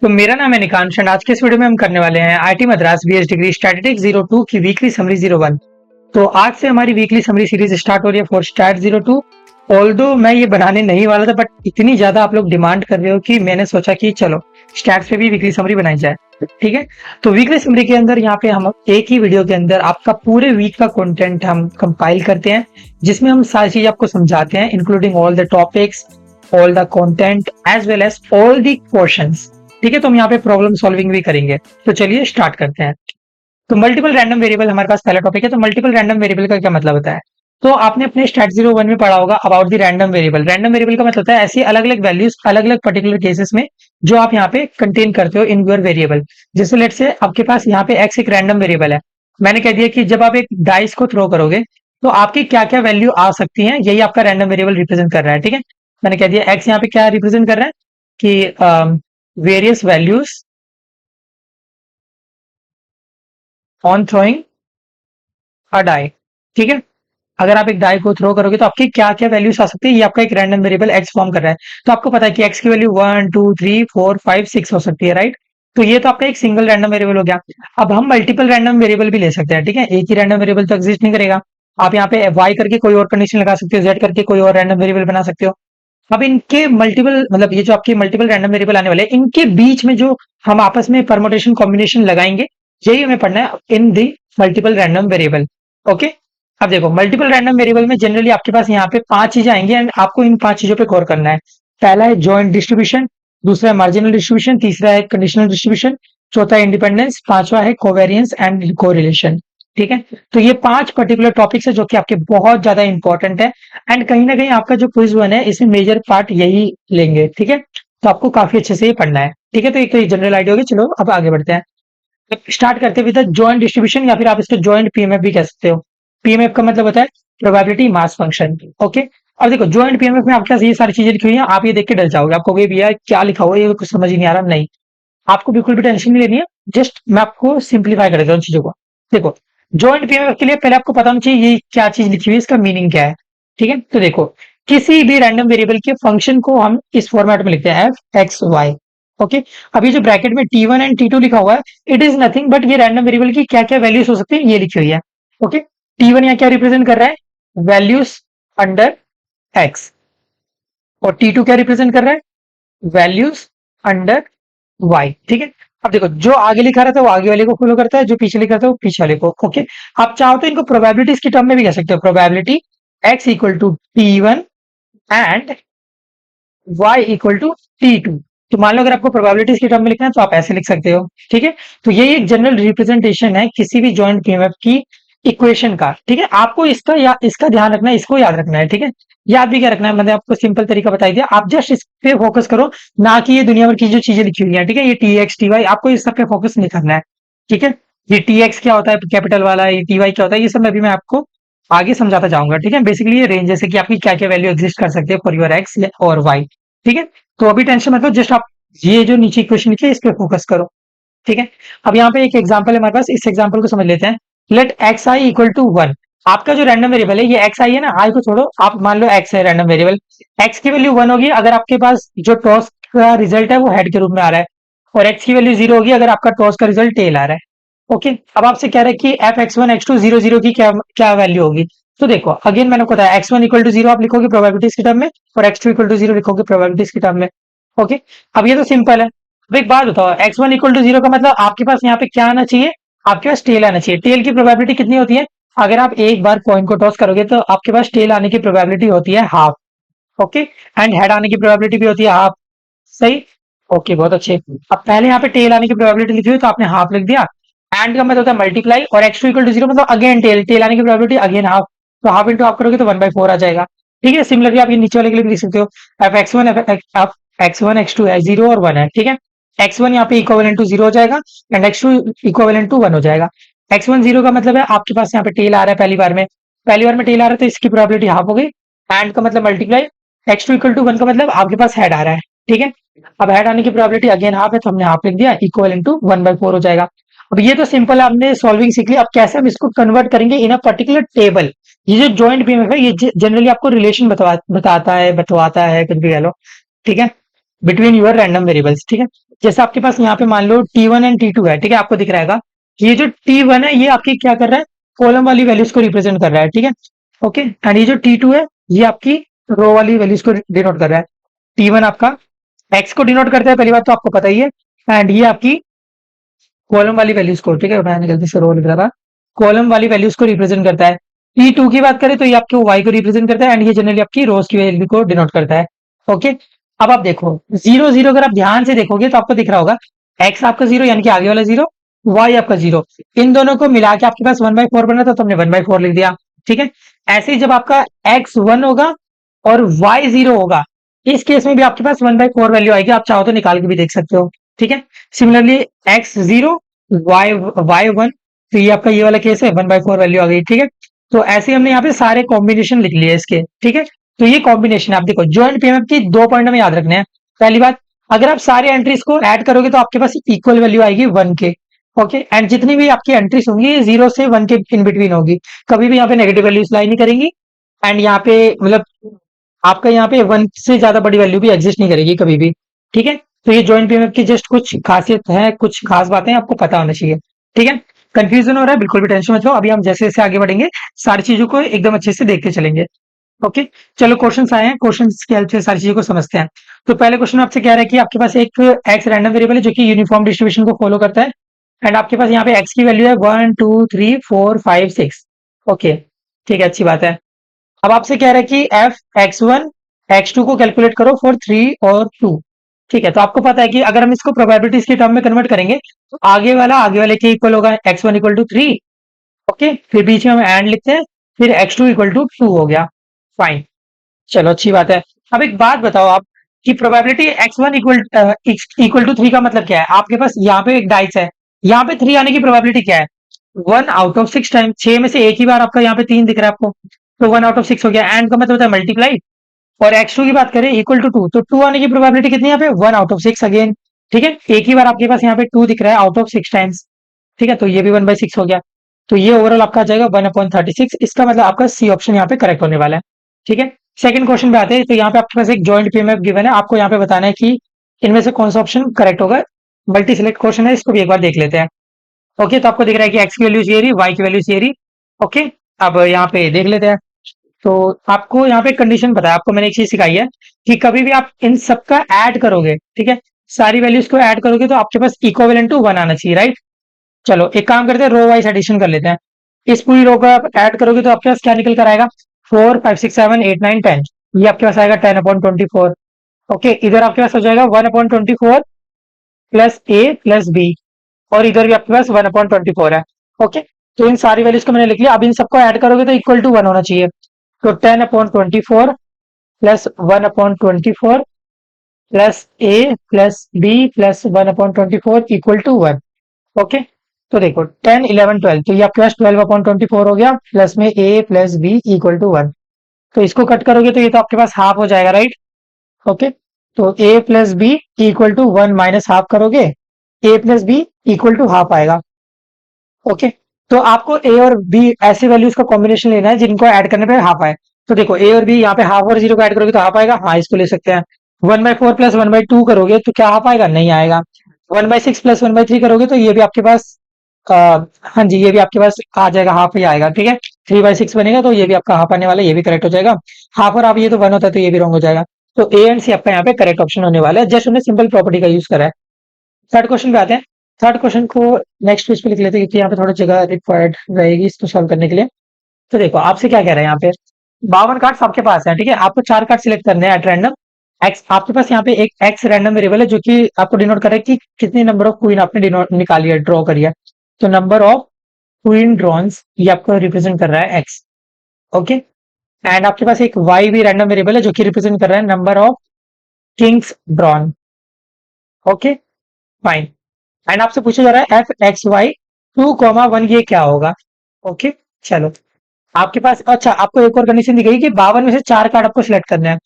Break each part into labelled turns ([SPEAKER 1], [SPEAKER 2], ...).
[SPEAKER 1] तो मेरा नाम है निकांश एंड आज के इस वीडियो में हम करने वाले हैं IT Madras BS degree statistics 02 की वीकली समरी 01। तो आज से हमारी वीकली समरी सीरीज स्टार्ट हो रही है फॉर स्टैट 02। ऑल्दो मैं ये बनाने नहीं वाला था, बट इतनी ज्यादा आप लोग डिमांड कर रहे हो कि मैंने सोचा कि चलो स्टैट्स पे भी वीकली समरी बनाई जाए। ठीक है, तो वीकली समरी के अंदर यहाँ पे हम एक ही वीडियो के अंदर आपका पूरे वीक का कंटेंट हम कंपाइल करते हैं, जिसमें हम सारी चीजें आपको समझाते हैं, including all the topics, all the content as well as all the questions. ठीक है, तो हम यहाँ पे प्रॉब्लम सॉल्विंग भी करेंगे। तो चलिए स्टार्ट करते हैं। तो मल्टीपल रैंडम वेरिएबल हमारे पास पहला टॉपिक है। तो मल्टीपल रैंडम वेरिएबल का क्या मतलब होता है? तो आपने अपने स्टैट 01 में पढ़ा होगा about the random variable. Random variable का मतलब होता है ऐसी अलग अलग वैल्यूज अलग अलग पर्टिकुलर केसेस में जो आप यहाँ पे कंटेन करते हो इन योर वेरिएबल। जैसे लेट से आपके पास यहाँ पे एक्स एक रैंडम वेरिएबल है। मैंने कह दिया कि जब आप एक डाइस को थ्रो करोगे तो आपकी क्या क्या वैल्यू आ सकती है, यही आपका रैंडम वेरिएबल रिप्रेजेंट कर रहा है। ठीक है, मैंने कह दिया एक्स यहाँ पे क्या रिप्रेजेंट कर रहा है कि various values on throwing a die. ठीक है, अगर आप एक डाई को थ्रो करोगे तो आपकी क्या क्या वैल्यूज आ सकती है, ये आपका एक रैंडम वेरिएबल एक्स फॉर्म कर रहा है। तो आपको पता है कि एक्स की वैल्यू 1 2 3 4 5 6 हो सकती है, राइट? तो ये तो आपका एक सिंगल रैंडम वेरिएबल हो गया। अब हम मल्टीपल रैंडम वेरिएबल भी ले सकते हैं। ठीक है, एक ही रैंडम वेरिएबल तो एग्जिस्ट नहीं करेगा। आप यहाँ पे वाई करके कोई और कंडीशन लगा सकते हो, जेड करके कोई और रैंडम वेरिएबल बना सकते हो। अब इनके मल्टीपल मतलब ये जो आपके मल्टीपल रैंडम वेरिएबल आने वाले हैं, इनके बीच में जो हम आपस में परमुटेशन कॉम्बिनेशन लगाएंगे, यही हमें पढ़ना है in the multiple random variable. Okay, अब देखो मल्टीपल रैंडम वेरिएबल में जनरली आपके पास यहाँ पे 5 चीजें आएंगी एंड आपको इन 5 चीजों पे गौर करना है। पहला है जॉइंट डिस्ट्रीब्यूशन, दूसरा है मार्जिनल डिस्ट्रीब्यूशन, तीसरा है कंडीशनल डिस्ट्रीब्यूशन, चौथा है इंडिपेंडेंस, पांचवा है कोवेरियंस एंड कोरिलेशन। ठीक है, तो ये 5 पर्टिकुलर टॉपिक्स है जो कि आपके बहुत ज्यादा इंपॉर्टेंट है एंड कहीं ना कहीं आपका जो क्विज वन है इसमें मेजर पार्ट यही लेंगे। ठीक है, तो आपको काफी अच्छे से ये पढ़ना है। ठीक है, तो एक तो जनरल आइडिया होगी। चलो अब आगे बढ़ते हैं। स्टार्ट करते हैं विद जॉइंट डिस्ट्रीब्यूशन या फिर आप इसको जॉइंट पीएमएफ भी कह सकते हो। पीएमएफ का मतलब होता है प्रोबेबिलिटी मास फंक्शन। ओके, अब देखो जॉइंट पीएमएफ में आपके पास ये सारी चीजें लिखी हुई हैं, आप ये देख के डर जाओगे, आपको ये भैया क्या लिखा हुआ है, ये कुछ समझ ही नहीं आ रहा। नहीं, आपको बिल्कुल भी टेंशन नहीं लेनी है। जस्ट मैं आपको सिंप्लीफाई कर देता हूँ चीजों को। देखो जॉइंट पीएमएफ के लिए पहले आपको पता होना चाहिए ये क्या चीज लिखी हुई है, इसका मीनिंग क्या है। ठीक है, तो देखो किसी भी रैंडम वेरिएबल के फंक्शन को हम इस फॉर्मेट में लिखते हैं एफ एक्स वाई। ओके, अभी जो ब्रैकेट में T one and T two लिखा हुआ है, इट इज नथिंग बट ये रैंडम वेरिएबल की क्या क्या वैल्यूज हो सकती है ये लिखी हुई है। ओके, टी वन यहाँ क्या रिप्रेजेंट कर रहा है, वैल्यूज अंडर एक्स, और टी टू क्या रिप्रेजेंट कर रहा है, वैल्यूज अंडर वाई। ठीक है, अब देखो जो आगे लिखा रहता है वो आगे वाले को फॉलो करता है, जो पीछे लिखा रहता है वो पीछे वाले को। ओके, आप चाहो तो इनको प्रोबेबिलिटीज की टर्म में भी कह सकते हो, probability X equal to T one and y equal to T two. तो मान लो अगर आपको प्रोबेबिलिटीज की टर्म में लिखना है तो आप ऐसे लिख सकते हो। ठीक है, तो ये एक जनरल रिप्रेजेंटेशन है किसी भी जॉइंट पीएमएफ की इक्वेशन का। ठीक है, आपको इसका या इसका ध्यान रखना है, इसको याद रखना है। ठीक है, याद भी क्या रखना है, मैंने आपको सिंपल तरीका बता दिया, आप जस्ट इस पे फोकस करो, ना कि ये दुनिया भर की जो चीजें लिखी हुई है। ठीक है, ये टी एक्स टी वाई आपको इस सब पे फोकस नहीं करना है। ठीक है, ये टी एक्स क्या होता है कैपिटल वाला, ये टी वाई क्या होता है, ये सब मैं भी मैं आपको आगे समझाता जाऊंगा। ठीक है, बेसिकली ये रेंज जैसे कि आपकी क्या क्या वैल्यू एग्जिस्ट कर सकती है फॉर योर एक्स और वाई। ठीक है, तो अभी टेंशन मत लो, जस्ट आप ये जो नीचे इक्वेशन लिखी है इस पे फोकस करो। ठीक है, अब यहाँ पे एक एग्जांपल है हमारे पास, इस एग्जांपल को समझ लेते हैं। Let X I equal to 1। आपका जो रैंडम वेरिएबल है ये एक्स आई है ना, आई को छोड़ो, आप मान लो एक्स है रैंडम वेरिएबल। एक्स की वैल्यू 1 होगी अगर आपके पास जो टॉस का रिजल्ट है वो हेड के रूप में आ रहा है, और एक्स की वैल्यू 0 होगी अगर आपका टॉस का रिजल्ट टेल आ रहा है। ओके, अब आपसे कह रहा है कि F X one X two zero zero की क्या क्या वैल्यू होगी। तो देखो अगेन मैंने बताया X one equal to zero आप लिखोगे प्रोबेबिलिटीज की टर्म में, और X two equal to zero लिखोगे प्रोबेबिलिटीज की टर्म में। ओके, अब ये तो सिंपल है। अब एक बात बताओ, X one equal to zero का मतलब आपके पास यहाँ पे क्या आना चाहिए, आपके पास टेल आना चाहिए। टेल की प्रोबेबिलिटी कितनी होती है, अगर आप एक बार कॉइन को टॉस करोगे तो आपके पास टेल आने की प्रोबेबिलिटी होती है हाफ। ओके, एंड हेड आने की प्रोबेबिलिटी भी होती है हाफ। सही, ओके बहुत अच्छे। अब पहले यहाँ पे टेल आने की प्रोबेबिलिटी लिखी हुई तो आपने हाफ लिख दिया, एंड का मतलब होता है मल्टीप्लाई, और X two equal to zero मतलब अगेन टेल, टेल आने की प्रोबेबिलिटी अगेन हाफ, तो हाफ इंटू हाफ करोगे तो 1/4 आ जाएगा। ठीक है, सिमिलरली आप ये नीचे वाले के लिए भी लिख सकते हो, F X one F X one X two है, 0 और 1 है। ठीक है, एक्स वन यहाँ पे इक्वलेंट टू 0 हो जाएगा and X two equivalent to 1 हो जाएगा। एक्स वन 0 का मतलब है आपके पास यहाँ पे टेल आ रहा है पहली बार में, पहली बार में टेल आ रहा है तो इसकी प्रोबेबिलिटी हाफ हो गई, एंड का मतलब multiply, X two equal to 1 का मतलब आपके पास हेड आ रहा है। ठीक है, अब हेड आने की प्रोबेबिलिटी अगेन हाफ है तो हमने हाफ लिख दिया, इक्वल इनटू 1/4 हो जाएगा। अब ये तो सिंपल है, आपने सॉल्विंग सीख ली। अब कैसे हम इसको कन्वर्ट करेंगे इन अ पर्टिकुलर टेबल। ये जो जॉइंट पीएमएफ है ये जनरली आपको रिलेशन बताता है कुछ भी कह लो। ठीक है, बिटवीन यूर रैंडम वेरिएबल्स। ठीक है, जैसे आपके पास यहाँ पे मान लो T1 एंड T2 है, ठीक है, आपको दिख रहा है ये जो T1 है ये आपकी क्या कर रहा है, कॉलम वाली वैल्यूज को रिप्रेजेंट कर रहा है, ठीक है, ओके, एंड ये जो T2 है ये आपकी रो वाली वैल्यूज को डिनोट कर रहा है। T1 आपका एक्स को डिनोट करता है, पहली बात तो आपको पता ही है, एंड ये आपकी कॉलम वाली वैल्यूज को, ठीक है, मैंने गलती से रो लिख रहा था, कॉलम वाली वैल्यूज को रिप्रेजेंट करता है। T2 की बात करें तो ये आपके वाई को रिप्रेजेंट करता है, एंड ये जनरली आपकी रोज की वैल्यू को डिनोट करता है, ओके। अब आप देखो 0 0, अगर आप ध्यान से देखोगे तो आपको दिख रहा होगा एक्स आपका 0 यानी कि आगे वाला 0, वाई आपका 0, इन दोनों को मिला के आपके पास 1/4 बना था तो हमने 1/4 लिख दिया, ठीक है। ऐसे ही जब आपका एक्स 1 होगा और वाई 0 होगा, इस केस में भी आपके पास 1/4 वैल्यू आएगी, आप चाहो तो निकाल के भी देख सकते हो, ठीक है। सिमिलरली एक्स 0, वाई वाई 1, तो ये आपका ये वाला केस है, 1/4 वैल्यू आ गई, ठीक है। तो ऐसे ही हमने यहाँ पे सारे कॉम्बिनेशन लिख लिए इसके, ठीक है। तो ये कॉम्बिनेशन आप देखो, जॉइंट पीएमएफ की 2 पॉइंट हमें याद रखने हैं। पहली बात, अगर आप सारे एंट्रीज को ऐड करोगे तो आपके पास इक्वल वैल्यू आएगी 1 के, ओके, एंड जितनी भी आपकी एंट्रीज होंगी 0 से 1 के इन बिटवीन होगी, कभी भी यहाँ पे नेगेटिव वैल्यूज लाई नहीं करेंगी, एंड यहाँ पे मतलब आपका यहाँ पे 1 से ज्यादा बड़ी वैल्यू भी एग्जिस्ट नहीं करेगी कभी भी, ठीक है। तो ये जॉइंट पीएमएफ की जस्ट कुछ खासियत है, कुछ खास बातें आपको पता होना चाहिए, ठीक है। कंफ्यूजन हो रहा है, बिल्कुल भी टेंशन मत लो, अभी हम जैसे जैसे आगे बढ़ेंगे सारी चीजों को एकदम अच्छे से देखते चलेंगे, ओके। चलो क्वेश्चंस आए हैं, क्वेश्चंस की हेल्प से सारी चीजों को समझते हैं। तो पहले क्वेश्चन आपसे कह रहा है कि आपके पास एक एक्स रैंडम वेरिएबल है जो कि यूनिफॉर्म डिस्ट्रीब्यूशन को फॉलो करता है, एंड आपके पास यहाँ पे एक्स की वैल्यू है 1 2 3 4 5 6, ओके, ठीक है, अच्छी बात है। अब आपसे कह रहा है कि एफ x1 x2 को कैलकुलेट करो फॉर 3 और 2, ठीक है। तो आपको पता है कि अगर हम इसको प्रोबेबिलिटीज के टर्म में कन्वर्ट करेंगे तो आगे वाले के इक्वल होगा x1 = 3, ओके, फिर बीच में हम एंड लिखते हैं, फिर x2 = 2 हो गया, फाइन, चलो अच्छी बात है। अब एक बात बताओ आप कि प्रोबेबिलिटी x1 इक्वल टू 3 का मतलब क्या है। आपके पास यहाँ पे एक डाइस है, यहाँ पे 3 आने की प्रोबेबिलिटी क्या है, 1/6 टाइम, 6 में से एक ही बार आपका यहाँ पे 3 दिख रहा है आपको, तो 1/6 हो गया, एंड का मतलब होता है मल्टीप्लाई, और x2 की बात करें इक्वल टू 2, तो 2 आने की प्रोबेबिलिटी कितनी है यहाँ पे, 1/6 अगेन, ठीक है, एक ही बार आपके पास यहाँ पे 2 दिख रहा है आउट ऑफ 6 टाइम्स, ठीक है, तो ये भी 1/6 हो गया। तो ये ओवरऑल आपका आ जाएगा 1/36, इसका मतलब आपका सी ऑप्शन यहाँ पे करेक्ट होने वाला है, ठीक है। सेकंड क्वेश्चन पे आते हैं, तो यहाँ पे आपके पास एक जॉइंट पीएमएफ गिवन है, आपको यहाँ पे बताना है कि इनमें से कौन सा ऑप्शन करेक्ट होगा। मल्टी सिलेक्ट क्वेश्चन है, इसको भी एक बार देख लेते हैं, ओके। तो आपको दिख रहा है कि एक्स की वैल्यू ये रही, वाई की वैल्यू ये रही, ओके। अब यहाँ पे देख लेते हैं, तो आपको यहाँ पे कंडीशन पता है, आपको मैंने एक चीज सिखाई है कि कभी भी आप इन सबका ऐड करोगे, ठीक है, सारी वैल्यूज को ऐड करोगे तो आपके पास इक्विवेलेंट टू 1 आना चाहिए, राइट। चलो एक काम करते हैं, रो वाइज एडिशन कर लेते हैं। इस पूरी रो को आप ऐड करोगे तो आपके पास क्या निकल कर आएगा, 4 5 6 7 8 9 10, ये आपके पास आएगा 10/24, ओके। इधर आपके पास हो जाएगा 1/24 प्लस ए प्लस बी, और इधर भी आपके पास 1/24 है, ओके। तो इन सारी वैल्यूज को मैंने लिख लिया, अब इन सबको ऐड करोगे तो इक्वल टू 1 होना चाहिए, तो 10/24 plus 1/24 plus A plus B plus 1/24 equal to 1, okay. तो देखो 10 11 12, तो ये आपके पास 12/24 हो गया, प्लस में ए प्लस बी इक्वल टू 1, तो इसको कट करोगे तो ये तो आपके पास हाफ हो जाएगा, राइट, ओके। तो A plus B equal to 1 minus half करोगे, A plus B equal to half आएगा, ओके। तो आपको ए और बी ऐसे वैल्यूज का कॉम्बिनेशन लेना है जिनको ऐड करने पे हाफ आए। तो देखो ए और बी यहाँ पे हाफ और 0 को ऐड करोगे तो हाफ आएगा, हाँ इसको ले सकते हैं। 1/4 प्लस 1/2 करोगे तो क्या हाफ आएगा, नहीं आएगा। 1/6 प्लस 1/3 करोगे तो ये भी आपके पास आ, हाँ जी, ये भी आपके पास आ जाएगा, हाफ ही आएगा, ठीक है। 3/6 बनेगा तो ये भी आपका हाफ आने वाला है, ये भी करेक्ट हो जाएगा। हाफ और हाफ ये तो 1 होता है तो ये भी रॉन्ग हो जाएगा। तो ए एंड सी आपका यहाँ पे करेक्ट ऑप्शन होने वाला है, जस्ट उन्हें सिंपल प्रॉपर्टी का यूज करा है। थर्ड क्वेश्चन पे आते हैं। थर्ड क्वेश्चन को नेक्स्ट पेज पे लिख लेते हैं क्योंकि यहाँ पे थोड़ी जगह रिक्वायर्ड रहेगी इसको सॉल्व करने के लिए। तो देखो आपसे क्या कह रहे हैं यहाँ पे, 52 कार्ड्स आपके पास है, ठीक है, आपको 4 कार्ड सिलेक्ट करने हैं एट रैंडम। एक्स आपके पास यहाँ पे एक एक्स रैंडम वेरिएबल है जो कि आपको डिनोट करे कि कितने नंबर ऑफ क्वीन आपने निकाली है, ड्रॉ करी है। तो नंबर ऑफ क्वीन ड्रॉन्स ये आपको रिप्रेजेंट कर रहा है एक्स, ओके। एंड आपके पास एक वाई भी रैंडम वेरिएबल है जो कि रिप्रेजेंट कर रहा है number of Kings drawn, okay, fine. And आपसे पूछा जा रहा है F(x, y) 2, 1 ये क्या होगा, ओके। चलो आपके पास, अच्छा आपको एक और कंडीशन दी गई कि 52 में से 4 कार्ड आपको सिलेक्ट करना है,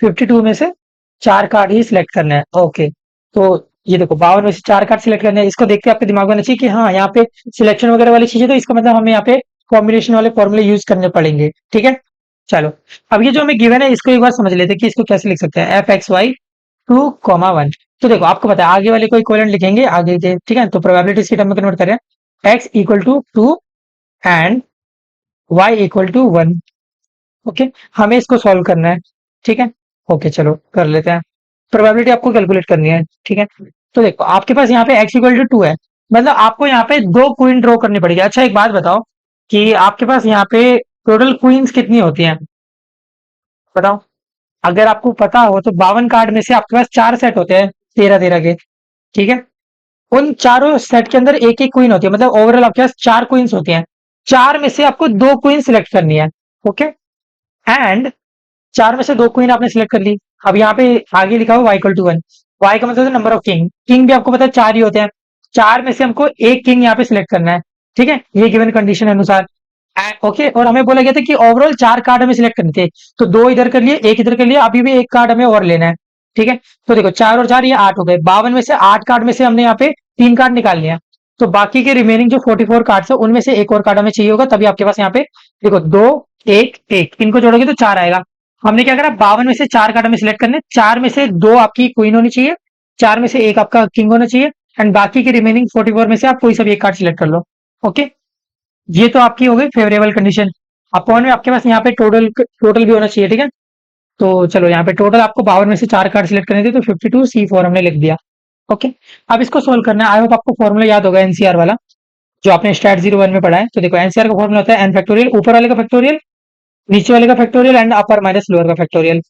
[SPEAKER 1] 52 में से 4 कार्ड ही सिलेक्ट करना है, ओके। तो ये देखो 52 में से 4 कार्ड सिलेक्ट करने हैं, इसको देख के आपके दिमाग में आना चाहिए कि हाँ यहाँ पे सिलेक्शन वगैरह वाली चीजें, तो इसका मतलब हमें यहाँ पे कॉम्बिनेशन वाले फॉर्मूले यूज करने पड़ेंगे, ठीक है। चलो अब ये जो हमें गिवन है इसको एक बार समझ लेते हैं कि इसको कैसे लिख सकते हैं। F(x, y) 2, 1। तो देखो आपको पता है आगे वाले को इक्विवेलेंट लिखेंगे आगे के, ठीक है। तो प्रोबेबिलिटी के टर्म में कन्वर्ट करें, x = 2 एंड y = 1। ओके, हमें इसको सॉल्व करना है, ठीक है। ओके चलो कर लेते हैं। प्रोबेबिलिटी आपको कैलकुलेट करनी है, ठीक है। तो देखो आपके पास यहाँ पे x = 2 है, मतलब आपको यहाँ पे 2 क्वीन ड्रॉ करनी पड़ेगी। अच्छा एक बात बताओ कि आपके पास यहाँ पे टोटल क्वींस कितनी होती हैं, बताओ। अगर आपको पता हो तो 52 कार्ड में से आपके पास 4 सेट होते हैं 13-13 के, ठीक है। उन चारों सेट के अंदर एक एक क्वीन होती है, मतलब ओवरऑल आपके पास 4 क्वींस होती हैं। 4 में से आपको 2 क्वीन सिलेक्ट करनी है, ओके। एंड 4 में से 2 क्वीन आपने सिलेक्ट कर ली। अब यहाँ पे आगे लिखा हुआ y = 1। y का मतलब नंबर ऑफ किंग, किंग भी आपको पता है 4 ही होते हैं। 4 में से हमको एक किंग यहाँ पे सिलेक्ट करना है, ठीक है, ये गिवन कंडीशन अनुसार। ओके, और हमें बोला गया था कि ओवरऑल 4 कार्ड हमें सिलेक्ट करने थे, तो 2 इधर कर लिए, एक इधर कर लिया, अभी भी एक कार्ड हमें और लेना है, ठीक है। तो देखो 4 और 4 ये 8 हो गए, 52 में से 8 कार्ड में से हमने यहाँ पे 3 कार्ड निकाल लिया। तो बाकी के रिमेनिंग जो 44 कार्ड है उनमें से एक और कार्ड हमें चाहिए होगा, तभी आपके पास यहाँ पे देखो 2, 1, 1 इनको जोड़ोगे तो 4 आएगा। हमने क्या करा, 52 में से 4 कार्ड हमें सिलेक्ट करने, 4 में से 2 आपकी क्वीन होनी चाहिए, 4 में से एक आपका किंग होना चाहिए, एंड बाकी के रिमेनिंग 44 में से आप कोई सा भी एक कार्ड सिलेक्ट कर लो, ओके। ये तो आपकी हो गई फेवरेबल कंडीशन। अपॉन में आपके पास यहाँ पे टोटल टोटल भी होना चाहिए, ठीक है। तो चलो यहाँ पे टोटल आपको 52 में से 4 कार्ड सिलेक्ट करने थे, तो 52 C4 हमने लिख दिया, ओके। अब इसको सोल्व करना है। आई होप आपको फॉर्मूला याद होगा एनसीआर वाला, जो आपने स्टैट 01 में पढ़ा है। तो देखो एनसीआर का फॉर्मूला होता है एन फैक्टोरियल, ऊपर वाले का फैक्टोरियल, नीचे वाले का factorial and upper minus lower का फैक्टोरियल,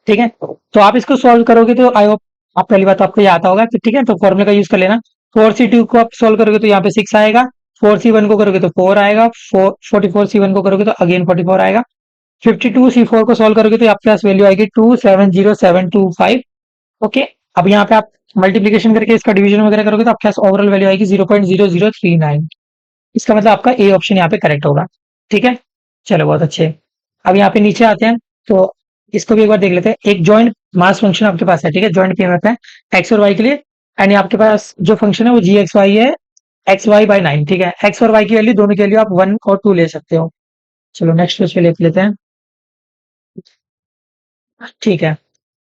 [SPEAKER 1] ठीक है। तो आप इसको सॉल्व करोगे तो आई होप आप पहली बात तो आपको ये आता होगा, तो ठीक है। तो फॉर्मूले का यूज कर लेना। 4C2 को आप सॉल्व करोगे तो यहाँ पे 6 आएगा, 4C1 को करोगे तो 4 आएगा, 44C1 को करोगे तो अगेन 44 आएगा, 52C4 को सॉल्व करोगे तो आपके पास वैल्यू आएगी 270725, ओके। अब यहाँ पे आप मल्टीप्लीकेशन करके इसका डिवीजन वगैरह करोगे तो आपके पास ओवरऑल वैल्यू आएगी 0.0039। इसका मतलब आपका ए ऑप्शन यहाँ पे करेक्ट होगा, ठीक है। चलो बहुत अच्छे। अब यहाँ पे नीचे आते हैं, तो इसको भी एक बार देख लेते हैं। एक जॉइंट मास फंक्शन आपके पास है, ठीक है, जॉइंट पीएमएफ है एक्स और वाई के लिए, एंड आपके पास जो फंक्शन है वो जी एक्स वाई है, XY/9, ठीक है। एक्स और वाई की वैल्यू दोनों की वैल्यू आप 1 और 2 ले सकते हो। चलो नेक्स्ट पेज पे लिख लेते हैं, ठीक है।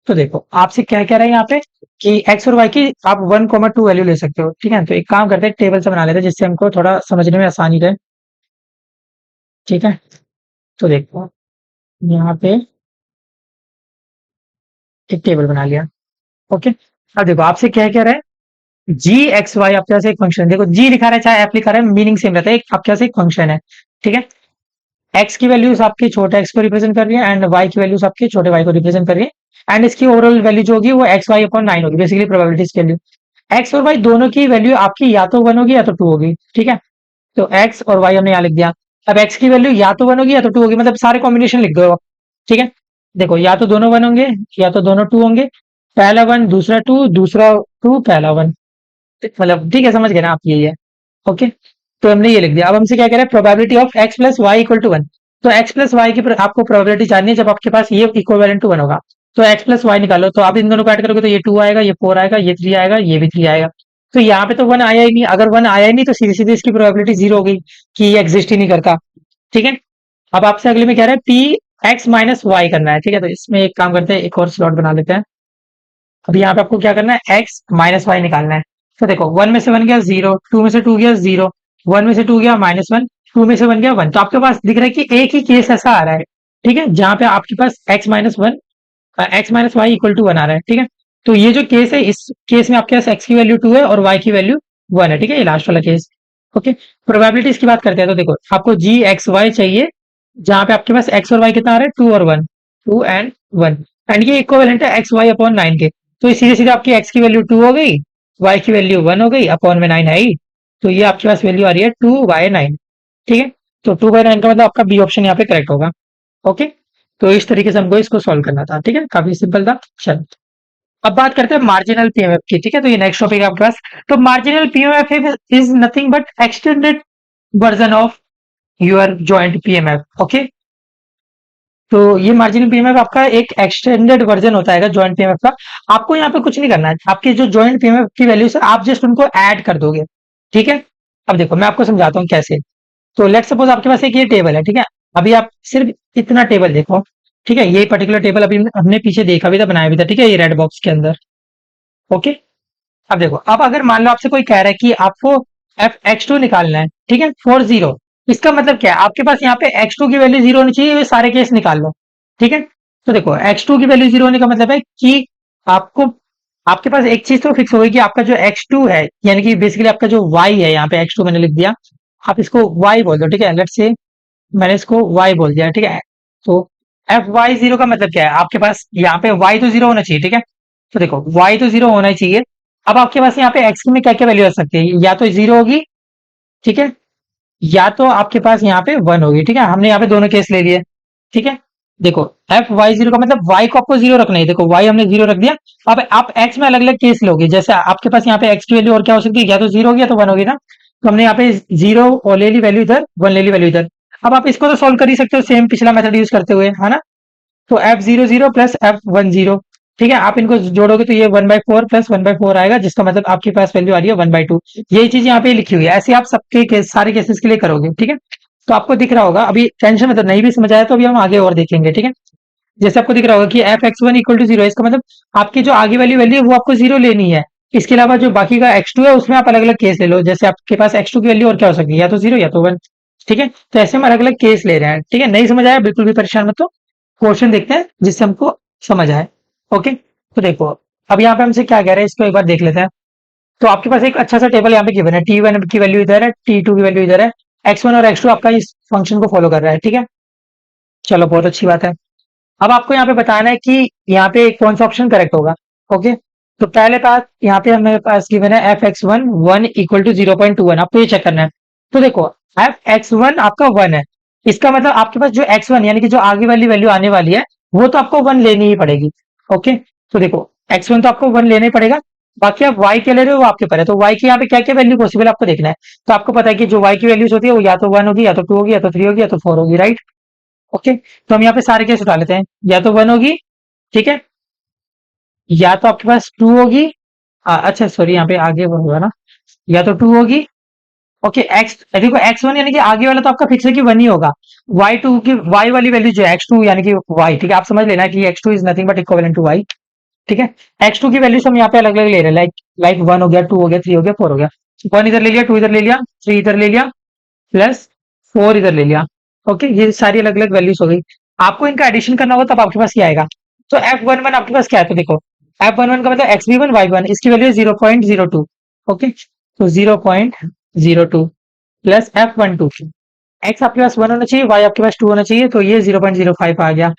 [SPEAKER 1] तो देखो आपसे क्या कह रहा है यहाँ पे कि एक्स और वाई की आप 1, 2 वैल्यू ले सकते हो, ठीक है। तो एक काम करते हैं, टेबल से बना लेते हैं जिससे हमको थोड़ा समझने में आसानी रहे, ठीक है। तो देखो यहाँ पे एक टेबल बना लिया, ओके। अब देखो आपसे क्या कह रहा है, जी एक्स वाई आपके पास एक फंक्शन है। देखो जी लिखा रहा है चाहे एफ लिखा रहा है, मीनिंग सेम रहता है, आपके पास एक फंक्शन है, ठीक है। एक्स की वैल्यूज आपके छोटे एक्स को रिप्रेजेंट कर रही है एंड वाई की वैल्यूज आपके छोटे वाई को रिप्रेजेंट कर रही है, एंड इसकी ओवरऑल वैल्यू जो होगी वो XY/9 होगी, बेसिकली प्रोबेबिलिटीज की वैल्यू। एक्स और वाई दोनों की वैल्यू आपकी या तो 1 होगी या तो 2 होगी, ठीक है। तो एक्स और वाई हमने यहाँ लिख दिया। अब एक्स की वैल्यू या तो 1 होगी या तो 2 होगी, मतलब सारे कॉम्बिनेशन लिख दो आप, ठीक है। देखो या तो दोनों 1 होंगे या तो दोनों 2 होंगे, पहला 1 दूसरा 2 दूसरा 2 पहला 1, मतलब ठीक है, समझ गए ना आप, यही है, ओके। तो हमने ये लिख दिया। अब हमसे क्या कह रहा है, probability of X plus Y equal to 1। तो एक्स प्लस वाई की आपको प्रोबेबिलिटी जाननी है जब आपके पास ये इक्विवेलेंट टू 1 होगा। तो एक्स प्लस वाई निकालो, तो आप इन दोनों को ऐड करोगे तो ये 2 आएगा, ये 4 आएगा, ये 3 आएगा, ये भी 3 आएगा। तो यहाँ पे तो 1 आया ही नहीं, अगर 1 आया ही नहीं तो सीधे सीधे इसकी प्रोबेबिलिटी 0 हो गई कि ये एग्जिस्ट ही नहीं करता, ठीक है। अब आपसे अगले में कह रहा है पी एक्स माइनस वाई करना है, ठीक है। तो इसमें एक काम करते हैं, एक और स्लॉट बना लेते हैं। अब यहाँ पे आपको क्या करना है, एक्स माइनस वाई निकालना है। तो देखो 1 में से 1 गया 0, 2 में से 2 गया 0, 1 में से 2 गया -1, 2 में से 1 गया 1। तो आपके पास दिख रहा है कि एक ही केस ऐसा आ रहा है, ठीक है, जहां पे आपके पास x-1 आ रहा है, ठीक है। तो ये जो केस है, इस केस में आपके पास x की वैल्यू 2 है और y की वैल्यू 1 है, ठीक है, ये लास्ट वाला केस, ओके। प्रोबेबिलिटीज की बात करते हैं, तो देखो आपको जी एक्स वाई चाहिए जहां पे आपके पास x और y कितना आ रहा है, 2 और 1, 2 एंड 1, एंड ये इक्विवेलेंट है XY/9 के। तो सीधे सीधे आपकी x की वैल्यू 2 हो गई, y की वैल्यू 1 हो गई, अपॉन में 9 है ही। तो ये आपके पास वैल्यू आ रही है 2/9, ठीक है। तो 2/9 का मतलब आपका बी ऑप्शन यहाँ पे करेक्ट होगा, ओके। तो इस तरीके से हमको इसको सॉल्व करना था, ठीक है, काफी सिंपल था। चल अब बात करते हैं मार्जिनल पीएमएफ की, ठीक है। तो ये नेक्स्ट टॉपिक है आपके पास। तो marginal PMF is nothing but extended version of your joint PMF, okay. तो ये मार्जिनल पीएमएफ आपका एक एक्सटेंडेड वर्जन होता है जॉइंट पीएमएफ का। आपको यहाँ पे कुछ नहीं करना है, आपके जो जॉइंट पीएमएफ की वैल्यू है आप जस्ट उनको ऐड कर दोगे, ठीक है। अब देखो मैं आपको समझाता हूँ कैसे। तो लेट सपोज आपके पास एक ये टेबल है, ठीक है। अभी आप सिर्फ इतना टेबल देखो, ठीक है, ये पर्टिकुलर टेबल अभी हमने पीछे देखा भी था, बनाया भी था, ठीक है, ये रेड बॉक्स के अंदर। ओके, अब देखो, अब अगर मान लो आपसे कोई कह रहा है कि आपको एफ एक्स टू निकालना है, ठीक है, फॉर जीरो, इसका मतलब क्या है, आपके पास यहाँ पे एक्स टू की वैल्यू जीरो होनी चाहिए, ये सारे केस निकाल लो। ठीक है, तो देखो एक्स टू की वैल्यू जीरो होने का मतलब है कि आपको, आपके पास एक चीज तो फिक्स होगी कि आपका जो एक्स टू है, यानी कि बेसिकली आपका जो वाई है, यहाँ पे एक्स टू मैंने लिख दिया, आप इसको वाई बोल दो, ठीक है, लेट्स से मैंने इसको वाई बोल दिया, ठीक है। तो एफ वाई जीरो का मतलब क्या है, आपके पास यहाँ पे वाई तो जीरो होना चाहिए, ठीक है। तो देखो वाई तो जीरो होना ही चाहिए। अब आपके पास यहाँ पे एक्स में क्या क्या वैल्यू आ सकती है, या तो जीरो होगी, ठीक है, या तो आपके पास यहाँ पे वन होगी, ठीक है, हमने यहाँ पे दोनों केस ले लिए, ठीक है। देखो एफ वाई जीरो का मतलब वाई को आपको जीरो रखना है, देखो वाई हमने जीरो रख दिया। अब आप एक्स में अलग अलग केस लोगे, जैसे आपके पास यहाँ पे एक्स की वैल्यू और क्या हो सकती है, या तो जीरो होगी या तो वन होगी ना, तो हमने यहाँ पे जीरो और ले ली वैल्यू इधर, वन ले ली वैल्यू इधर। अब आप इसको तो सोल्व कर ही सकते हो सेम पिछला मेथड यूज करते हुए, है ना। तो F zero zero plus F one zero, ठीक है, आप इनको जोड़ोगे तो ये one by four plus one by four आएगा, जिसका मतलब आपके पास वैल्यू आ रही है वन बाई टू। यही चीज यहाँ पे लिखी हुई है, ऐसे आप सबके सारे केसेस के लिए करोगे, ठीक है। तो आपको दिख रहा होगा, अभी टेंशन मतलब नहीं भी समझ आया तो अभी हम आगे और देखेंगे, ठीक है। जैसे आपको दिख रहा होगा कि F X one equal to zero, इसका मतलब आपकी जो आगे वाली वैल्यू है वो आपको जीरो लेनी है। इसके अलावा जो बाकी का एक्स टू है उसमें आप अलग अलग केस ले लो, जैसे आपके पास एक्स टू की वैल्यू और क्या हो सकती है, या तो जीरो या तो वन, ठीक है। तो ऐसे हम अलग अलग केस ले रहे हैं, ठीक है, नहीं समझ आया बिल्कुल भी परेशान मत हो, क्वेश्चन देखते हैं जिससे हमको समझ आए। ओके, तो देखो अब यहाँ पे हमसे क्या कह रहे हैं, इसको एक बार देख लेते हैं। तो आपके पास एक अच्छा सा टेबल यहाँ पे गिवन है, टी वन की वैल्यू इधर है, टी टू की वैल्यू इधर है, एक्स वन और एक्स टू आपका इस फंक्शन को फॉलो कर रहा है, ठीक है। चलो बहुत अच्छी बात है। अब आपको यहाँ पे बताना है कि यहाँ पे कौन सा ऑप्शन करेक्ट होगा। ओके, तो पहले बात यहाँ पे हमारे पास गिवन है F X one one equal to zero point two one, आपको ये चेक करना है। तो देखो एफ एक्स वन आपका वन है, इसका मतलब आपके पास जो एक्स वन यानी कि जो आगे वाली वैल्यू आने वाली है वो तो आपको वन लेनी ही पड़ेगी। ओके, तो देखो एक्स वन तो आपको वन लेना ही पड़ेगा, बाकी आप वाई क्या ले रहे हो वो आपके ऊपर है। तो वाई की यहाँ पे क्या क्या वैल्यू पॉसिबल आपको देखना है। तो आपको पता है कि जो वाई की वैल्यूज होती है वो या तो वन होगी, या तो टू होगी, या तो थ्री होगी, या तो फोर होगी, राइट। ओके, तो हम यहाँ पे सारे केस उठा लेते हैं, या तो वन होगी, ठीक है, या तो आपके पास टू होगी, अच्छा सॉरी यहाँ पे आगे वो होगा ना, या तो टू होगी। ओके, एक्स देखो एक्स वन यानी कि आगे वाला तो आपका फिक्स है कि वन ही होगा। वाई टू की वाई वाली वैल्यू जो है एक्स टू यानी कि वाई, ठीक है, आप समझ लेना कि X two is nothing but equivalent to Y, ठीक है। एक्स टू की वैल्यू हम यहाँ पे अलग अलग ले रहे हैं, लाइक लाइक वन हो गया, टू हो गया, थ्री हो गया, फोर हो गया। वन इधर ले लिया, टू इधर ले लिया, थ्री इधर ले लिया, प्लस फोर इधर ले लिया। ओके, ये सारी अलग अलग वैल्यूज हो गई। आपको इनका एडिशन करना होगा तब आपके पास क्या आएगा। तो एफ वन वन आपके पास क्या है, तो देखो एफ वन वन का मतलब X V one Y one, इसकी value zero point zero two. Okay, तो zero point zero two plus F one two, X आपके पास वन होना चाहिए, वाई आपके पास टू होना चाहिए, तो ये जीरो पॉइंट जीरो फाइव आ गया,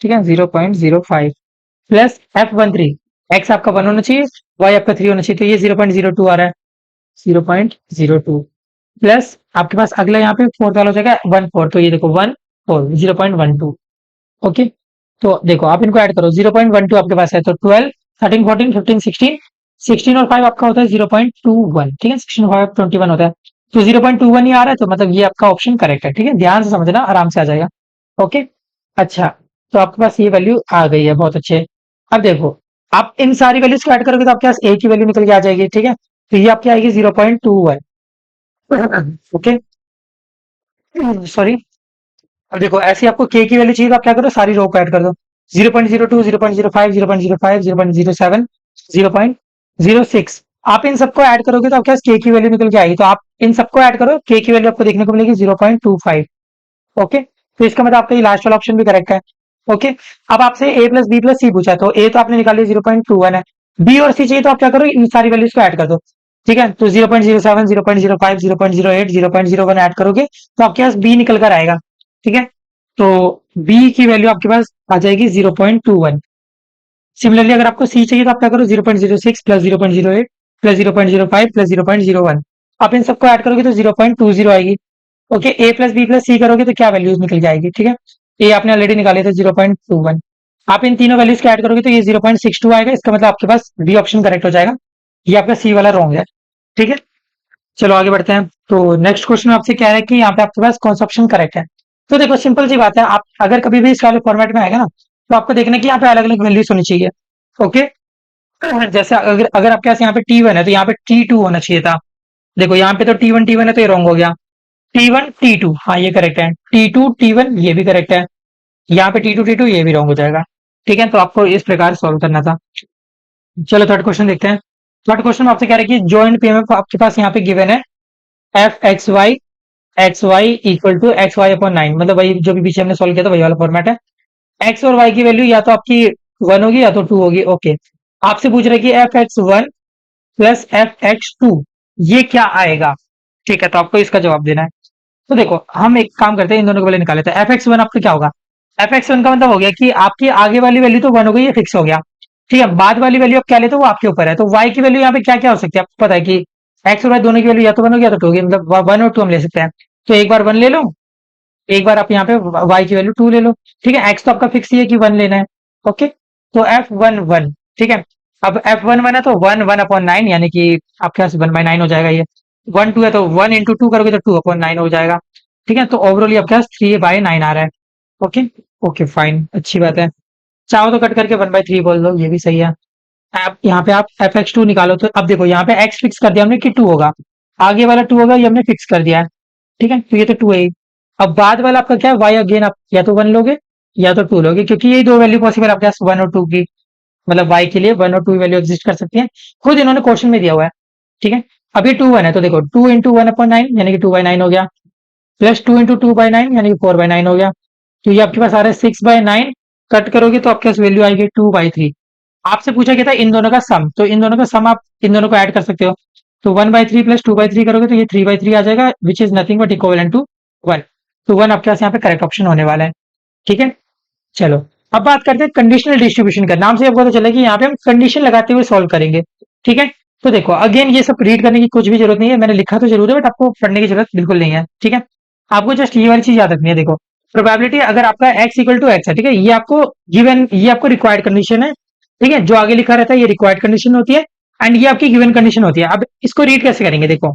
[SPEAKER 1] ठीक है, zero point zero five plus F one three, x आपका वन होना चाहिए, वाई आपका थ्री होना चाहिए, तो ये जीरो पॉइंट जीरो टू आ रहा है, zero point zero two plus आपके पास अगला यहाँ पे फोर्थ वाला हो जाएगा वन फोर, तो ये देखो one four zero point one two. Okay, तो देखो आप इनको ऐड करो, जीरो पॉइंट वन टू आपके पास है, तो twelve thirteen fourteen fifteen sixteen, sixteen और फाइव आपका होता है जीरो पॉइंट टू वन, ठीक है, सिक्सटीन फाइव ट्वेंटी वन होता है, तो जीरो पॉइंट टू वन ही आ रहा है, तो मतलब ये आपका ऑप्शन करेक्ट है, ठीक है, ध्यान से समझना आराम से आ जाएगा। ओके, अच्छा, तो आपके पास ये वैल्यू आ गई है, बहुत अच्छे। अब देखो आप इन सारी वैल्यूज को ऐड करोगे तो आपके पास ए की वैल्यू निकल के आ जाएगी, ठीक है, तो ये आपकी आएगी zero point two one. Okay, sorry, अब देखो ऐसे आपको के की वैल्यू चाहिए तो आप क्या करो, सारी रो को ऐड कर दो, zero point zero two, zero point zero five, zero point zero five, zero point zero seven, zero point zero six, आप इन सबको ऐड करोगे तो आपके पास के की वैल्यू निकल के आएगी, तो आप इन सबको ऐड करो, के की वैल्यू आपको देखने को मिलेगी zero point to five. Okay, तो इसका मतलब आपका ये लास्ट वाला ऑप्शन भी करेक्ट है। ओके, अब आपसे ए प्लस बी प्लस सी पूछा है, तो ए तो आपने निकाल लिया जीरो पॉइंट टू वन है, बी और सी चाहिए तो आप क्या करो, इन सारी वैल्यूज को ऐड कर दो, ठीक है, तो zero point zero seven, zero point zero five, zero point zero eight, zero point zero one add करोगे तो आपके पास बी निकल कर आएगा, ठीक है, तो बी की वैल्यू आपके पास आ जाएगी zero point two one. Similarly अगर आपको सी चाहिए तो आप क्या करो, zero point zero six plus zero point zero eight plus zero point zero five plus zero point zero one, आप इन सबको ऐड करोगे तो जीरो पॉइंट टू जीरो आएगी। Okay, A plus B plus C करोगे तो क्या वैल्यूज निकल जाएगी, ठीक है, ए आपने ऑलरेडी निकाले थे जीरो पॉइंट टू वन, आप इन तीनों वैल्यूज को ऐड करोगे तो ये जीरो पॉइंट सिक्स टू आएगा, इसका मतलब आपके पास बी ऑप्शन करेक्ट हो जाएगा, ये आपका सी वाला रॉन्ग है, ठीक है। चलो आगे बढ़ते हैं, तो नेक्स्ट क्वेश्चन आपसे क्या है कि यहाँ पे आपके पास कौन सा ऑप्शन करेक्ट है। तो देखो सिंपल सी बात है, आप अगर कभी भी इस वाले फॉर्मेट में आएगा ना तो आपको देखना है कि यहाँ पे अलग अलग वैल्यूज होनी चाहिए। ओके, जैसे अगर अगर आपके पास यहाँ पे टी वन है तो यहाँ पे टी टू होना चाहिए था, देखो यहाँ पे तो टी वन है तो ये रॉन्ग हो गया, टी वन टी टू, हाँ ये करेक्ट है, टी टू टी वन ये भी करेक्ट है, यहाँ पे T2 ये भी रॉन्ग हो जाएगा। ठीक है, तो आपको इस प्रकार सॉल्व करना था। चलो थर्ड क्वेश्चन देखते हैं। थर्ड क्वेश्चन में आपसे कह रहा है कि जॉइंट पीएमएफ आपके पास यहाँ पे गिवन है f(x, y) equal to xy/9, मतलब वही जो भी पीछे हमने सॉल्व किया था वही वाला फॉर्मेट है। एक्स और वाई की वैल्यू या तो आपकी 1 होगी या तो 2 होगी। ओके, आपसे पूछ रहा है कि f(x1) प्लस f(x2) ये क्या आएगा। ठीक है, तो आपको इसका जवाब देना है। तो देखो हम एक काम करते हैं, इन दोनों को पहले निकाल लेते हैं। f(x1) आपका क्या होगा। f(x1) का मतलब हो गया कि आपकी आगे वाली वैल्यू तो 1 हो गई, ये फिक्स हो गया। ठीक है, बाद वाली वैल्यू आप क्या लेते हो वो आपके ऊपर है। तो y की वैल्यू यहाँ पे क्या क्या हो सकती है आपको पता है कि x और y दोनों की वैल्यू या तो 1 होगी या तो 2 होगी, मतलब 1 और 2 हम ले सकते हैं। तो एक बार 1 ले लो, एक बार आप यहाँ पे y की वैल्यू 2 ले लो। ठीक है, x तो आपका फिक्स ही है कि 1 लेना है। ओके, तो f(1) 1। ठीक है, अब f(1) 1 है तो 1 1/9 यानी कि आपके पास 1/9 हो जाएगा। ये 1 2 है तो 1 × 2 करोगे तो 2/9 हो जाएगा। ठीक है, तो ओवरऑल आपके पास 3/9 आ रहा है। ओके, ओके फाइन, अच्छी बात है। चाहो तो कट करके 1/3 बोल दो, ये भी सही है। आप f(x2) निकालो, तो अब देखो यहाँ पे x फिक्स कर दिया हमने कि 2 होगा, आगे वाला 2 होगा ये हमने फिक्स कर दिया है। ठीक है, तो ये तो 2 है ही। अब बाद वाला आपका क्या है, y अगेन आप या तो 1 लोगे या तो 2 लोगे, क्योंकि ये दो वैल्यू पॉसिबल आपके पास 1 और 2 की, मतलब y के लिए 1 और 2 वैल्यू एग्जिस्ट कर सकती है, खुद इन्होंने क्वेश्चन में दिया हुआ है। ठीक है, अब ये 2 1 है तो देखो 2 × 1/9 यानी कि 2/9 हो गया, प्लस 2 × 2/9 यानी कि 4/9 हो गया। तो ये आपके पास आ रहा है 6/9, कट करोगे तो आपके पास वैल्यू आएगी 2/3। आपसे पूछा गया था इन दोनों का सम, तो इन दोनों का सम आप इन दोनों को ऐड कर सकते हो। तो 1/3 प्लस 2/3 करोगे तो ये 3/3 आ जाएगा, which is nothing but equal to 1। तो 1 आपके पास यहाँ पे करेक्ट ऑप्शन होने वाला है। ठीक है, चलो अब बात करते हैं कंडीशनल डिस्ट्रीब्यूशन का। नाम से आपको पता चला कि यहाँ पे हम कंडीशन लगाते हुए सॉल्व करेंगे। ठीक है, तो देखो अगेन ये सब रीड करने की कुछ भी जरूरत नहीं है, मैंने लिखा तो जरूर है बट आपको पढ़ने की जरूरत बिल्कुल नहीं है। ठीक है, आपको जस्ट ये वाली चीज याद रखनी है। देखो प्रोबेबिलिटी अगर आपका x = x है, ठीक है, ये आपको गिवन, ये आपको रिक्वायर्ड कंडीशन है। ठीक है, जो आगे लिखा रहता है ये रिक्वायर्ड कंडीशन होती है, एंड ये आपकी गिवन कंडीशन होती है। अब इसको रीड कैसे करेंगे, देखो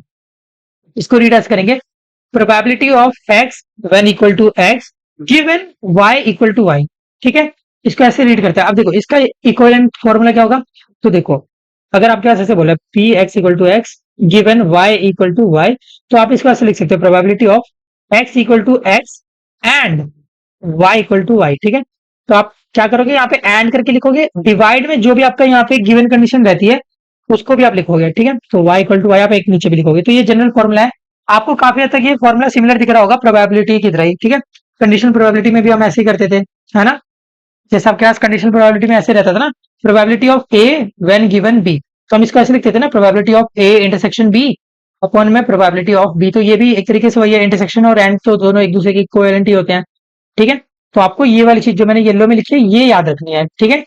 [SPEAKER 1] इसको रीड ऐसे करेंगे, probability of x when equal to x given y equal to y। ठीक है, इसको ऐसे रीड करते हैं। अब देखो इसका इक्विवेलेंट फॉर्मूला क्या होगा। तो देखो अगर आपके पास ऐसे बोला P X equal to X given Y equal to Y, तो आप इसको ऐसे लिख सकते हो, probability of X equal to X and Y equal to Y. ठीक है, तो आप क्या करोगे, यहाँ पे एंड करके लिखोगे, डिवाइड में जो भी आपका यहाँ पे गिवन कंडीशन रहती है उसको भी आप लिखोगे। ठीक है, तो y इक्वल टू वाई आप एक नीचे भी लिखोगे। तो ये जनरल फॉर्मूला है, आपको काफी हद तक ये फॉर्मूला सिमिलर दिख रहा होगा प्रोबेबिलिटी की तरह ही। ठीक है, कंडीशनल प्रोबेबिलिटी में भी हम ऐसे ही करते थे, है ना। जैसे आपके पास कंडीशनल प्रोबेबिलिटी में ऐसे रहता था ना, probability of A when given B, तो हम इसको ऐसे लिखते थे ना, probability of A intersection B upon में प्रोबेबिलिटी ऑफ बी। तो ये भी एक तरीके से वही है, इंटरसेक्शन और एंड तो दोनों एक दूसरे की इक्विवेलेंट ही होते हैं। ठीक है, तो आपको ये वाली चीज जो मैंने येलो में लिखी है ये याद रखनी है। ठीक है,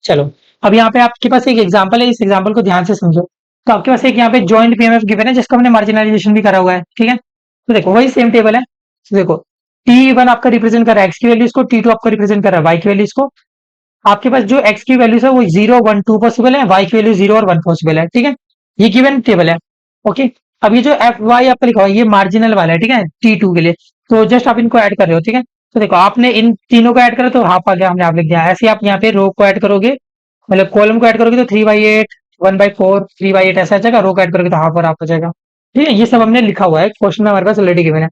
[SPEAKER 1] चलो अब यहाँ पे आपके पास एक एग्जांपल है, इस एग्जांपल को ध्यान से समझो। तो आपके पास एक यहाँ पे जॉइंट पीएमएफ गिवन है जिसका हमने मार्जिनलाइजेशन भी करा हुआ है। ठीक है, तो देखो वही सेम टेबल है। तो देखो T1 आपका रिप्रेजेंट कर रहा है एक्स की वैल्यू इसको, T2 आपका रिप्रेजेंट कर रहा है वाई की वैल्यू इसको। आपके पास जो एक्स की वैल्यूज है वो 0 1 2 पॉसिबल है, वाई की वैल्यू 0 और 1 पॉसिबल है। ठीक है, ये गिवन टेबल है। ओके, अब ये जो एफ वाई आपका लिखा हुआ है ये मार्जिनल वाला है। ठीक है, T2 के लिए, तो जस्ट आप इनको ऐड कर रहे हो। ठीक है, तो देखो आपने इन तीनों को ऐड करा तो हाफ आ गया, हमने आप लिख दिया। ऐसे आप यहाँ पे रो को ऐड करोगे, मतलब कॉलम को ऐड करोगे तो 3/8 1/4 3/8 ऐसा आ जाएगा, रो को ऐड करोगे तो हाफ और हाफ हो जाएगा। ठीक है, ये सब हमने लिखा हुआ है, क्वेश्चन में हमारे पास ऑलरेडी गिवन है।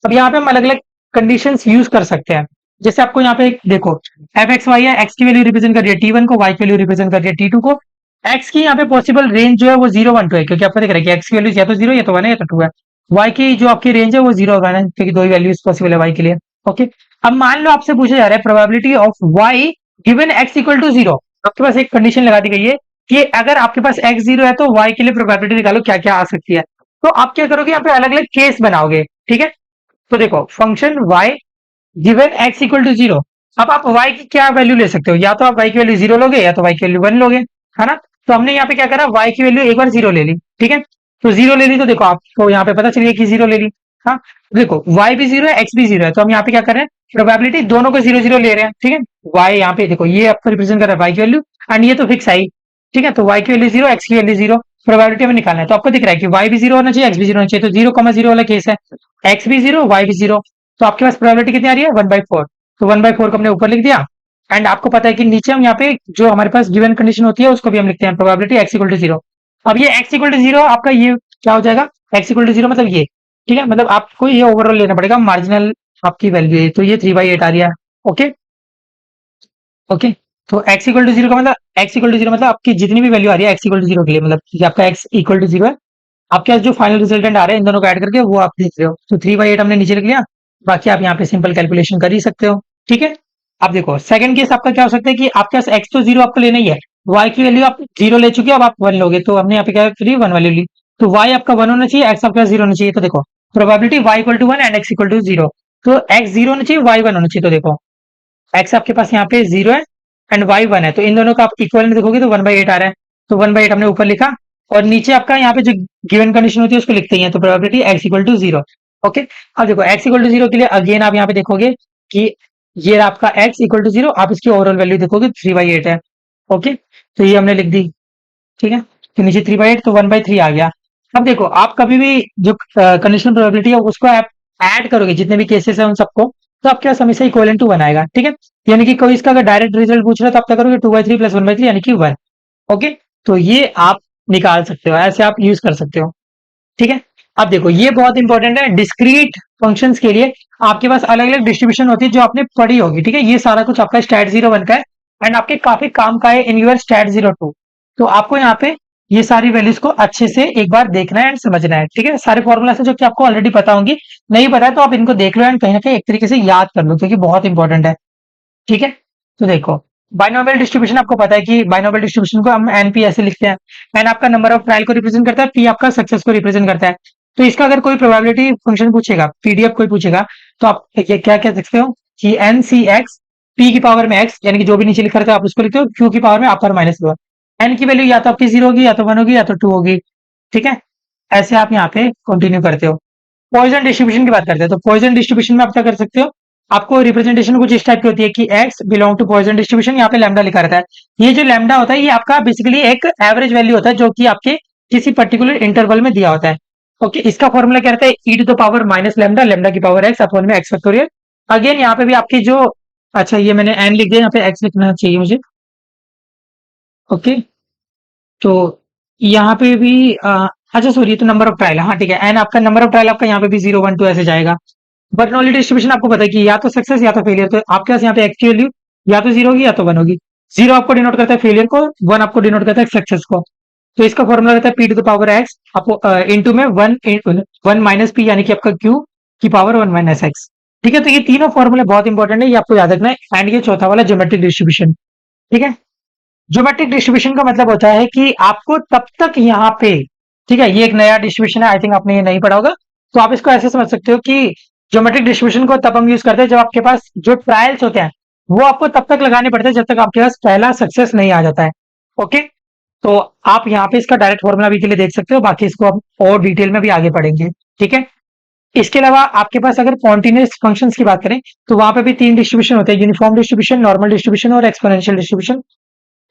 [SPEAKER 1] अब यहाँ पे हम अलग अलग कंडीशन यूज कर सकते हैं। जैसे आपको यहाँ पे देखो एफ एक्स वाई है, एक्स की वैल्यू रिप्रेजेंट कर रही है T1 को, वाई की वैल्यू रिप्रेजेंट कर रही है T2 को। एक्स की यहाँ पे पॉसिबल रेंज जो है वो 0 1 2 है, क्योंकि आपको दिख रहा है कि एक्स की वैल्यू या तो 0 या तो 1 है या तो 2 है। वाई की जो आपकी रेंज है वो 0 और 1 है, क्योंकि दो ही वैल्यूज पॉसिबल है वाई के लिए। ओके, अब मान लो आपसे पूछा जा रहा है probability of Y given X equal to 0। आपके पास एक कंडीशन लगा दी गई है कि अगर आपके पास एक्स 0 है तो वाई के लिए प्रोबेबिलिटी निकालो क्या क्या आ सकती है। तो आप क्या करोगे, यहाँ पे अलग अलग केस बनाओगे। ठीक है, तो देखो function Y given X equal to 0। अब आप y की क्या वैल्यू ले सकते हो, या तो आप y की वैल्यू 0 लोगे या तो y की वैल्यू 1 लोगे, है ना। तो हमने यहाँ पे क्या करा, y की वैल्यू एक बार 0 ले ली। ठीक है, तो 0 ले ली तो देखो आपको यहाँ पे पता चल गया कि 0 ले ली। हाँ, देखो y भी 0 है, x भी 0 है, तो हम यहाँ पे क्या कर रहे हैं, प्रोबेबिलिटी दोनों को 0 0 ले रहे हैं। ठीक है, y यहाँ पे देखो ये आपको रिप्रेजेंट कर रहा है y की वैल्यू, एंड ये तो फिक्स आई। ठीक है, तो y की वैल्यू 0 x की वैल्यू 0, प्रोबेबिलिटी हमें निकालना है। तो आपको दिख रहा है कि y भी 0 होना चाहिए, x भी 0 होना चाहिए, तो 0,0 वाला केस है, x भी 0 y भी 0। तो आपके पास प्रोबेबिलिटी कितनी आ रही है, 1/4। तो 1/4 को हमने ऊपर लिख दिया, एंड आपको पता है कि नीचे हम यहाँ पे जो हमारे पास गिवन कंडीशन होती है उसको भी हम लिखते हैं, प्रोबेबिलिटी x इक्वल टू 0। अब ये x इक्वल टू 0 आपका ये क्या हो जाएगा, x इक्वल टू 0 मतलब ये। ठीक है, मतलब आपको ये ओवरऑल लेना पड़ेगा, मार्जिनल आपकी वैल्यू है, तो ये 3/8 आ रही है। Okay, okay. तो एक्स इक्वल टू जीरो का मतलब, एक्स इक्वल टू जीरो मतलब आपकी जितनी भी वैल्यू आ रही है एक्स इक्वल टू जीरो के लिए, मतलब कि आपका एक्स इक्वल टू जीरो है, आपके पास जो फाइनल रिजल्टेंट आ रहे हैं इन दोनों को ऐड करके वो आप देख रहे हो। तो 3/8 हमने नीचे लिख लिया, बाकी आप यहाँ पे सिंपल कैलकुलेशन कर ही सकते हो। ठीक है। अब देखो सेकंड केस आपका क्या हो सकता है कि आपके पास एक्स तो जीरो आपको लेना ही है, वाई की वैल्यू आप जीरो ले चुके हो, अब आप वन लोगे, तो हमने यहाँ पे क्या करी, वन वैल्यू ली। तो वाई आपका वन होना चाहिए, एक्स आपका जीरो होना चाहिए। तो देखो probability Y equal to one and X equal to zero, तो एक्स जीरो होना चाहिए, वाई वन होना चाहिए। तो देखो एक्स आपके पास यहाँ पे जीरो है एंड वाई वन है, तो इन दोनों का आप इक्वल में देखोगे तो 1/8 आ रहा है। तो 1/8 हमने ऊपर लिखा, और नीचे आपका यहाँ पे जो गिवन कंडीशन होती है उसको लिखते ही हैं, तो probability X equal to zero. Okay. अब देखो एक्स इक्वल टू जीरो के लिए अगेन आप यहाँ पे देखोगे कि ये आपका एक्स इक्वल टू जीरो, आप इसकी ओवरऑल वैल्यू देखोगे 3/8 है। ओके। तो ये हमने लिख दी। ठीक है। तो नीचे 3/8 तो 1/3 आ गया। अब देखो आप कभी भी जो कंडीशनल प्रोबेबिलिटी है उसको आप ऐड करोगे, जितने भी केसेस है उन सबको, तो आपके पास हमेशा इक्वल टू वन आएगा। ठीक है। यानी कि कोई इसका अगर डायरेक्ट रिजल्ट पूछ रहा है तो आप क्या करोगे, 2/3 प्लस 1/3 यानी कि वन। ओके। तो ये आप निकाल सकते हो, ऐसे आप यूज कर सकते हो। ठीक है। अब देखो ये बहुत इंपॉर्टेंट है, डिस्क्रीट फंक्शंस के लिए आपके पास अलग अलग डिस्ट्रीब्यूशन होती है जो आपने पढ़ी होगी। ठीक है। ये सारा कुछ आपका स्टैट 0 1 का है एंड आपके काफी काम का है इन यूर स्टैट 0 2। तो आपको यहाँ पे ये सारी वैल्यूज को अच्छे से एक बार देखना है एंड समझना है। ठीक है। सारे फॉर्मूला है जो कि आपको ऑलरेडी पता होंगी, नहीं पता है तो आप इनको देख लो एंड कहीं ना कहीं एक तरीके से याद कर लो, क्योंकि बहुत इंपॉर्टेंट है। ठीक है। तो देखो बाइनोमियल डिस्ट्रीब्यूशन आपको पता है कि बाइनोमियल डिस्ट्रीब्यूशन को हम एनपी ऐसे लिखते हैं। एन आपका नंबर ऑफ ट्रायल को रिप्रेजेंट करता है, पी आपका सक्सेस को रिप्रेजेंट करता है। तो इसका अगर कोई प्रोबेबिलिटी फंक्शन पूछेगा, पीडीएफ कोई पूछेगा, तो आप ये क्या कह सकते हो कि एन सी एक्स, पी की पावर में एक्स, यानी कि जो भी नीचे लिखा रहता है आप उसको लिखते हो, क्यू की पावर में अपर माइनस लोअर। एन की वैल्यू या तो आपकी जीरो होगी, या तो वन होगी, या तो टू होगी। ठीक है। ऐसे आप यहाँ पे कंटिन्यू करते हो। पॉइजन डिस्ट्रीब्यूशन की बात करते हैं, तो पॉइजन डिस्ट्रीब्यूशन में आप क्या कर सकते हो, आपको रिप्रेजेंटेशन कुछ इस टाइप की होती है कि X belong to Poisson distribution, यहाँ पे लैम्डा लिखा रहता है। ये जो लैम्डा होता है ये आपका बेसिकली एक एवरेज वैल्यू होता है जो कि आपके किसी पर्टिकुलर इंटरवल में दिया होता है। ओके। इसका फॉर्मूला क्या रहता है, E to the power minus lambda, lambda की पावर एक्स अपॉन में एक्स फैक्टोरियल। अगेन यहाँ पे भी आपकी जो, अच्छा ये मैंने एन लिख दिया, यहाँ पे एक्स लिखना चाहिए मुझे। ओके। तो यहाँ पे भी अच्छा सॉरी, ये तो नंबर ऑफ ट्रायल है, हाँ ठीक है, एन आपका नंबर ऑफ ट्रायल आपका यहाँ पे भी 0 1 2 ऐसे जाएगा। बर्नौली डिस्ट्रीब्यूशन आपको पता है कि या तो सक्सेस या तो फेलियर, तो आपके पास यहाँ पे एक्स की वैल्यू या तो जीरो होगी या तो वन होगी। जीरो आपको डिनोट करता है फेलियर को, वन आपको डिनोट करता है सक्सेस को। तो इसका फॉर्मूला रहता है P to the power X आपको इंटू में वन, वन माइनस पी, यानी कि आपका क्यू की पावर वन माइनस एक्स। ठीक है। तो ये तीनों फॉर्मूले बहुत इंपॉर्टेंट है, ये आपको याद रखना है। एंड ये चौथा वाला ज्योमेट्रिक डिस्ट्रीब्यूशन। ठीक है। ज्योमेट्रिक डिस्ट्रीब्यूशन का मतलब होता है कि आपको तब तक यहाँ पे, ठीक है, ये एक नया डिस्ट्रीब्यूशन है, आई थिंक आपने ये नहीं पढ़ा होगा, तो आप इसको ऐसे समझ सकते हो कि ज्योमेट्रिक डिस्ट्रीब्यूशन को तब हम यूज करते हैं जब आपके पास जो ट्रायल्स होते हैं वो आपको तब तक लगाने पड़ते हैं जब तक आपके पास पहला सक्सेस नहीं आ जाता है। ओके। तो आप यहाँ पे इसका डायरेक्ट फॉर्मूला भी के लिए देख सकते हो, बाकी इसको आप और डिटेल में भी आगे पढ़ेंगे। ठीक है। इसके अलावा आपके पास अगर कॉन्टिन्यूस फंक्शंस की बात करें तो वहां पे भी तीन डिस्ट्रीब्यूशन होते हैं, यूनिफॉर्म डिस्ट्रीब्यूशन, नॉर्मल डिस्ट्रीब्यूशन और एक्सपोनेंशियल डिस्ट्रीब्यूशन।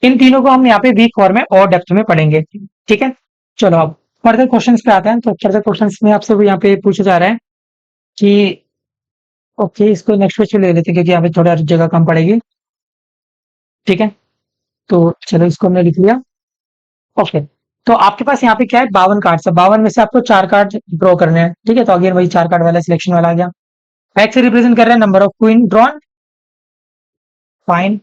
[SPEAKER 1] इन तीनों को हम यहाँ पे वीक फॉर्म में और डेप्थ में पढ़ेंगे। ठीक है। चलो अब फर्दर क्वेश्चंस पे आते हैं। तो फर्दर क्वेश्चंस में आपसे भी यहाँ पे पूछा जा रहा है कि, ओके इसको नेक्स्ट क्वेश्चन ले लेते हैं क्योंकि यहाँ पे थोड़ा जगह कम पड़ेगी। ठीक है। तो चलो इसको हमने लिख लिया। ओके। तो आपके पास यहाँ पे क्या है, 52 कार्ड है, 52 में से आपको 4 कार्ड ड्रॉ करने हैं। ठीक है। तो अगेन वही 4 कार्ड वाला सिलेक्शन वाला आ गया। एक्स रिप्रेजेंट कर रहा है number of queen drawn, fine.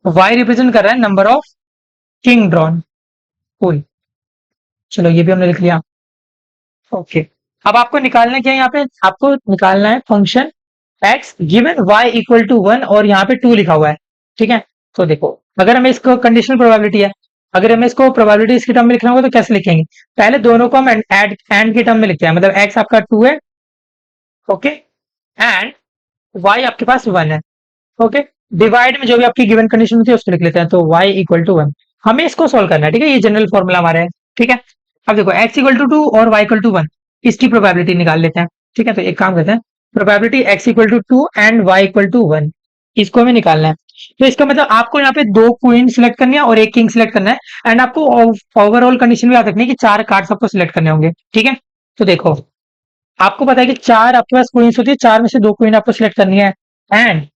[SPEAKER 1] Y represent कर रहा है नंबर ऑफ किंग ड्रॉन, कोई। चलो ये भी हमने लिख लिया। ओके। अब आपको निकालना क्या है, यहाँ पे आपको निकालना है function X given Y equal to one, और यहाँ पे टू लिखा हुआ है। ठीक है। तो देखो अगर हमें इसको कंडीशनल प्रोबेबिलिटी है, अगर हमें इसको प्रोबेबिलिटी इसके टर्म में लिखना होगा तो कैसे लिखेंगे, पहले दोनों को हम एंड के टर्म में लिखते हैं, मतलब एक्स आपका टू है, ओके, एंड वाई आपके पास वन है, ओके, डिवाइड में जो भी आपकी गिवन कंडीशन होती है उसको लिख लेते हैं, तो y इक्वल टू वन। हमें इसको सोल्व करना है। ठीक है। ये जनरल फॉर्मूला हमारा है। ठीक है। अब देखो x इक्वल टू टू और y इक्वल टू वन, इसकी प्रोबेबिलिटी निकाल लेते हैं। ठीक है। तो एक काम करते हैं, probability x equal to two and y equal to one, इसको हमें निकालना है। तो इसका मतलब आपको यहाँ पे दो क्वीन सिलेक्ट करनी है और एक किंग सिलेक्ट करना है, एंड आपको ओवरऑल कंडीशन भी याद रखनी है कि 4 कार्ड्स आपको सिलेक्ट करने होंगे। ठीक है। तो देखो आपको पता है कि 4 आपके पास क्वींस होती है, 4 में से 2 क्वीन आपको सिलेक्ट करनी है, एंड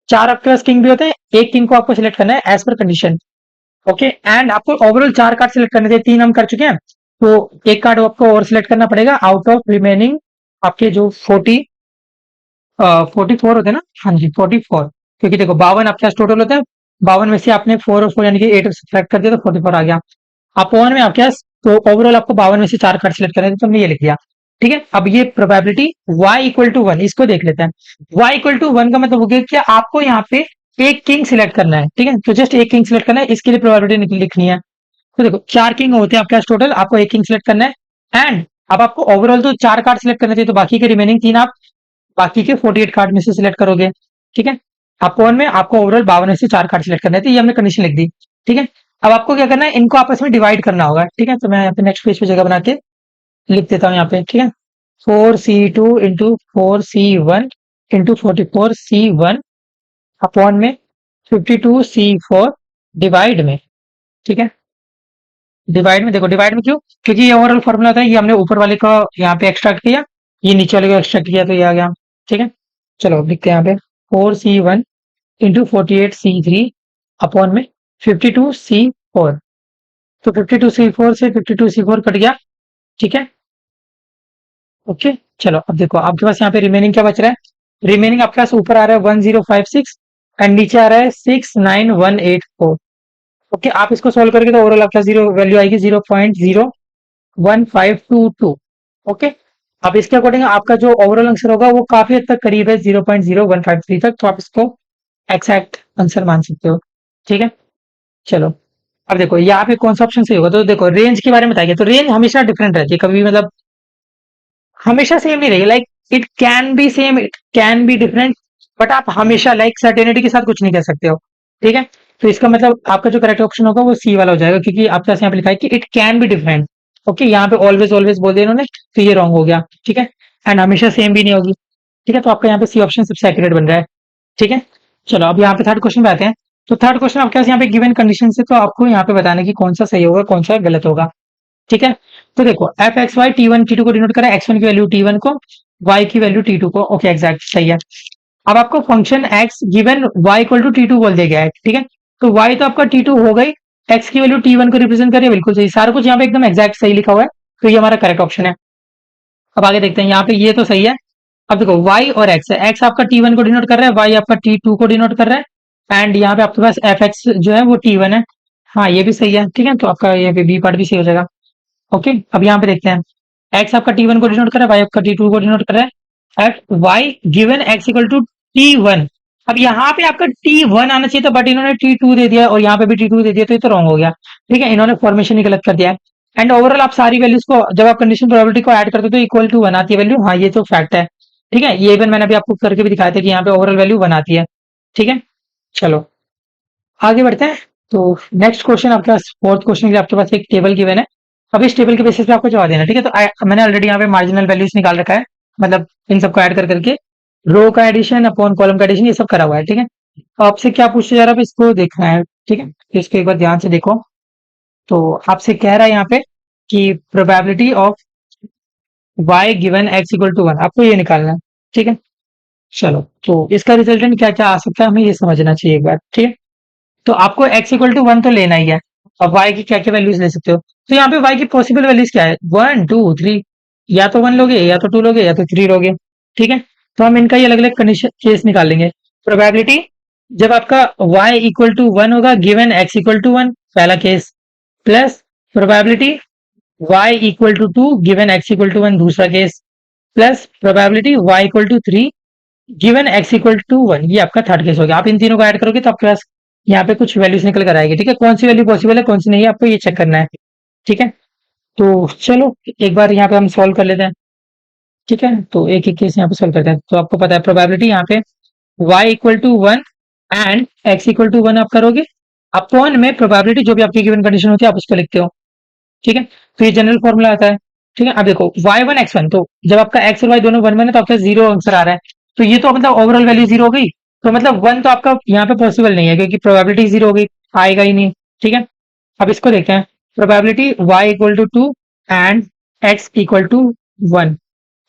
[SPEAKER 1] 4 आपके पास किंग भी होते हैं, एक किंग को आपको सिलेक्ट करना है एज पर कंडीशन। ओके। एंड आपको ओवरऑल 4 कार्ड सिलेक्ट करने थे, 3 हम कर चुके हैं, तो एक कार्ड आपको और सिलेक्ट करना पड़ेगा आउट ऑफ रिमेनिंग आपके जो 44 होते हैं ना, हाँ जी 44। क्योंकि देखो 52 आपके पास टोटल होता है, 52 में से आपने 4 और 4 यानी कि 8 सब्ट्रैक्ट कर दिया तो 44 आ गया। अपॉन में आपके पास तो ओवरऑल आपको 52 में से 4 कार्ड सिलेक्ट करने थे तो हमने ये लिख दिया। ठीक है, अब ये प्रोबेबिलिटी y इक्वल टू 1 इसको देख लेते हैं। y इक्वल टू 1 का मतलब हो गया कि आपको यहाँ पे एक किंग सिलेक्ट करना है। ठीक है, तो जस्ट एक किंग सिलेक्ट करना है, इसके लिए प्रोबेबिलिटी लिखनी है। तो देखो 4 किंग होते हैं आपके पास टोटल, आपको एक किंग सिलेक्ट करना है एंड अब आपको ओवरऑल तो 4 कार्ड सिलेक्ट करने थे, तो बाकी के रिमेनिंग 3 आप बाकी के 48 कार्ड में से सिलेक्ट करोगे। ठीक है, अपॉन में आपको ओवरऑल 52 में से 4 कार्ड सिलेक्ट करने थे, ये हमने कंडीशन लिख दी। ठीक है, अब आपको क्या करना है, इनको आपस में डिवाइड करना होगा। ठीक है, तो मैं यहाँ पे नेक्स्ट पेज पे जगह बना के लिख देता हूँ यहाँ पे। ठीक है, 4c2 into 4c1 into 44c1 upon में 52c4 डिवाइड में। ठीक है, डिवाइड में देखो, डिवाइड में क्यों, क्योंकि ये ओवरऑल फॉर्मूला था, ये हमने ऊपर वाले का यहाँ पे एक्सट्रैक्ट किया, ये नीचे वाले को एक्सट्रैक्ट किया तो ये आ गया। ठीक है, चलो अब लिखते हैं यहाँ पे 4c1 इंटू 48c3 अपॉन में 52c4। तो 52c4 से 52c4 कट गया। ठीक है, ओके, चलो अब देखो आपके पास यहाँ पे रिमेनिंग क्या बच रहा है, रिमेनिंग आपके पास ऊपर आ रहा है 1056 एंड नीचे आ रहा है 69184। ओके, आप इसको सोल्व करके तो ओवरऑल आपका जीरो वैल्यू आएगी 0.01522। ओके, अब इसके अकॉर्डिंग आपका जो ओवरऑल आंसर होगा वो काफी हद तक करीब है 0.0153 तक, तो आप इसको एक्सैक्ट आंसर मान सकते हो। ठीक है, चलो अब देखो यहाँ पे कौन सा ऑप्शन सही होगा, तो देखो रेंज के बारे में बताइए, तो रेंज हमेशा डिफरेंट रहती है, कभी मतलब हमेशा सेम नहीं रहेगी। Like it can be same, it can be different, but आप हमेशा लाइक सर्टेनिटी के साथ कुछ नहीं कह सकते हो। ठीक है, तो इसका मतलब आपका जो करेक्ट ऑप्शन होगा वो सी वाला हो जाएगा, क्योंकि आपके पास यहाँ पे लिखा है कि it can be different. Okay, यहाँ पे ऑलवेज ऑलवेज बोल दिया इन्होंने, तो ये रॉन्ग हो गया। ठीक है, एंड हमेशा सेम भी नहीं होगी। ठीक है, तो आपका यहाँ पे सी ऑप्शन सबसे एक्यूरेट बन रहा है। ठीक है, चलो अब यहाँ पे थर्ड क्वेश्चन पे आते हैं। तो थर्ड क्वेश्चन आपके पास यहाँ पे गिवन कंडीशन से, तो आपको यहाँ पे बताना कि कौन सा सही होगा कौन सा गलत होगा। ठीक है, तो देखो F X Y T one T two को डिनोट करें, एक्स वन की वैल्यू टी वन को, वाई की वैल्यू टी टू को। ओके, एग्जैक्ट सही है। अब आपको function X given Y equal to T two बोल दिया गया है। ठीक है, तो वाई तो आपका टी टू हो गई, एक्स की वैल्यू टी वन को रिप्रेजेंट करिए, बिल्कुल सही, सारा कुछ यहाँ पे एकदम एग्जैक्ट सही लिखा हुआ है, तो ये हमारा करेक्ट ऑप्शन है। अब आगे देखते हैं, यहाँ पे ये तो सही है। अब देखो y और x है, x आपका t1 को डिनोट कर रहा है, y आपका t2 को डिनोट कर रहा है एंड यहाँ पे आपके पास fx जो है वो t1 है। हाँ, ये भी सही है। ठीक है, तो आपका ये बी पार्ट भी सही हो जाएगा। ओके, अब यहाँ पे देखते हैं, x आपका t1 को डिनोट कर रहा है, y आपका t2 को डिनोट कर रहा है, at y given x equal to t1। अब यहाँ पे आपका t1 आना चाहिए था, बट इन्होंने t2 दे दिया और यहाँ पे भी t2 दे दिया, तो ये तो रॉन्ग हो गया। ठीक है, इन्होंने फॉर्मेशन ही गलत कर दिया है। एंड ओवरऑल आप सारी वैल्यूज को जब आप कंडीशन प्रोबेबिलिटी को ऐड करते हो तो इक्वल टू 1 आती है वैल्यू। हाँ, ये तो फैक्ट है। ठीक है, ये इवन मैंने अभी आपको करके भी दिखाया था कि यहाँ पे ओवरऑल वैल्यू 1 आती है। ठीक है, चलो आगे बढ़ते हैं। तो नेक्स्ट क्वेश्चन आपके पास, फोर्थ क्वेश्चन के लिए आपके पास एक टेबल गिवन है। अब इस टेबल के बेसिस पे आपको जवाब देना है। ठीक है, तो मैंने ऑलरेडी यहाँ पे मार्जिनल वैल्यूज निकाल रखा है, मतलब इन सबको ऐड कर करके रो का एडिशन अपॉन कॉलम का एडिशन ये सब करा हुआ है। ठीक है, तो आपसे क्या पूछा जा रहा है, अब इसको देखना है। ठीक है, तो इसको एक बार ध्यान से देखो। तो आपसे कह रहा है यहाँ पे कि probability of y given x equal to 1, आपको ये निकालना है। ठीक है, चलो तो इसका रिजल्टेंट क्या क्या आ सकता है हमें ये समझना चाहिए एक बार। ठीक है, तो आपको x इक्वल टू 1 तो लेना ही है। अब y की क्या क्या वैल्यूज ले सकते हो, तो यहाँ पे y की पॉसिबल वैल्यूज क्या है, 1 2 3, या तो 1 लोगे या तो 2 लोगे या तो 3 लोगे। ठीक है, तो हम इनका ही अलग अलग कंडीशन केस निकाल लेंगे। प्रोबेबिलिटी जब आपका y इक्वल टू 1 होगा गिवन x इक्वल टू 1, पहला case, plus probability y equal to 2 given x equal to 1, दूसरा case, plus probability y equal to 3 given x equal to 1, ये आपका थर्ड केस हो गया। आप इन तीनों को ऐड करोगे तो आपके पास यहाँ पे कुछ वैल्यूज निकल कर आएगी। ठीक है, कौन सी वैल्यू पॉसिबल है कौन सी नहीं है आपको ये चेक करना है। ठीक है, तो चलो एक बार यहाँ पे हम सॉल्व कर लेते हैं। ठीक है, तो एक एक केस यहाँ पे सॉल्व करते हैं। तो आपको पता है प्रोबेबिलिटी यहाँ पे y equal to 1 and x equal to 1 आप करोगे, अपॉन में प्रोबेबिलिटी जो भी आपकी गिवन कंडीशन होती है आप उसको लिखते हो। ठीक है, तो ये जनरल फॉर्मूला आता है। ठीक है, अब देखो y1 x1, तो जब आपका x और y दोनों 1 1 है तो आपका जीरो आंसर आ रहा है, तो ये तो मतलब ओवरऑल वैल्यू जीरो हो गई, तो मतलब 1 तो आपका यहाँ पे पॉसिबल नहीं है क्योंकि प्रोबेबिलिटी जीरो हो गई, आएगा ही नहीं। ठीक है, अब इसको देखते हैं, probability y equal to 2 and x equal to 1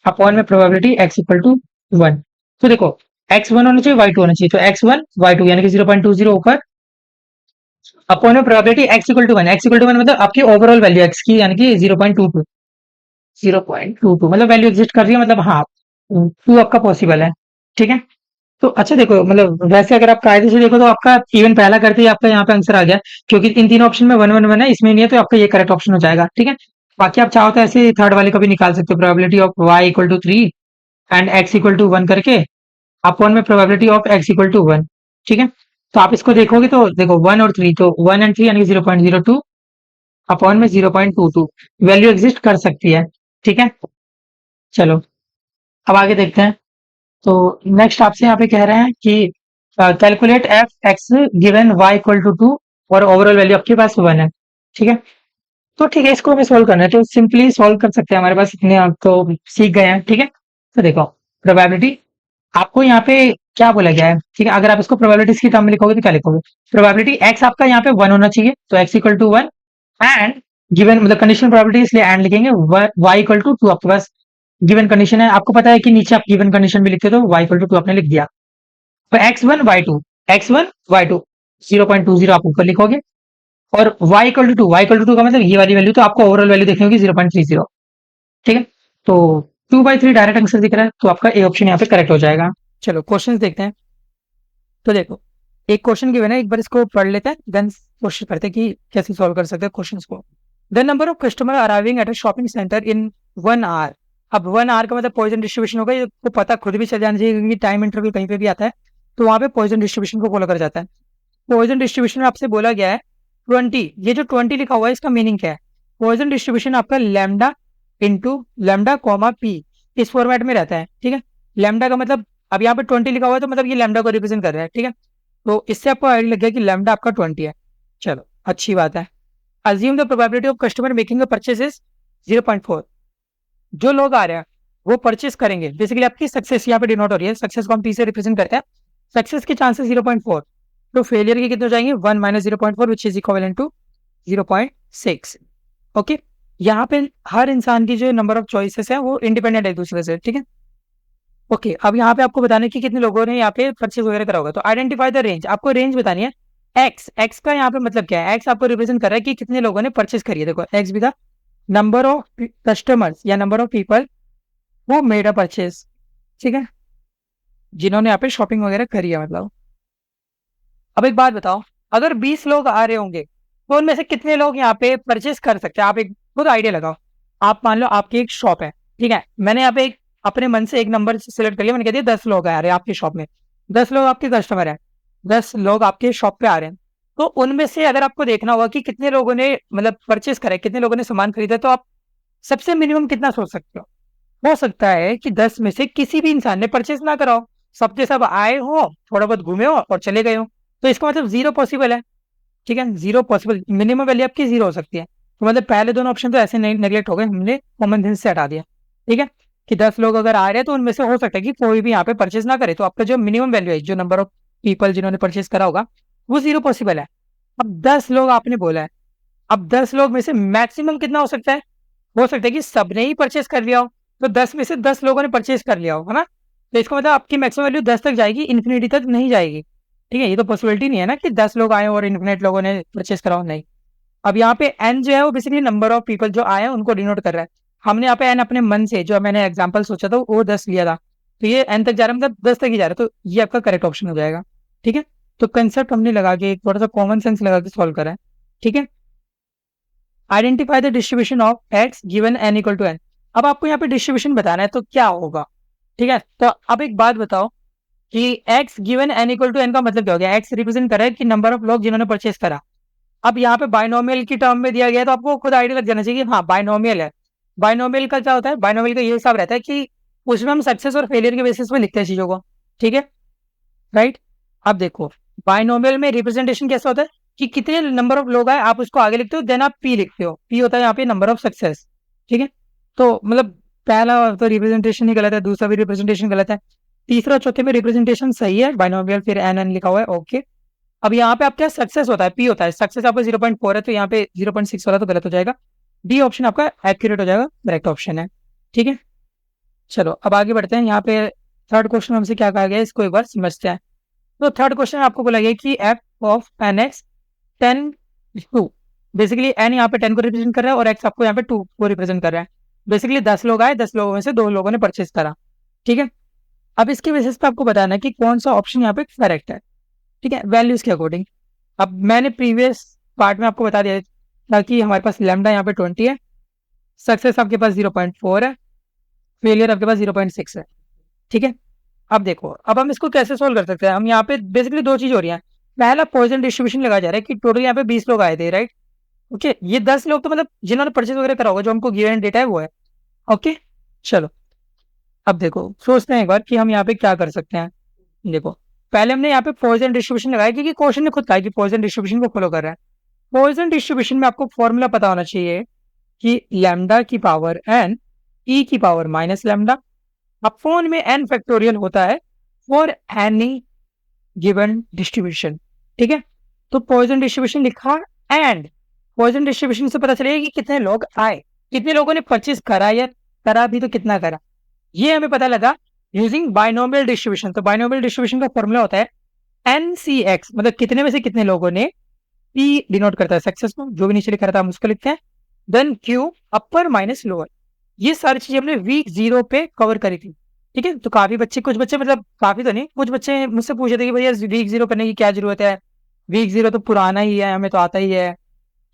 [SPEAKER 1] upon में प्रोबेबिलिटी x इक्वल टू 1। तो देखो x1 होना चाहिए y2 होना चाहिए, तो x1 y2 यानी कि 0.20 ऊपर, अपॉन में probability x equal to 1, x equal to 1 मतलब आपकी ओवरऑल वैल्यू x की यानी कि 0.22, 0.22 मतलब वैल्यू एग्जिस्ट कर रही है, मतलब हाँ 2 आपका पॉसिबल है। ठीक है, तो अच्छा देखो, मतलब वैसे अगर आप कायदे से देखो तो आपका इवन पहला करते ही आपका यहाँ पे आंसर आ गया, क्योंकि इन तीनों ऑप्शन में वन वन वन है, इसमें नहीं है, तो आपका ये करेक्ट ऑप्शन हो जाएगा। ठीक है, बाकी आप चाहो तो ऐसे थर्ड वाले का भी निकाल सकते हो, probability of Y equal to 3 and X equal to 1 करके अपॉन में probability of X equal to 1। ठीक है, तो आप इसको देखोगे तो देखो 1 और 3, तो 1 एंड 3 यानी 0.02 अपॉन में 0.22 वैल्यू एग्जिस्ट कर सकती है। ठीक है, चलो अब आगे देखते हैं। तो नेक्स्ट आपसे यहाँ पे कह रहे हैं कि calculate F X given Y equal to 2 और ओवरऑल वैल्यू आपके पास 1 है। ठीक है, तो ठीक है, इसको हमें सोल्व करना है, तो सिंपली सोल्व कर सकते हैं, हमारे पास इतने आप तो सीख गए हैं। ठीक है, तो देखो प्रोबेबिलिटी आपको यहाँ पे क्या बोला गया है। ठीक है, अगर आप इसको प्रोबेबिलिटीज की टर्म में लिखोगे तो क्या लिखोगे, प्रोबेबिलिटी एक्स आपका यहाँ पे 1 होना चाहिए, तो X equal to 1 and given, मतलब कंडीशनल प्रोबेबिलिटी इसलिए एंड लिखेंगे, वाई इक्वल टू 2 आपके पास गिवन कंडीशन है, आपको पता है कि नीचे आप गिवन कंडीशन भी लिखते हो, तो वाई इक्वल टू 2 आपने लिख दिया। तो एक्स वन वाई टू 0.20 आप ऊपर लिखोगे, और वाई इक्वल टू 2 का मतलब ये वाली वैल्यू, तो आपको ओवरऑल वैल्यू देखनी होगी 0.30। ठीक है, तो 2/3 डायरेक्ट आंसर दिख रहा है, तो आपका ए ऑप्शन यहाँ पे करेक्ट हो जाएगा। चलो क्वेश्चन देखते हैं। तो देखो एक क्वेश्चन गिवन है, एक बार इसको पढ़ लेते हैं, देन कोशिश करते हैं कि कैसे सॉल्व कर सकते हैं क्वेश्चन को। The number of customer arriving at a shopping centre in 1 hour. अब 1 आवर का मतलब पॉइजन डिस्ट्रीब्यूशन होगा, ये को पता खुद भी चल जाना चाहिए, क्योंकि टाइम इंटरवल कहीं पे भी आता है तो वहां पे पॉइजन डिस्ट्रीब्यूशन को फॉलो कर जाता है। पॉइजन डिस्ट्रीब्यूशन में आपसे बोला गया है 20, ये जो 20 लिखा हुआ है इसका मीनिंग क्या है। पॉइजन डिस्ट्रीब्यूशन आपका lambda into lambda comma P इस फॉर्मेट में रहता है। ठीक है, लैम्डा का मतलब अब यहाँ पे 20 लिखा हुआ है, तो मतलब ये लैम्डा को रिप्रेजेंट कर रहा है। ठीक है, तो इससे आपको आइडिया लग गया कि लैम्डा आपका 20 है। चलो अच्छी बात है। Assume the probability of customer making a purchase is 0.4। जो लोग आ रहे हैं वो परचेस करेंगे, बेसिकली आपकी सक्सेस यहाँ पे डिनोट हो रही है, सक्सेस को हम पी से रिप्रेजेंट करते हैं, सक्सेस के चांसेस 0.4, तो फेलियर के कितने हो जाएंगे 1 minus 0.4 which is equal to 0.6। Okay, यहाँ पे हर इंसान की जो नंबर ऑफ चॉइसेस है वो इंडिपेंडेंट है एक दूसरे से। ठीक है, ओके, अब यहाँ पे आपको बताना है कि कितने लोगों ने यहाँ पे परचेज वगैरह करा होगा, तो आइडेंटिफाई द रेंज, आपको रेंज बतानी है। एक्स का यहाँ पे मतलब क्या है, एक्स आपको रिप्रेजेंट कर रहा है कि कितने लोगों ने परचेज करी है। देखो एक्स भी था नंबर ऑफ कस्टमर्स या नंबर ऑफ पीपल वो मेड अ परचेज। ठीक है, जिन्होंने यहाँ पे शॉपिंग वगैरह करी है मतलब। अब एक बात बताओ, अगर 20 लोग आ रहे होंगे तो उनमें से कितने लोग यहाँ पे परचेज कर सकते हैं, आप एक खुद आइडिया लगाओ। आप मान लो आपकी एक शॉप है, ठीक है, मैंने यहाँ पे एक अपने मन से एक नंबर सिलेक्ट कर लिया, मैंने कह दिया 10 लोग आ रहे हैं आपकी शॉप में, 10 लोग आपके कस्टमर हैं, 10 लोग आपके शॉप पे आ रहे हैं, तो उनमें से अगर आपको देखना होगा कि कितने लोगों ने मतलब परचेज करा है, कितने लोगों ने सामान खरीदा, तो आप सबसे मिनिमम कितना सोच सकते हो सकता है कि 10 में से किसी भी इंसान ने परचेज ना कराओ, सबके सब आए हो, थोड़ा बहुत घूमे हो और चले गए हो, तो इसका मतलब जीरो पॉसिबल है। ठीक है, जीरो पॉसिबल, मिनिमम वैल्यू आपकी जीरो हो सकती है, तो मतलब पहले दोनों ऑप्शन तो ऐसे नहीं नेग्लेक्ट हो गए, हमने कॉमन सेंस से हटा दिया। ठीक है, कि 10 लोग अगर आ रहे हैं तो उनमें से हो सकता है कि कोई भी यहाँ पे परचेज ना करे, तो आपका जो मिनिमम वैल्यू है, जो नंबर ऑफ पीपल जिन्होंने परचेज करा होगा वो जीरो पॉसिबल है। अब 10 लोग आपने बोला है, अब 10 लोग में से मैक्सिमम कितना हो सकता है कि सबने ही परचेस कर लिया हो, तो 10 में से 10 लोगों ने परचेस कर लिया हो, है ना, तो इसका मतलब आपकी मैक्सिमम वैल्यू 10 तक जाएगी, इन्फिनिटी तक नहीं जाएगी। ठीक है, ये तो पॉसिबिलिटी नहीं है ना कि 10 लोग आए और इन्फिनिट लोगों ने परचेस कराओ, नहीं। अब यहाँ पे एन जो है वो बेसिकली नंबर ऑफ पीपल जो आए हैं उनको डिनोट कर रहा है, हमने यहाँ पे एन अपने मन से जो मैंने एग्जाम्पल सोचा था वो 10 लिया था, तो ये एन तक जा रहा है, मतलब 10 तक ही जा रहा है, तो ये आपका करेक्ट ऑप्शन हो जाएगा। ठीक है, तो कंसेप्ट हमने लगा के थोड़ा सा कॉमन सेंस लगा के सॉल्व करा है। ठीक है, identify the distribution of X given N equal to N. अब आपको यहाँ पे डिस्ट्रीब्यूशन बताना है तो क्या होगा। ठीक है, तो अब एक बात बताओ कि X given N equal to N का मतलब क्या हो गया, एक्स रिप्रेजेंट कर रहा है कि नंबर ऑफ लोग जिन्होंने परचेस करा। अब यहाँ पे बाइनोमियल की टर्म में दिया गया है, तो आपको खुद आइडिया लग जाना चाहिए कि हाँ बाइनोमियल है। बाइनोमियल का क्या होता है, बाइनोमियल का ये हिसाब रहता है कि उसमें हम सक्सेस और फेलियर के बेसिस पे लिखते हैं चीजों को। ठीक है, राइट। अब देखो बाइनोमियल में रिप्रेजेंटेशन कैसा होता है कि कितने नंबर ऑफ लोग आए आप उसको आगे लिखते हो, देन आप पी लिखते हो, पी होता है यहाँ पे नंबर ऑफ सक्सेस। ठीक है, तो मतलब पहला तो रिप्रेजेंटेशन ही गलत है, दूसरा भी रिप्रेजेंटेशन गलत है, तीसरा चौथे में रिप्रेजेंटेशन सही है, बाइनोमियल फिर एन एन लिखा हुआ है, ओके। अब यहाँ पे आपका सक्सेस होता है, पी होता है, सक्सेस आपका 0.4 है, तो यहाँ पे 0.6 वाला तो गलत हो जाएगा, डी ऑप्शन आपका एक्यूरेट हो जाएगा, करेक्ट ऑप्शन है। ठीक है, चलो अब आगे बढ़ते हैं। यहाँ पे थर्ड क्वेश्चन हमसे क्या कहा गया है इसको एक बार समझते हैं। तो थर्ड क्वेश्चन आपको बोला गया कि F of N X 10 2, basically N यहाँ पे 10 को रिप्रेजेंट कर रहा है और एक्स आपको यहाँ पे 2 को रिप्रेजेंट कर रहा है। बेसिकली 10 लोग आए, 10 लोगों में से 2 लोगों ने परचेज करा। ठीक है, अब इसके बेसिस पे आपको बताना है कि कौन सा ऑप्शन यहाँ पे करेक्ट है, ठीक है, वैल्यूज के अकॉर्डिंग। अब मैंने प्रीवियस पार्ट में आपको बता दिया था कि हमारे पास लैम्डा यहाँ पे 20 है, सक्सेस आपके पास 0.4 है, फेलियर आपके पास 0.6 है, ठीक है। अब देखो, अब हम इसको कैसे सोल्व कर सकते हैं। हम यहाँ पे बेसिकली दो चीज हो रही है। पहला पॉइजन डिस्ट्रीब्यूशन लगाया जा रहा है कि टोटल यहाँ पे 20 लोग आए थे, राइट। ओके, ये 10 लोग तो मतलब जिन्होंने परचेज वगैरह करा होगा, जो हमको गिवन डेटा है वो है। ओके, चलो अब देखो सोचते हैं एक बार कि हम यहाँ पे क्या कर सकते हैं। देखो, पहले हमने यहाँ पे पॉइजन डिस्ट्रीब्यूशन लगाया क्योंकि क्वेश्चन ने खुद कहा कि पॉइजन डिस्ट्रीब्यूशन को फॉलो कर रहा है। पॉइजन डिस्ट्रीब्यूशन में आपको फॉर्मूला पता होना चाहिए कि लैम्डा की पावर n e की पावर माइनस लैम्डा अपॉन में n फैक्टोरियल होता है फॉर एनी गिवन डिस्ट्रीब्यूशन, ठीक है। तो पॉइजन डिस्ट्रीब्यूशन लिखा एंड पॉइजन डिस्ट्रीब्यूशन से पता चलेगा कि कितने लोग आए, कितने लोगों ने परचेज करा या करा भी तो कितना करा, ये हमें पता लगा यूजिंग बाइनोमियल डिस्ट्रीब्यूशन। तो बाइनोमियल डिस्ट्रीब्यूशन का फॉर्मूला होता है NCX, मतलब कितने में से कितने लोगों ने, P डिनोट करता है सक्सेस को, जो भी नीचे लिखा रहता है हम उसको लिखते हैं, then Q upper minus lower. ये सारी चीजें हमने वीक 0 पे कवर करी थी, ठीक है। तो काफी बच्चे, कुछ बच्चे मतलब काफी तो नहीं, कुछ बच्चे मुझसे पूछे थे कि भैया वीक 0 करने की क्या जरूरत है, वीक 0 तो पुराना ही है, हमें तो आता ही है,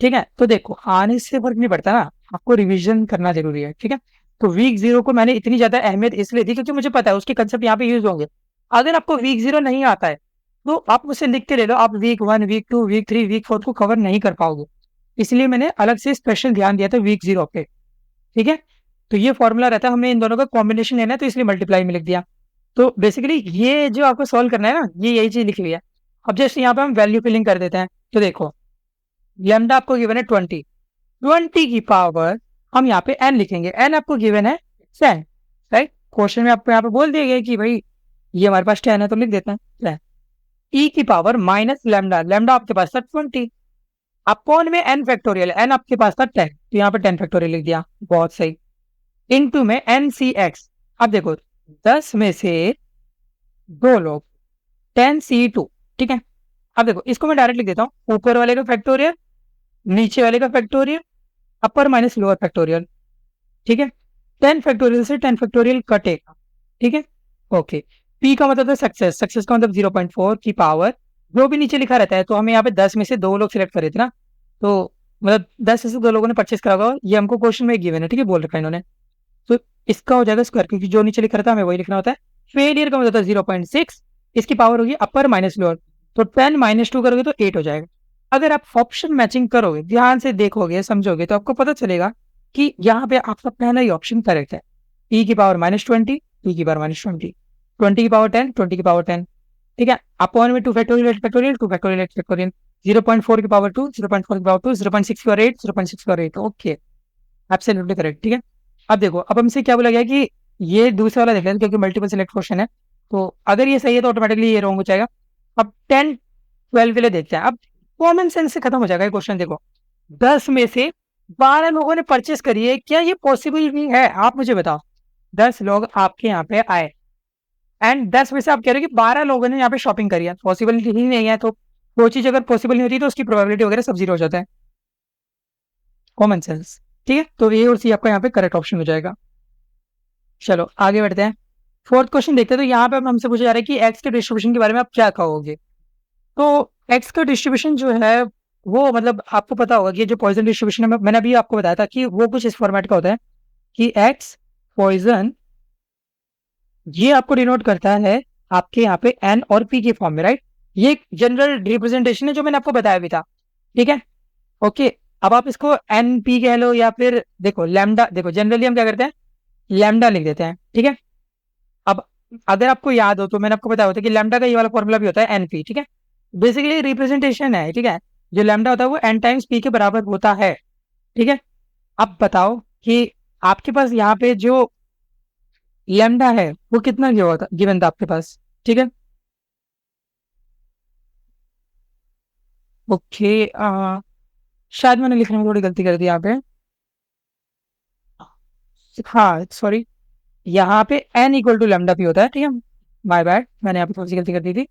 [SPEAKER 1] ठीक है। तो देखो, आने से फर्क नहीं पड़ता ना, आपको रिवीजन करना जरूरी है, ठीक है। तो वीक 0 को मैंने इतनी ज्यादा अहमियत इसलिए दी क्योंकि मुझे पता है उसके कंसेप्ट यहाँ पे यूज होंगे। अगर आपको वीक 0 नहीं आता है तो आप मुझसे लिख के ले लो, आप वीक 1, वीक 2, वीक 3, वीक 4 को कवर नहीं कर पाओगे। इसलिए मैंने अलग से स्पेशल ध्यान दिया था वीक 0 पे, ठीक है। तो ये फॉर्मूला रहता है, हमने इन दोनों का कॉम्बिनेशन लेना है तो इसलिए मल्टीप्लाई में लिख दिया। तो बेसिकली ये जो आपको सॉल्व करना है ना, ये यही चीज लिख लिया। अब जैसे यहाँ पे हम वैल्यू फिलिंग कर देते हैं, तो देखो लैम्डा आपको गिवन है 20, 20 की पावर हम यहाँ पे n लिखेंगे, n आपको गिवन है 10, राइट। क्वेश्चन में आपको यहाँ पे बोल दिया गया कि भाई ये हमारे पास 10 है तो लिख देते हैं 10, e की पावर माइनस लैम्डा, लैम्डा आपके पास था 20 अपॉन में n फैक्टोरियल, n आपके पास था 10 तो यहाँ पे 10 फैक्टोरियल लिख दिया, बहुत सही, इनटू में NCX। अब देखो 10 में से 2 लोग 10C2, ठीक है। अब देखो इसको मैं डायरेक्ट लिख देता हूँ, ऊपर वाले का फैक्टोरियल, नीचे वाले का फैक्टोरियल, अपर माइनस लोअर फैक्टोरियल, ठीक है। 10 फैक्टोरियल से 10 फैक्टोरियल कटेगा, ठीक है। ओके, P का मतलब है सक्सेस, सक्सेस का मतलब 0.4 की पावर, जो भी नीचे लिखा रहता है। तो हमें यहाँ पे 10 में से 2 लोग सिलेक्ट करे थे ना, तो मतलब 10 में से 2 लोगों ने परचेस करा होगा, ये हमको क्वेश्चन में गिवन है, ठीक है, बोल रखा है इन्होंने। तो इसका हो जाएगा स्क्वायर, क्योंकि जो नीचे लिखा रहता है हमें वही लिखना होता है। फेलियर का मतलब 0.6, इसकी पावर होगी अपर माइनस लोअर, तो 10 - 2 करोगे तो 8 हो जाएगा। अगर आप ऑप्शन मैचिंग करोगे, ध्यान से देखोगे समझोगे, तो आपको पता चलेगा कि यहाँ पे आपका पहला ही ऑप्शन करेक्ट है। e की पावर -20, e की पावर -20, 20 की पावर 10, 20 की पावर 10, ठीक है। अपॉन में 2 फैक्टोरियल, 8 फैक्टोरियल, 2 फैक्टोरियल, 8 फैक्टोरियल, 0.4 की पावर 2, 0.4 की पावर 2, 0.6 की पावर 8, 0.6 की पावर 8, ओके, एब्सोल्युटली करेक्ट, ठीक है। अब देखो, अब हमसे क्या बोला गया कि ये दूसरा वाला देख लेते हैं क्योंकि मल्टीपल सिलेक्ट क्वेश्चन है, तो अगर ये सही है तो ऑटोमेटिकली ये रॉन्ग हो जाएगा। अब 10, 12 के लिए देखते हैं। अब कॉमन सेंस से खत्म हो जाएगा ये क्वेश्चन। देखो 10 में से 12 लोगों ने परचेस करी है, क्या ये पॉसिबल भी है? आप मुझे बताओ, 10 लोग आपके यहाँ पे आए एंड 10 में से आप कह रहे हो कि 12 लोगों ने यहाँ पे शॉपिंग करी है, पॉसिबिलिटी ही नहीं है। तो वो चीज अगर पॉसिबल नहीं होती तो उसकी प्रोबेबिलिटी वगैरह सब जीरो हो जाता है, कॉमन सेंस, ठीक है। तो ए और सी आपका यहाँ पे करेक्ट ऑप्शन हो जाएगा। चलो आगे बढ़ते हैं, फोर्थ क्वेश्चन देखते हैं। तो यहाँ पे हमसे पूछा जा रहा है कि एक्स के डिस्ट्रीब्यूशन के बारे में आप क्या कहोगे। तो एक्स का डिस्ट्रीब्यूशन जो है वो मतलब आपको पता होगा कि जो पॉइजन डिस्ट्रीब्यूशन है, मैंने अभी आपको बताया था कि वो कुछ इस फॉर्मेट का होता है कि एक्स पॉइजन, ये आपको डिनोट करता है आपके यहाँ पे एन और पी के फॉर्म में, राइट। ये एक जनरल रिप्रेजेंटेशन है जो मैंने आपको बताया भी था, ठीक है। ओके, अब आप इसको एन पी कह लो या फिर देखो लैम्डा, देखो जनरली हम क्या करते हैं, लैम्डा लिख देते हैं, ठीक है। अब अगर आपको याद हो तो मैंने आपको बताया होता है कि लैम्डा का ये वाला फॉर्मूला भी होता है एनपी, ठीक है। बेसिकली रिप्रेजेंटेशन है, ठीक है। जो लैम्डा होता है वो एन टाइम्स पी के बराबर होता है, ठीक है। अब बताओ कि आपके पास यहाँ पे जो लैम्डा है वो कितना गिवन था आपके पास, ठीक है। ओके, शायद मैंने लिखने में थोड़ी गलती कर दी यहाँ पे, हाँ सॉरी, यहाँ पे n equal to lambda P होता है, ठीक है। माय बैड, मैंने यहाँ पे थोड़ी सी गलती कर दी थी।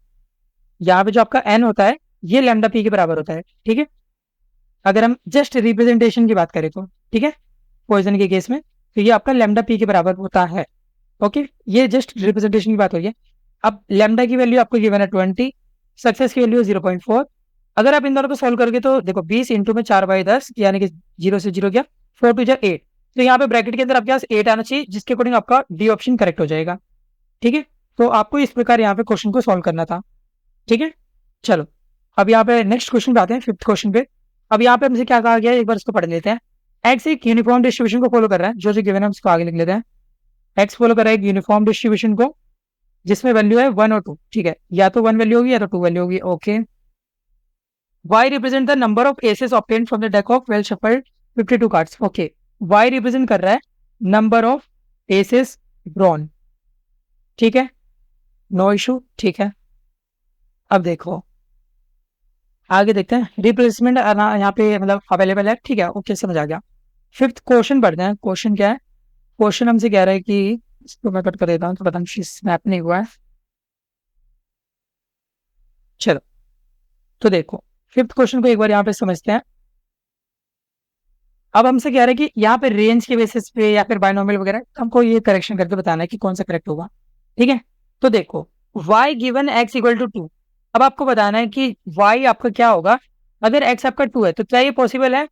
[SPEAKER 1] यहाँ पे जो आपका n होता है ये लैम्डा पी के बराबर होता है, ठीक है। अगर हम जस्ट रिप्रेजेंटेशन की बात करें तो, ठीक है, पॉइजन के केस में तो ये आपका लैम्डा पी के बराबर होता है। ओके, ये जस्ट रिप्रेजेंटेशन की बात हो रही है। अब लैम्डा की वैल्यू आपको गिवन है 20, सक्सेस की वैल्यू 0.4। अगर आप इन दोनों को सॉल्व करोगे तो देखो 20 इंटू में 4/10 यानी कि 0 से 0 गया, 4 टू 8। तो यहाँ पे ब्रैकेट के अंदर आपके पास 8 आना चाहिए, जिसके अकॉर्डिंग आपका डी ऑप्शन करेक्ट हो जाएगा। ठीक है, तो आपको इस प्रकार यहाँ पे क्वेश्चन को सॉल्व करना था। ठीक है, चलो अब यहाँ पे नेक्स्ट क्वेश्चन पे आते हैं, फिफ्थ क्वेश्चन पे। अब यहाँ पे हमसे क्या कहा गया है, एक बार इसको पढ़ लेते हैं। एक्स एक यूनिफॉर्म डिस्ट्रीब्यूशन को फॉलो कर रहा है, जो गिवन है उसको आगे लिख लेते हैं। एक्स फॉलो कर रहा है एक यूनिफॉर्म डिस्ट्रीब्यूशन को, जिसमें वैल्यू है 1 और 2। ठीक है, या तो 1 वैल्यू होगी या तो 2 वैल्यू होगी। Okay, Y represent the number of aces obtained from the deck of well shuffled 52 cards. Okay, Y represent कर रहा है नंबर ऑफ एसेस ड्रॉन। ठीक है, नो इशू। ठीक है, अब देखो आगे देखते हैं। रिप्लेसमेंट यहाँ पे मतलब अवेलेबल है। ठीक है, ओके, समझ आ गया। फिफ्थ क्वेश्चन पढ़ते हैं। क्वेश्चन क्या है? क्वेश्चन हमसे कह रहा है कि, इसको मैं कट कर देता हूँ तो पता नहीं स्नैप नहीं हुआ है। चलो, तो देखो फिफ्थ क्वेश्चन को एक बार यहाँ पे समझते हैं। अब हमसे कह रहा है कि यहाँ पे रेंज के बेसिस पे या फिर बायनोमियल वगैरह, हमको ये करेक्शन करके बताना है कि कौन सा करेक्ट होगा। ठीक है, तो देखो y given x equal to 2। अब आपको बताना है कि y आपका क्या होगा अगर x आपका 2 है, तो क्या ये पॉसिबल है?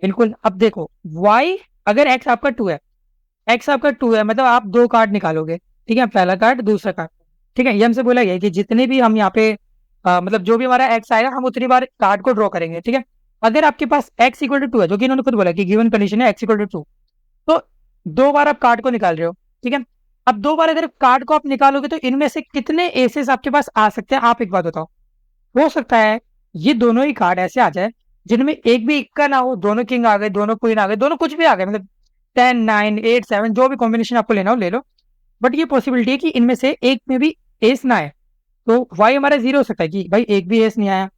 [SPEAKER 1] बिल्कुल। अब देखो y, अगर x आपका 2 है, x आपका 2 है मतलब आप दो कार्ड निकालोगे। ठीक है, पहला कार्ड दूसरा कार्ड। ठीक है, ये हमसे बोला गया है कि जितने भी हम यहाँ पे मतलब जो भी हमारा x आएगा हम उतनी बार कार्ड को ड्रॉ करेंगे। ठीक है, अगर आपके पास x इक्वल टू 2 है, जो कि इन्होंने खुद बोला कि गिवन कंडीशन है x इक्वल टू 2, तो दो बार आप कार्ड को निकाल रहे हो। ठीक है, अब दो बार अगर कार्ड को आप निकालोगे तो इनमें से कितने एसेस आपके पास आ सकते हैं? आप एक बात बताओ। हो सकता है ये दोनों ही कार्ड ऐसे आ जाए जिनमें एक भी इक्का ना हो, दोनों किंग आ गए, दोनों क्वीन आ गए, दोनों कुछ भी आ गए, मतलब 10, 9, 8, 7 जो भी कॉम्बिनेशन आपको लेना हो ले लो। बट ये पॉसिबिलिटी है कि इनमें से एक में भी एस ना आए, तो वाई हमारा 0 हो सकता है कि भाई एक भी एस नहीं आया।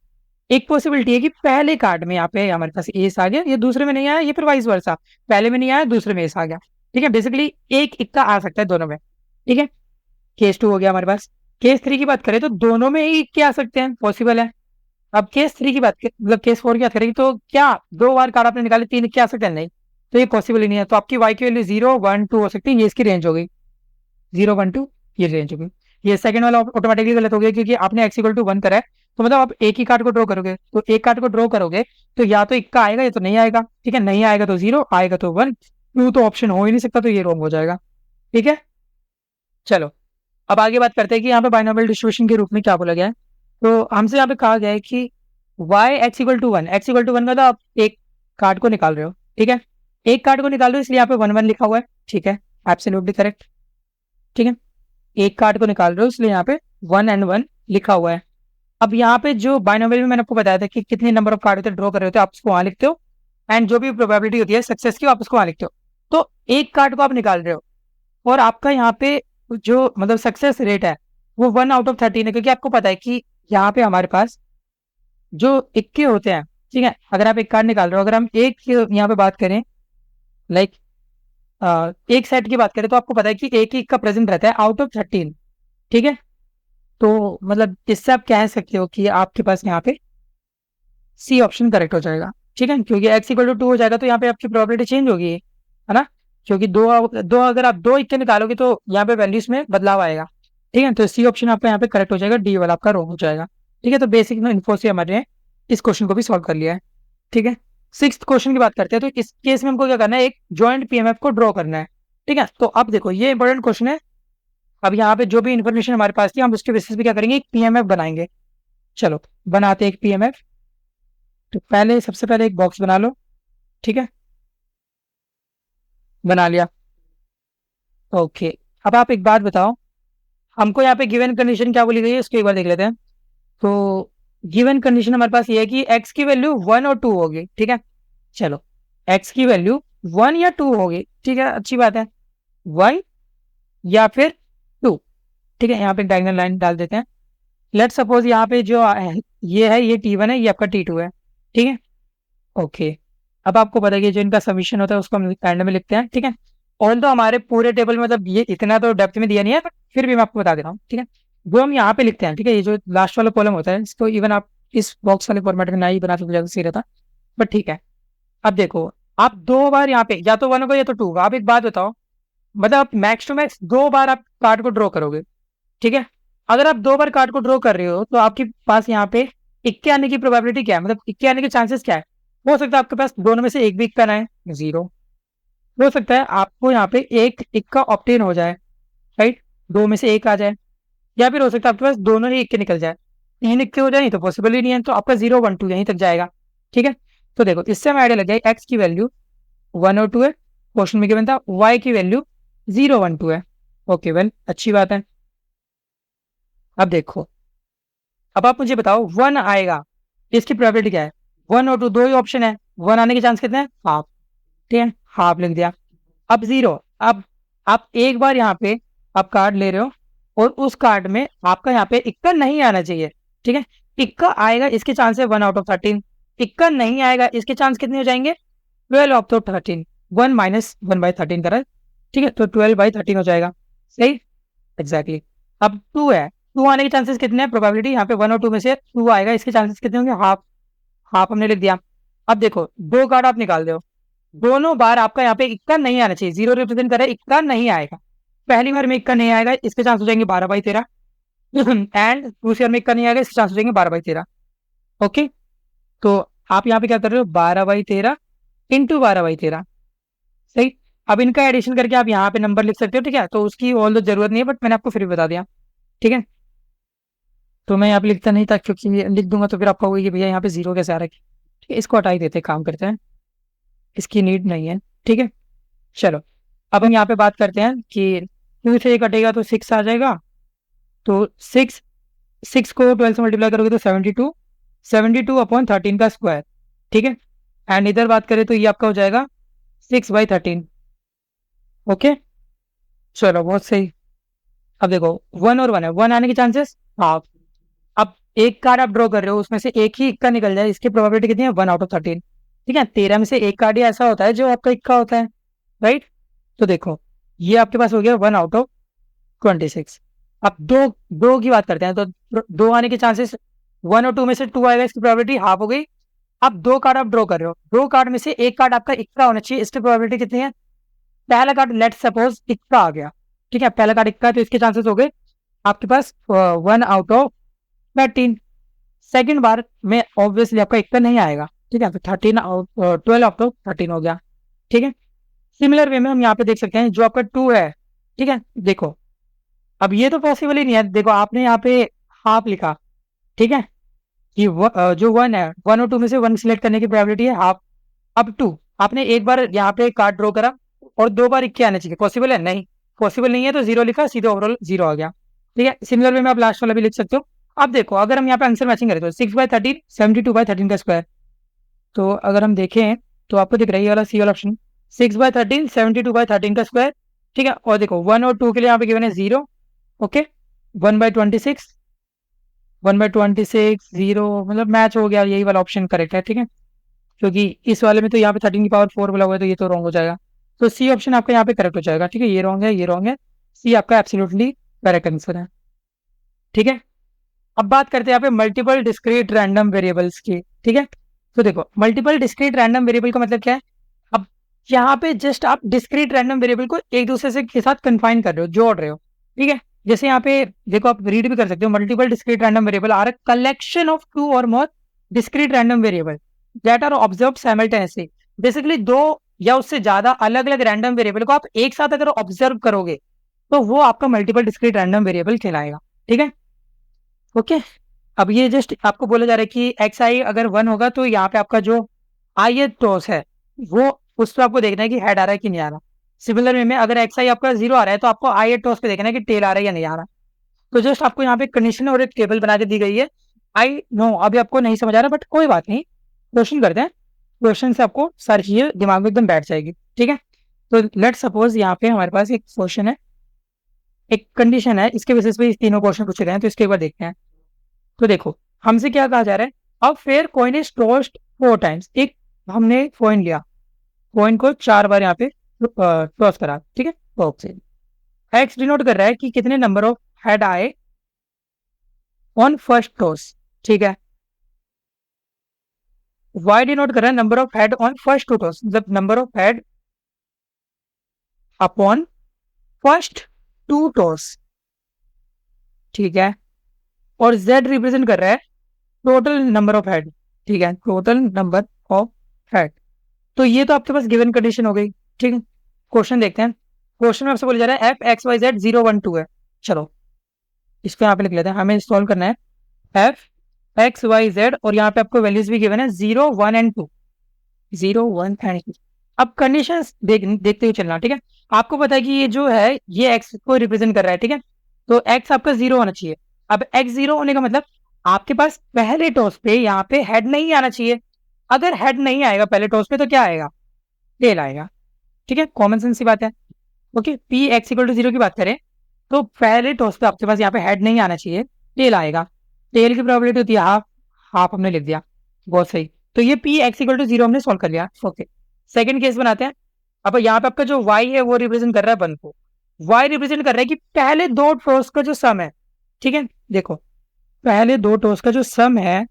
[SPEAKER 1] एक पॉसिबिलिटी है कि पहले कार्ड में यहाँ पे हमारे पास एस आ गया, ये दूसरे में नहीं आया, ये फिर वाइस वर्सा, पहले में नहीं आया दूसरे में एस आ गया। ठीक है, बेसिकली एक इक्का आ सकता है दोनों में। ठीक है, केस 2 हो गया हमारे पास। केस 3 की बात करें तो दोनों में ही इक्के आ सकते हैं, पॉसिबल है। अब केस 3 की बात मतलब केस 4 की बात करेंगे तो क्या दो बार कार्ड आपने निकाले, तीन इक्के आ सकते हैं? नहीं, तो ये पॉसिबल ही नहीं है। तो आपकी वाई की वैल्यू 0, 1, 2 हो सकती है, ये इसकी रेंज हो गई। 0, 1, 2 ये रेंज होगी। ये सेकंड वाला ऑटोमेटिकली गलत हो गया क्योंकि आपने x इक्वल टू 1 करा है, तो मतलब आप एक ही कार्ड को ड्रॉ करोगे, तो एक कार्ड को ड्रॉ करोगे तो या तो इक्का आएगा या तो नहीं आएगा। ठीक है, नहीं आएगा तो 0, आएगा तो 1, 2 तो ऑप्शन हो ही नहीं सकता, तो ये रॉन्ग हो जाएगा। ठीक है, चलो अब आगे बात करते हैं कि यहाँ पे बाइनोमियल डिस्ट्रीब्यूशन के रूप में क्या बोला गया है। तो हमसे यहाँ पे कहा गया है कि y x equal to 1, x equal to 1 का तो आप एक कार्ड को निकाल रहे हो। ठीक है, एक कार्ड को निकाल रहे हो इसलिए यहाँ पे 1, 1 लिखा हुआ है। ठीक है, एब्सोल्युटली करेक्ट। ठीक है, एक कार्ड को निकाल रहे हो इसलिए यहाँ पे 1 and 1 लिखा हुआ है। अब यहाँ पे जो बाइनोमियल में मैंने आपको बताया था कि कितने नंबर ऑफ कार्ड होते हैं ड्रॉ कर रहे होते हैं, आप उसको वहां लिखते हो, एंड जो भी प्रोबेबिलिटी होती है सक्सेस की आप उसको वहां लिखते हो। तो एक कार्ड को आप निकाल रहे हो और आपका यहाँ पे जो मतलब सक्सेस रेट है वो 1/13 है, क्योंकि आपको पता है कि यहाँ पे हमारे पास जो इक्के होते हैं। ठीक है, अगर आप एक कार्ड निकाल रहे हो, अगर हम एक यहाँ पे बात करें लाइक एक सेट की बात करें, तो आपको पता है कि एक ही का प्रेजेंट रहता है आउट ऑफ 13। ठीक है, तो मतलब इससे आप कह सकते हो कि आपके पास यहाँ पे सी ऑप्शन करेक्ट हो जाएगा। ठीक है, क्योंकि x इक्वल टू 2 हो जाएगा तो यहाँ पे आपकी प्रोबेबिलिटी चेंज होगी, है ना? क्योंकि दो अगर आप दो इक्के निकालोगे तो यहाँ पे वैल्यूज में बदलाव आएगा। ठीक है, तो सी ऑप्शन आपका यहाँ पे करेक्ट हो जाएगा, डी वाला आपका रॉन्ग हो जाएगा। ठीक है, तो बेसिक इन्फो से हमारे इस क्वेश्चन को भी सॉल्व कर लिया है। ठीक है, सिक्स्थ क्वेश्चन की बात करते हैं। तो इस केस में हमको क्या करना है, एक ज्वाइंट पीएमएफ को ड्रॉ करना है। ठीक है, तो अब देखो ये इंपॉर्टेंट क्वेश्चन है। अब यहाँ पे जो भी इन्फॉर्मेशन हमारे पास थी हम उसके बेसिस पे क्या करेंगे, एक पीएमएफ बनाएंगे। चलो बनाते हैं एक पीएमएफ। तो पहले सबसे पहले एक बॉक्स बना लो। ठीक है, बना लिया। ओके, अब आप एक बात बताओ, हमको यहाँ पे गिवन कंडीशन क्या बोली गई है उसको एक बार देख लेते हैं। तो गिवन कंडीशन हमारे पास ये है कि x की वैल्यू 1 और 2 होगी। ठीक है, चलो x की वैल्यू 1 या 2 होगी। ठीक है, अच्छी बात है, 1 या फिर 2। ठीक है, यहाँ पे डायगोनल लाइन डाल देते हैं। लेट सपोज यहाँ पे जो ये है ये T1 है, ये आपका T2 है। ठीक है, ओके, अब आपको पता है कि जो इनका समीशन होता है उसको हम एंड में लिखते हैं। ठीक है, और तो हमारे पूरे टेबल में मतलब ये इतना तो डेप्थ में दिया नहीं है, but फिर भी मैं आपको बता दे रहा हूँ। ठीक है, वो हम यहाँ पे लिखते हैं। ठीक है, ये जो लास्ट वाला कॉलम होता है इसको इवन आप इस बॉक्स वाले फॉर्मेट में ना ही बना तो ज्यादा सही रहता, बट ठीक है। अब देखो आप दो बार यहाँ पे या तो 1 होगा या तो 2 होगा। आप एक बात बताओ, मतलब आप मैक्स टू मैक्स 2 बार आप कार्ड को ड्रॉ करोगे, ठीक है। अगर आप 2 बार कार्ड को ड्रॉ कर रहे हो तो आपके पास यहाँ पे इक्के आने की प्रोबेबिलिटी क्या है, मतलब इक्के आने के चांसेस क्या है। हो सकता है आपके पास दोनों में से एक भी इक्का ना है, 0। हो सकता है आपको यहाँ पे एक इक्का ऑप्टेन हो जाए, राइट, 2 में से एक आ जाए। या फिर हो सकता है आपके पास दोनों ही इक्के निकल जाए, 3 इक्के हो जाए तो पॉसिबल ही नहीं है, तो आपका 0 1 2 यहीं तक जाएगा, ठीक है। तो देखो इससे हमें आइडिया लग जाए एक्स की वैल्यू 1 और 2 है, क्वेश्चन में गिवन था, वाई की वैल्यू 0 1 2 है। ओके वेल, अच्छी बात है। अब देखो, अब आप मुझे बताओ 1 आएगा, इसकी प्रोबेबिलिटी क्या है। 1 और 2 दो ही ऑप्शन है, 1 आने के चांस कितने हैं, हाफ, ठीक है, हाफ लिख दिया। अब 0, अब आप एक बार यहाँ पे आप कार्ड ले रहे हो और उस कार्ड में आपका यहाँ पे इक्का नहीं आना चाहिए, ठीक है। इक्का आएगा इसके चांस है 1 आउट ऑफ 13, इक्का नहीं आएगा इसके चांस कितने हो जाएंगे, 12 आउट ऑफ 13, 1 माइनस 1/13 करा, ठीक है, तो 12/13 हो जाएगा, सही, एग्जैक्टली। अब 2 है, 2 आने के चांसेस कितने हैं, प्रोबेबिलिटी यहाँ पे 1 और 2 में से 2 आएगा, इसके चांसेस कितने होंगे, हाफ, हाफ हमने लिख दिया। अब देखो 2 कार्ड आप निकाल दो, दोनों बार आपका यहाँ पे इक्का नहीं आना चाहिए, 0 रिप्रेजेंट करे, इक्का नहीं आएगा। पहली बार में इक्का नहीं आएगा, इसके चांस हो जाएंगे 12/13 एंड दूसरी बार में इक्का नहीं आएगा, इसके चांस हो जाएंगे 12/13। ओके, तो आप यहाँ पे क्या कर रहे हो, 12/13 इंटू 12/13, सही। अब इनका एडिशन करके आप यहाँ पे नंबर लिख सकते हो, ठीक है, तो उसकी ऑल तो जरूरत नहीं है, बट मैंने आपको फिर भी बता दिया, ठीक है। तो मैं यहाँ पे लिखता नहीं था, क्योंकि लिख दूंगा तो फिर आप कहोगे कि भैया यहाँ पे 0 कैसे आ रहा है, ठीक है, इसको हटा ही देते, काम करते हैं, इसकी नीड नहीं है, ठीक है। चलो, अब हम यहाँ पे बात करते हैं कि 2 से कटेगा तो 6 आ जाएगा, तो 6 को 12 से मल्टीप्लाई करोगे तो 72, 72/13 का स्क्वायर, ठीक है। एंड इधर बात करें तो ये आपका हो जाएगा 6/13। ओके, चलो बहुत सही। अब देखो 1 और 1 है, 1 आने के चांसेस हाफ। अब एक कार्ड आप ड्रॉ कर रहे हो, उसमें से एक ही इक्का निकल जाए, इसकी प्रोबेबिलिटी कितनी है, 1 आउट ऑफ 13, ठीक है। 13 में से एक कार्ड ही ऐसा होता है जो आपका इक्का होता है, राइट। तो देखो ये आपके पास हो गया 1 आउट ऑफ 26। अब दो दो की बात करते हैं, तो 2 आने के चांसेस 1 और 2 में से 2 आएगा, इसकी प्रोबेबिलिटी हाफ हो गई। अब 2 कार्ड आप ड्रॉ कर रहे हो, 2 कार्ड में से एक कार्ड आपका इक्का होना चाहिए, इसकी प्रोबेबिलिटी कितनी है, पहला कार्ड लेट सपोज इक्का आ गया, ठीक है, पहला कार्ड इक्का है, तो इसके चांसेस हो गए आपके पास 1 आउट ऑफ 13। सेकेंड बार में ऑब्वियसली आपका इक्का नहीं आएगा, ठीक है, तो 12 आउट ऑफ 13 हो गया, ठीक है। सिमिलर वे में हम यहाँ पे देख सकते हैं जो आपका 2 है, ठीक है। देखो अब ये तो पॉसिबल ही नहीं है, देखो आपने यहाँ पे हाफ लिखा, ठीक है, कि जो 1 है, 1 और 2 में से 1 सिलेक्ट करने की प्रोबेबिलिटी है हाफ। अब 2 आपने एक बार यहाँ पे कार्ड ड्रॉ करा और 2 बार इक्के आने चाहिए, पॉसिबल है, नहीं पॉसिबल नहीं है, तो 0 लिखा, सीधे ओवरऑल 0 आ गया, ठीक है। सिमिलर वे में आप लास्ट वाला भी लिख सकते हो। अब देखो अगर हम यहाँ पे आंसर मैचिंग करें तो 6/13 72/13 का स्क्वायर, तो अगर हम देखें तो आपको दिख रहा है ये वाला सी वाला ऑप्शन, 6/13 72/13 का स्क्वायर, ठीक है। और देखो 1 और 2 के लिए यहाँ पे गिवन है 0, ओके, 1/26, 1/26 0, मतलब मैच हो गया, यही वाला ऑप्शन करेक्ट है, ठीक है। क्योंकि इस वाले में तो यहाँ पे 13 की पावर 4 बोला हुआ है, तो ये तो रॉन्ग हो जाएगा, तो सी ऑप्शन आपका यहाँ पे करेक्ट हो जाएगा, ठीक है। ये रॉन्ग है, ये रॉन्ग है, सी आपका एब्सोल्युटली करेक्ट आंसर है, ठीक है। अब बात करते हैं यहाँ पे मल्टीपल डिस्क्रीट रैंडम वेरिएबल्स की, ठीक है। तो देखो मल्टीपल डिस्क्रीट रैंडम वेरिएबल का मतलब क्या है, अब यहाँ पे जस्ट आप डिस्क्रीट रैंडम वेरिएबल को एक दूसरे से के साथ कंफाइन कर रहे हो, जोड़ रहे हो, ठीक है। जैसे यहाँ पे देखो आप रीड भी कर सकते हो, multiple discrete random variable are a collection of 2 or more discrete random variable that are observe simultaneously. Basically 2 या उससे ज्यादा अलग अलग रैंडम वेरिएबल को आप एक साथ अगर ऑब्जर्व करोगे तो वो आपका मल्टीपल डिस्क्रीट रैंडम वेरिएबल कहलाएगा, ठीक है। ओके, अब ये जस्ट आपको बोला जा रहा है कि एक्स आई अगर 1 होगा तो यहाँ पे आपका जो आई टॉस है वो, उस पर आपको देखना है कि हेड आ रहा है कि नहीं आ रहा। सिमिलर वे में अगर एक्स आई आपका 0 आ रहा है तो आपको आई टॉस पे देखना है कि टेल आ रहा है या नहीं आ रहा। तो जस्ट आपको यहाँ पे कंडीशन और एक टेबल बना के दी गई है। आई नो अभी आपको नहीं समझ आ रहा, बट कोई बात नहीं, क्वेश्चन करते हैं, क्वेश्चन से आपको सारी चीजें दिमाग में एकदम बैठ जाएगी, ठीक है। तो लेट सपोज यहाँ पे हमारे पास एक क्वेश्चन है, एक कंडीशन है, इसके बेसिस पे तीनों क्वेश्चन पूछे गए हैं, तो इसके बाद देखते हैं। तो देखो हमसे क्या कहा जा रहा है, अब fair coin is tossed 4 times, एक हमने कॉइन लिया, कॉइन को 4 बार यहाँ पे टॉस करा, ठीक है, बॉक्स से एक्स डिनोट कर रहा है कि कितने नंबर ऑफ हेड आए ऑन फर्स्ट टॉस, ठीक है। वाई डिनोट कर रहा है number of head on first two toss, मतलब number of head upon first 2 toss, ठीक है, और z रिप्रेजेंट कर रहा है टोटल नंबर ऑफ हेड, ठीक है, टोटल नंबर ऑफ हेड। तो ये तो आपके पास गिवन कंडीशन हो गई, ठीक है। क्वेश्चन देखते हैं। क्वेश्चन में आपसे बोला जा रहा है एफ एक्स वाई जेड 0 1 2 है। चलो इसको यहाँ पे लिख लेते हैं, हमें सॉल्व करना है एफ एक्स वाई जेड, और यहाँ पे आपको वैल्यूज भी गिवन है 0 1 एंड 2, 0 1 एंड 2। अब कंडीशन देखते हुए चलना, ठीक है। आपको पता है कि ये जो है ये एक्स को रिप्रेजेंट कर रहा है, ठीक है, तो एक्स आपका 0 होना चाहिए। अब एक्स 0 होने का मतलब आपके पास पहले टॉस पे यहाँ पे हेड नहीं आना चाहिए। अगर हेड नहीं आएगा पहले टॉस पे तो क्या आएगा, टेल आएगा, ठीक है, कॉमन सेंस की बात है। Okay, P X equal to 0 की बात करें तो पहले टॉस पे आपके पास यहाँ पे हेड नहीं आना चाहिए, टेल आएगा। टेल की प्रोबेबिलिटी होती है हाफ, हाफ हमने लिख दिया, बहुत सही। तो ये पी एक्स इक्वल टू 0 हमने सॉल्व कर लिया। ओके, सेकंड केस बनाते हैं। अब यहाँ पे आपका जो y है वो रिप्रेजेंट कर रहा है 1 को, y रिप्रेजेंट कर रहा है कि पहले 2 टॉस का जो सम है, ठीक है, देखो पहले 2 टॉस का जो सम है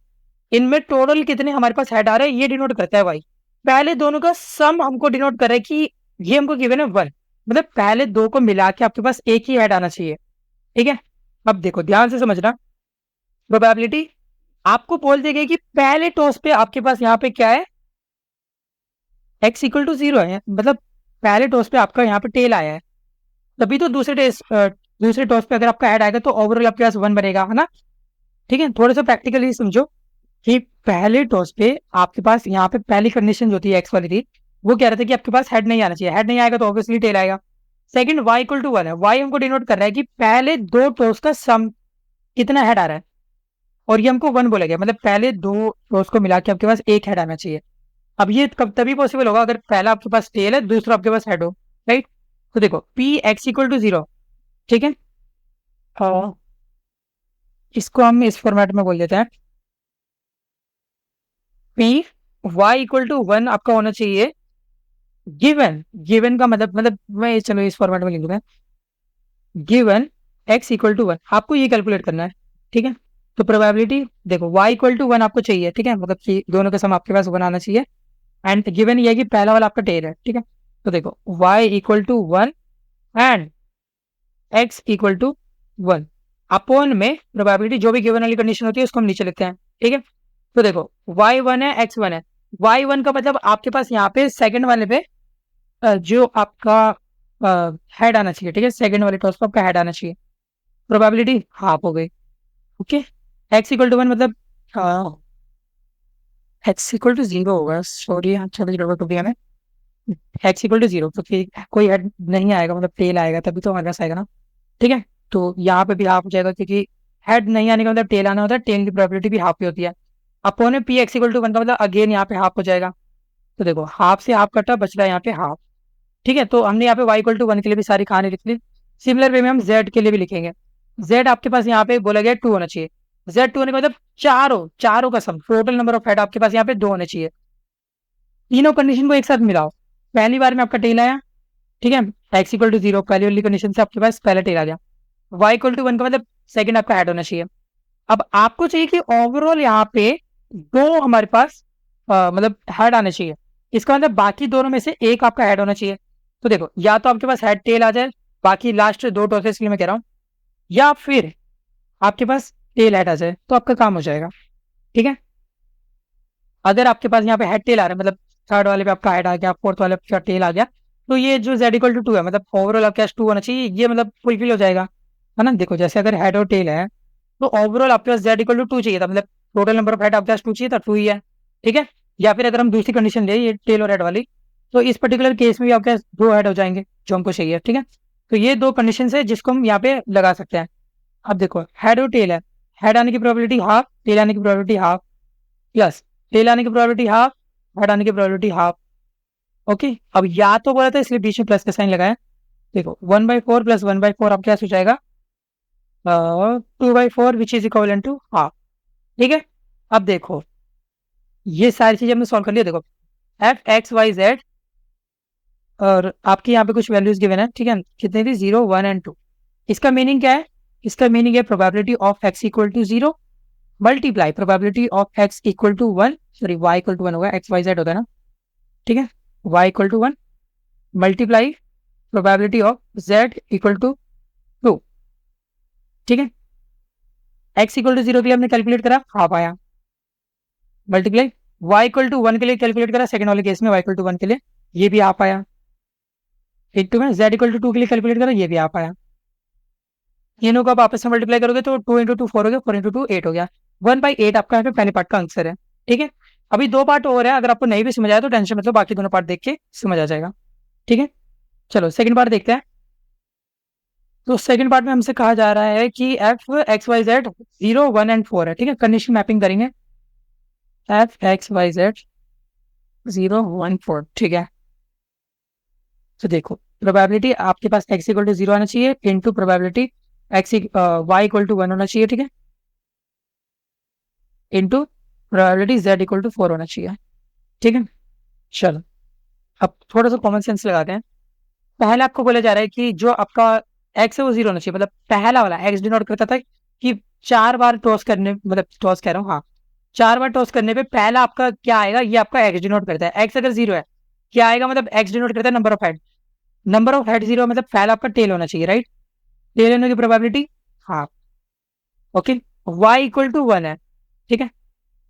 [SPEAKER 1] इनमें टोटल कितने हमारे पास हेड आ रहे हैं ये डिनोट करता है y। पहले दोनों का सम हमको डिनोट कर रहा है कि ये हमको गिवन है 1, मतलब पहले 2 को मिला के आपके पास एक ही हेड आना चाहिए, ठीक है। अब देखो ध्यान से समझना, प्रोबेबिलिटी आपको बोल दी गई कि पहले टॉस पे आपके पास यहाँ पे क्या है, x इक्वल टू 0 है, मतलब पहले टॉस पे आपका यहाँ पे टेल आया है, तभी तो दूसरे टॉस पे अगर आपका हेड आएगा तो ओवरऑल आपके पास 1 बनेगा, है ना। ठीक है, थोड़ा सा प्रैक्टिकली समझो कि पहले टॉस पे आपके पास यहाँ पे पहली कंडीशन जो थी एक्स वाली थी वो कह रहा था कि आपके पास हेड नहीं आना चाहिए, हेड नहीं आएगा तो ऑब्वियसली टेल आएगा। सेकंड y इक्वल टू 1 है, y हमको डिनोट कर रहा है कि पहले 2 टॉस का सम कितना हेड आ रहा है, और ये हमको 1 बोला गया, मतलब पहले 2 टॉस को मिला के आपके पास एक हेड आना चाहिए। अब ये कब तभी पॉसिबल होगा अगर पहला आपके पास टेल है दूसरा आपके पास हेड हो, राइट। तो देखो पी एक्स इक्वल टू 0, ठीक है, और इसको हम इस फॉर्मेट में बोल देते हैं पी वाई इक्वल टू 1 आपका होना चाहिए गिवन, गिवन का मतलब मैं चलो इस फॉर्मेट में लिख दूंगा, गिवन एक्स इक्वल टू 1 आपको ये कैलकुलेट करना है, ठीक है। तो प्रोबेबिलिटी देखो y इक्वल टू 1 आपको चाहिए, ठीक है, मतलब कि दोनों का सम आपके पास 1 आना चाहिए, एंड गिवन ये है कि पहला वाला आपका टेल है, ठीक है। तो देखो y equal to 1 and x equal to 1 upon में प्रोबेबिलिटी जो भी गिवन वाली कंडीशन होती है उसको हम नीचे लिखते हैं, ठीक है। तो देखो y 1 है x 1 है, y 1 का मतलब आपके पास यहाँ पे सेकंड वाले पे जो आपका हेड आना चाहिए, ठीक है, सेकंड वाले टॉस पे आपका हेड आना चाहिए, प्रोबेबिलिटी हाफ हो गई। ओके, x इक्वल टू 1 मतलब x इक्वल टू 0 होगा, सॉरी अच्छा गड़बड़ कर दिया मैं, x इक्वल टू 0 तो कोई हेड नहीं आएगा, मतलब टेल आएगा तभी तो हमारे पास आएगा ना, ठीक है। तो यहाँ पे भी हाफ हो जाएगा क्योंकि हेड नहीं आने का मतलब टेल आना होता है, टेल की प्रोबेबिलिटी भी हाफ ही होती है। Upon P X equal to 1 का मतलब अगेन यहाँ पे हाफ हो जाएगा। तो देखो हाफ से हाफ कटा बच रहा है यहाँ पे हाफ, ठीक है। तो हमने यहाँ पे y इक्वल टू 1 के लिए भी सारी कहानी लिख ली, सिमिलर वे में हम z के लिए भी लिखेंगे। z आपके पास यहाँ पे बोला गया 2 होना चाहिए, z 2 होने का मतलब चारों का sum total number of head आपके पास यहाँ पे 2 होने चाहिए। तीनों कंडीशन को एक साथ मिलाओ, पहली बार में आपका टेल आया, ठीक है, x इक्वल टू 0 पहली वाली कंडीशन से आपके पास पहला टेल आ गया, y इक्वल टू 1 का मतलब सेकंड आपका हेड होना चाहिए। अब आपको चाहिए कि ओवरऑल यहाँ पे 2 हमारे पास मतलब हेड आने चाहिए, इसका मतलब बाकी दोनों में से एक आपका हेड होना चाहिए। तो देखो या तो आपके पास हेड टेल आ जाए, बाकी लास्ट 2 टॉसेस के लिए मैं कह रहा हूँ, या फिर आपके पास टेल हेड आ जाए तो आपका काम हो जाएगा, ठीक है। अगर आपके पास यहाँ पे हेड टेल आ रहा है मतलब थर्ड वाले पे आपका हेड आ गया, फोर्थ वाले पे टेल आ गया, तो ये जो z इक्वल टू 2 है मतलब ओवरऑल आपके पास 2 होना चाहिए, ये मतलब फुलफिल हो जाएगा, है ना। देखो जैसे अगर हेड और टेल है तो ओवरऑल आपके पास z इक्वल टू 2 चाहिए था, मतलब टोटल नंबर ऑफ हेड आपके पास 2 चाहिए था, 2 ही है, ठीक है। या फिर अगर हम दूसरी कंडीशन ले ये टेल और हेड वाली, तो इस पर्टिकुलर केस में भी आपके पास 2 हेड हो जाएंगे जो हमको चाहिए, ठीक है। तो ये 2 कंडीशन है जिसको हम यहाँ पे लगा सकते हैं। अब देखो हेड और टेल है, हेड आने की प्रोबेबिलिटी हाफ, टेल आने की प्रोबेबिलिटी हाफ, प्लस टेल आने की प्रोबेबिलिटी हाफ, हेड आने की प्रोबेबिलिटी हाफ। ओके, अब या तो बोला था इसलिए बीच में प्लस का साइन लगाया। देखो 1/4 प्लस 1/4 आपके पास हो जाएगा 2/4 which is equal to half, ठीक है। अब देखो ये सारी चीजें हमने सॉल्व कर लिया। देखो एफ एक्स वाई जेड और आपके यहाँ पे कुछ वैल्यूज गिवन है, ठीक है, कितने थी 0 1 एंड 2। इसका मीनिंग क्या है, इसका मीनिंग है probability of X equal to 0 multiply probability of X equal to 1, sorry Y equal to 1 होगा, एक्स वाई जेड होता है ना, ठीक है, Y equal to 1 multiply probability of z equal to 2, ठीक है। x इक्वल टू 0 के लिए हमने कैलकुलेट करा, हाफ आया, मल्टीप्लाई y इक्वल टू 1 के लिए कैलकुलेट करा, सेकंड वाले केस में y इक्वल टू 1 के लिए, ये भी हाफ आया। एक टू में z इक्वल टू 2 के लिए कैलकुलेट करा, ये भी हाफ आया। तीनों को आप आपस में मल्टीप्लाई करोगे तो 2 इंटू 2 4 हो गया, 4 इंटू 2 8 हो गया, 1/8 आपका यहाँ पे पहले पार्ट का आंसर है, ठीक है। अभी दो पार्ट और है, अगर आपको नहीं भी समझ आया तो टेंशन मतलब, बाकी दोनों पार्ट देख के समझ आ जाएगा, ठीक है। चलो सेकंड पार्ट देखते हैं। तो सेकंड पार्ट में हमसे कहा जा रहा है कि F X Y Z 0 1 and 4 है, ठीक है। कंडीशन मैपिंग करेंगे, एफ एक्स वाई जेड 0 1 4, ठीक है। तो देखो प्रोबेबिलिटी आपके पास x इक्वल टू 0 आना चाहिए into probability x y equal to 1 होना चाहिए, ठीक है, into probability z equal to 4 होना चाहिए, ठीक है। चलो अब थोड़ा सा कॉमन सेंस लगाते हैं। पहले आपको बोला जा रहा है कि जो आपका x है वो 0 होना चाहिए, मतलब पहला वाला x डिनोट करता था कि 4 बार टॉस करने, मतलब टॉस कह रहा हूँ, हाँ 4 बार टॉस करने पे पहला आपका क्या आएगा, ये आपका x डिनोट करता है। x अगर 0 है, क्या आएगा, मतलब x डिनोट करता है number of head, number of head 0 मतलब पहला आपका टेल होना चाहिए, राइट। टेल होने की probability half, okay. y equal to 1 है, ठीक है।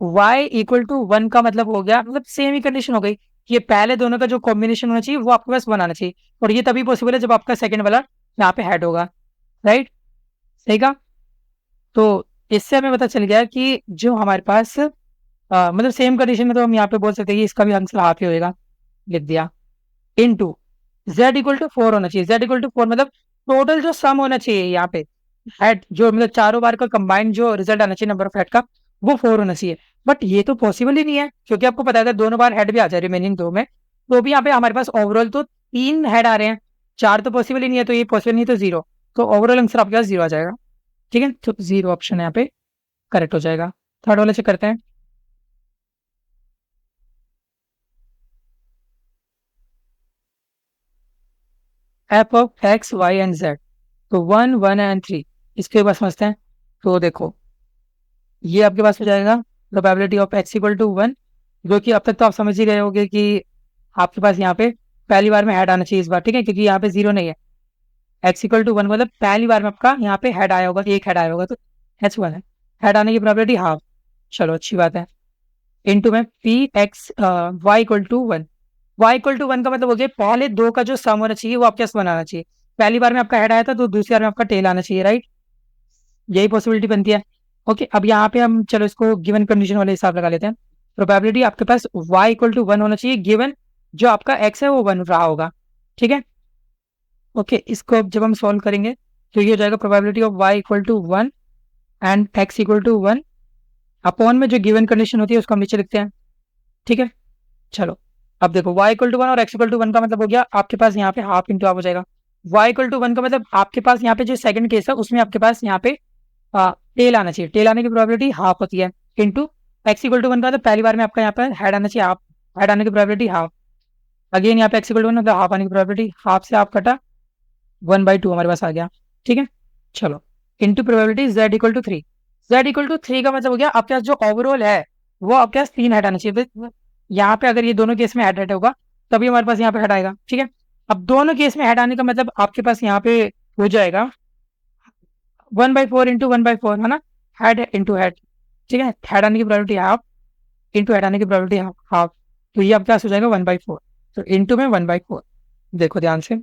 [SPEAKER 1] y इक्वल टू 1 का मतलब हो गया, मतलब सेम ही कंडीशन हो गई, ये पहले दोनों का जो कॉम्बिनेशन होना चाहिए वो आपके पास 1 आना चाहिए, और ये तभी पॉसिबल है जब आपका सेकंड वाला यहाँ पे हेड होगा, राइट, सही का। तो इससे हमें पता चल गया कि जो हमारे पास मतलब सेम कंडीशन में तो हम यहाँ पे बोल सकते हैं कि इसका भी आंसर हाफ ही होएगा, लिख दिया। इनटू z इक्वल टू 4 होना चाहिए, z इक्वल टू 4 मतलब टोटल जो सम होना चाहिए यहाँ पे हेड, जो मतलब चारों बार का कंबाइंड जो रिजल्ट आना चाहिए नंबर ऑफ हेड का, वो 4 होना चाहिए। बट ये तो पॉसिबल ही नहीं है, क्योंकि आपको पता है अगर दोनों बार हेड भी आ जाए रिमेनिंग दो में, तो भी यहाँ पे हमारे पास ओवरऑल तो 3 हेड आ रहे हैं, 4 तो पॉसिबल ही नहीं है, तो ये पॉसिबल नहीं, तो 0, तो ओवरऑल आंसर आपके पास 0 आ जाएगा, ठीक है। तो 0 ऑप्शन यहाँ पे करेक्ट हो जाएगा। थर्ड वाले चेक करते हैं। F of X Y and Z, तो 1 1 एंड 3, इसके बाद समझते हैं। तो देखो ये आपके पास हो जाएगा probability of X equal to 1, जो कि अब तक तो आप समझ ही गए होंगे कि आपके पास यहाँ पे पहली बार में हेड आना चाहिए इस बार, ठीक है, क्योंकि यहाँ पे 0 नहीं है। एक्स इक्वल टू 1 मतलब पहली बार में आपका यहाँ पे हेड आया होगा, एक हेड आया होगा, तो एच 1 है, हेड आने की प्रोबेबिलिटी हाफ, चलो अच्छी बात है। इनटू में P X Y equal to 1, Y equal to 1 का मतलब हो गया पहले दो का जो सम होना चाहिए वो आपके पास बनाना चाहिए, पहली बार में आपका हेड आया था तो दूसरी बार में आपका टेल आना चाहिए, राइट, यही पॉसिबिलिटी बनती है। ओके, अब यहाँ पे हम चलो इसको गिवन कंडीशन वाले हिसाब लगा लेते हैं। प्रोबेबिलिटी आपके पास y इक्वल टू 1 होना चाहिए, गिवन जो आपका x है वो 1 रहा होगा, ठीक है। ओके, इसको अब जब हम सॉल्व करेंगे तो ये हो जाएगा probability of y equal to 1 and x equal to 1 upon में जो गिवन कंडीशन होती है उसको हम नीचे लिखते हैं, ठीक है। चलो अब देखो y इक्वल टू 1 और x इक्वल टू 1 का मतलब हो गया आपके पास यहाँ पे हाफ इंटू हाफ हो जाएगा। y इक्वल टू 1 का मतलब आपके पास यहाँ पे जो सेकंड केस है उसमें आपके पास यहाँ पे टेल आना चाहिए, टेल आने की प्रोबेबिलिटी हाफ होती है, इनटू एक्स इक्वल टू 1 का तो पहली बार में आपका यहाँ पर हेड आना चाहिए, हाफ, हेड आने की प्रोबेबिलिटी हाफ, अगेन यहाँ पे एक्स इक्वल टू 1 मतलब हाफ आने की प्रोबेबिलिटी, हाफ से हाफ कटा 1/2 हमारे पास आ गया, ठीक है। चलो into probability z equal to 3, z equal to 3 का मतलब हो गया आपके पास जो ओवरऑल है वो आपके पास 3 हेड आना चाहिए, यहाँ पे अगर ये दोनों केस में हेड होगा तभी हमारे पास यहाँ पे हेड आएगा, ठीक है। अब दोनों केस में हेड आने का मतलब आपके पास यहाँ पे हो जाएगा 1/4 इंटू 1/4 है ना, हेड इंटू हेड, ठीक है, हेड आने की प्रोबेबिलिटी हाफ इंटू हेड आने की प्रोबेबिलिटी हाफ हाफ, तो ये आपके पास हो जाएगा 1/4, तो इंटू में 1/4, देखो ध्यान से,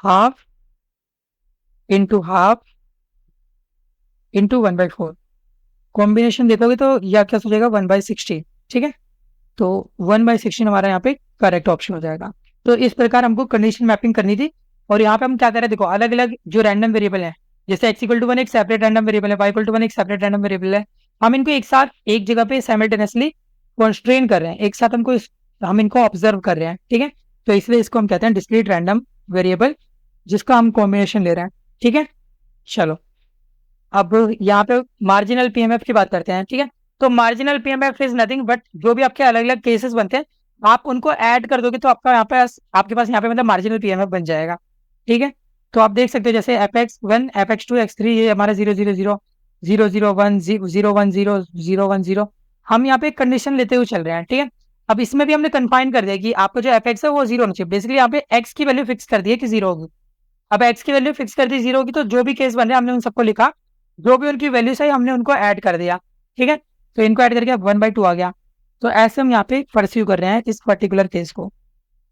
[SPEAKER 1] half into half into 1/4, combination देखोगे तो ये आपके पास हो जाएगा 1/16, ठीक है। तो 1/16 हमारा यहाँ पे करेक्ट ऑप्शन हो जाएगा। तो इस प्रकार हमको कंडीशन मैपिंग करनी थी, और यहाँ पे हम क्या करें, देखो अलग अलग जो रैंडम वेरिएबल है, जैसे x इक्वल टू 1 एक सेपरेट रैंडम वेरिएबल है, y इक्वल टू 1 एक सेपरेट रैंडम वेरिएबल है, हम इनको एक साथ एक जगह पे साइमल्टेनियसली कॉन्स्ट्रेन कर रहे हैं, एक साथ हम इनको ऑब्जर्व कर रहे हैं, ठीक है। तो इसलिए इसको हम कहते हैं डिस्क्रीट रैंडम वेरिएबल, जिसका हम कॉम्बिनेशन ले रहे हैं, ठीक है। चलो अब यहाँ पे मार्जिनल पीएमएफ की बात करते हैं, ठीक है। तो marginal PMF is nothing but जो भी आपके अलग अलग केसेस बनते हैं आप उनको ऐड कर दोगे तो आपका यहाँ पे आपके पास यहाँ पे मतलब मार्जिनल पीएमएफ बन जाएगा, ठीक है। तो आप देख सकते हो जैसे fx1 fx2 x3 ये हमारा 0 0 0 0 0 1 0 1 0 0 1 0, हम यहाँ पे कंडीशन लेते हुए चल रहे हैं, ठीक है। अब इसमें भी हमने कन्फाइन कर दिया कि आपको जो एफ एक्स है वो जीरो होना चाहिए। बेसिकली यहाँ पे एक्स की वैल्यू फिक्स कर दी है कि जीरो होगी। अब एक्स की वैल्यू फिक्स कर दी जीरो होगी, तो जो भी केस बन रहे हमने उन सबको लिखा, जो भी उनकी वैल्यू सही हमने उनको ऐड कर दिया। ठीक है, तो इनको ऐड करके अब 1/2 आ गया। तो ऐसे हम यहाँ पे परस्यू कर रहे हैं इस पर्टिकुलर केस को।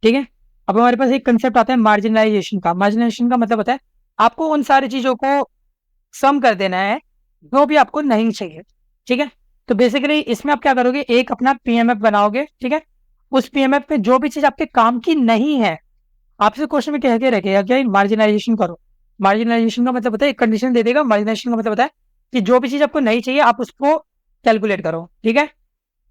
[SPEAKER 1] ठीक है, अब हमारे पास एक कंसेप्ट आता है मार्जिनलाइजेशन का। मार्जिनलाइजेशन का मतलब होता है आपको उन सारी चीजों को सम कर देना है जो भी आपको नहीं चाहिए। ठीक है, तो बेसिकली इसमें आप क्या करोगे, एक अपना पीएमएफ बनाओगे। ठीक है, उस पीएमएफ में जो भी चीज आपके काम की नहीं है, आपसे क्वेश्चन में कह के रखेगा क्या मार्जिनलाइजेशन करो। मार्जिनलाइजेशन का मतलब होता है एक कंडीशन दे देगा। मार्जिनलाइजेशन का मतलब होता है कि जो भी चीज आपको नहीं चाहिए आप उसको कैलकुलेट करो। ठीक है,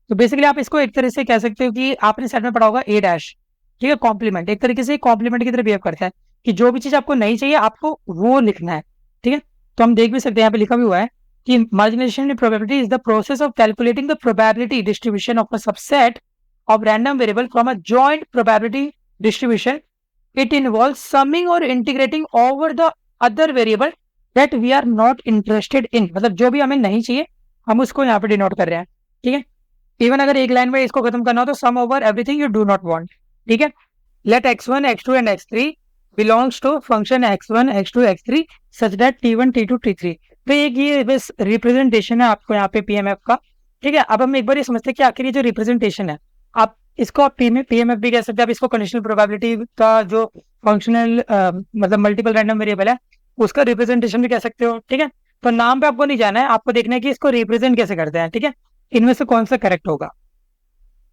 [SPEAKER 1] तो बेसिकली आप इसको एक तरह से कह सकते हो कि आपने सेट में पढ़ा होगा ए डैश। ठीक है, कॉम्प्लीमेंट एक तरीके से कॉम्प्लीमेंट की तरह बिहेव करता है कि जो भी चीज आपको नहीं चाहिए आपको वो लिखना है। ठीक है, तो हम देख भी सकते हैं यहाँ पे लिखा भी हुआ है कि marginalisation probability is the process of calculating the probability distribution of a subset of random variable from a joint probability distribution. It involves summing or integrating over the other variable that we are not interested in. मतलब जो भी हमें नहीं चाहिए हम उसको यहाँ पे डिनोट कर रहे हैं। ठीक है, इवन अगर एक लाइन में इसको खत्म करना हो तो sum over everything you do not want. ठीक है, let x1 x2 and x3 belongs to function x1 x2 x3 such that t1 t2 t3। तो एक ये बस रिप्रेजेंटेशन है आपको यहाँ पे पीएमएफ का। ठीक है, अब हम एक बार ये समझते हैं कि आखिर ये जो रिप्रेजेंटेशन है, आप इसको आप पीएमएफ भी कह सकते हैं, आप इसको कंडीशनल प्रोबेबिलिटी का जो फंक्शनल मतलब मल्टीपल रैंडम वेरिएबल है उसका रिप्रेजेंटेशन भी कह सकते हो। ठीक है, तो नाम पे आपको नहीं जाना है, आपको देखना है कि इसको रिप्रेजेंट कैसे करते हैं। ठीक है, इनमें से कौन सा करेक्ट होगा।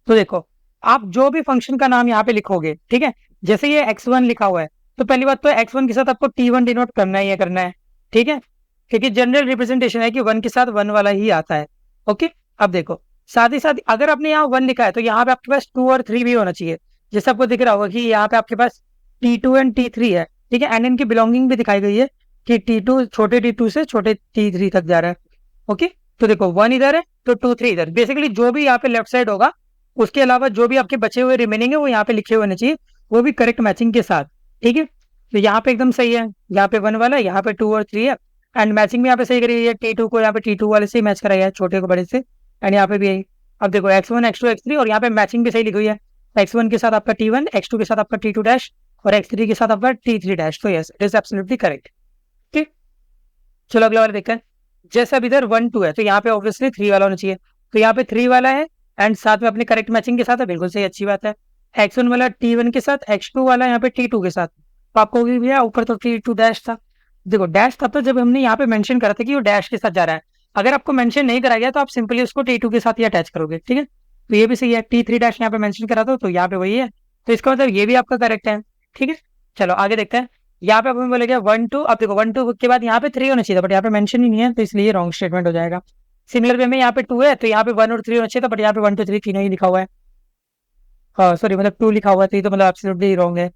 [SPEAKER 1] तो देखो, आप जो भी फंक्शन का नाम यहाँ पे लिखोगे, ठीक है, जैसे ये x1 लिखा हुआ है, तो पहली बात तो x1 के साथ आपको t1 डिनोट करना ही है, करना है। ठीक है, क्योंकि जनरल रिप्रेजेंटेशन है कि 1 के साथ 1 वाला ही आता है। ओके, अब देखो, साथ ही साथ अगर आपने यहाँ 1 लिखा है तो यहाँ पे आपके पास 2 और 3 भी होना चाहिए। जैसे आपको दिख रहा होगा कि यहाँ पे आपके पास t2 एंड t3 है। ठीक है, एंड इनकी बिलोंगिंग भी दिखाई गई है कि t2 छोटे t2 से छोटे t3 तक जा रहा है। ओके, तो देखो 1 इधर है तो 2 3 इधर। बेसिकली जो भी यहाँ पे लेफ्ट साइड होगा उसके अलावा जो भी आपके बचे हुए रिमेनिंग है वो यहाँ पे लिखे हुए होने चाहिए, वो भी करेक्ट मैचिंग के साथ। ठीक है, तो यहाँ पे एकदम सही है, यहाँ पे 1 वाला है, यहाँ पे 2 और 3 है, एंड मैचिंग भी यहाँ पे सही करी है। t2 को यहाँ पे t2 वाले से मैच कराया है, छोटे को बड़े से, एंड यहाँ पे भी यही। अब देखो x1 x2 x3 और यहाँ पे मैचिंग भी सही लिखी हुई है। x1 के साथ आपका t1, x2 के साथ आपका t2 डैश और x3 के साथ आपका t3 डैश। तो yes, it is absolutely correct. ठीक, चलो अगला वाला देखते हैं। जैसे अब इधर 1 2 है तो यहाँ पे ऑब्वियसली 3 वाला होना चाहिए, तो यहाँ पे 3 वाला है एंड साथ में अपने करेक्ट मैचिंग के साथ है, बिल्कुल सही, अच्छी बात है। x1 वाला t1 के साथ, x2 वाला यहाँ पे t2 के साथ, तो आपको भी भैया ऊपर तो t2 डैश था। देखो डैश तब तो जब हमने यहाँ पे मेंशन करा था कि वो डैश के साथ जा रहा है। अगर आपको मेंशन नहीं करा गया तो आप सिंपली उसको t2 के साथ ही अटैच करोगे। ठीक है, तो ये भी सही है, t3 डैश यहाँ पे मेंशन करा था तो यहाँ पे वही है, तो इसका मतलब ये भी आपका करेक्ट है। ठीक है, चलो आगे देखते हैं। यहाँ पे हमें बोलेगा 1 2। अब देखो 1 2 के बाद यहाँ पे 3 होना चाहिए था, बट यहाँ पे मेंशन ही नहीं है तो इसलिए रॉन्ग स्टेटमेंट हो जाएगा। सिमिलर वे में यहाँ पे 2 है तो यहाँ पे 1 और 3 होना चाहिए था, बट यहाँ पे 1 2 3 तीनों ही लिखा हुआ है। सॉरी, मतलब 2 लिखा हुआ था, तो मतलब एब्सोल्युटली रॉन्ग है।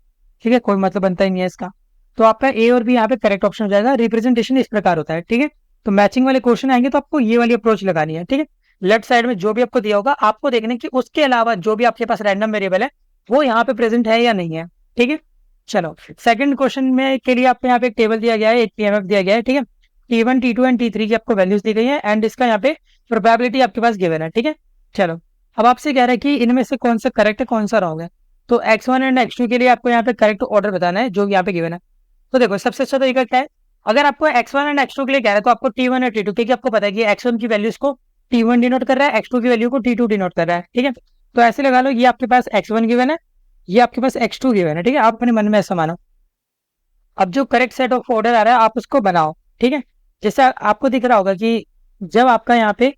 [SPEAKER 1] ठीक है, कोई मतलब बनता ही नहीं है इसका। तो आपका ए और बी यहाँ पे करेक्ट ऑप्शन हो जाएगा। रिप्रेजेंटेशन इस प्रकार होता है। ठीक है, तो मैचिंग वाले क्वेश्चन आएंगे तो आपको ये वाली अप्रोच लगानी है। ठीक है, लेफ्ट साइड में जो भी आपको दिया होगा आपको देखना है कि उसके अलावा जो भी आपके पास रैंडम वेरिएबल है वो यहाँ पे प्रेजेंट है या नहीं है। ठीक है, चलो सेकंड क्वेश्चन में के लिए आपको यहाँ पे एक टेबल दिया गया है, एक पीएमएफ दिया गया है। ठीक है, t1 t2 एंड t3 की आपको वैल्यूज दी गई है एंड इसका यहाँ पे प्रोबेबिलिटी आपके पास गिवन है। ठीक है, चलो अब आपसे कह रहा है कि इनमें से कौन सा करेक्ट है कौन सा रॉन्ग है। तो x1 एंड x2 के लिए आपको यहाँ पे करेक्ट ऑर्डर बताना है जो यहाँ पे गिवन है। तो देखो सबसे अच्छा तरीका क्या है, अगर आपको x1 एंड x2 के लिए कह रहा है तो आपको t1 और t2, क्योंकि आपको पता है कि x1 की वैल्यूज को t1 डिनोट कर रहा है, x2 की वैल्यू को t2 डिनोट कर रहा है। ठीक है, तो ऐसे लगा लो ये आपके पास x1 गिवन है, ये आपके पास x2 गिवन है। ठीक है, आप अपने मन में ऐसा मानो। अब जो करेक्ट सेट ऑफ ऑर्डर आ रहा है आप उसको बनाओ। ठीक है, जैसे आपको दिख रहा होगा कि जब आपका यहाँ पे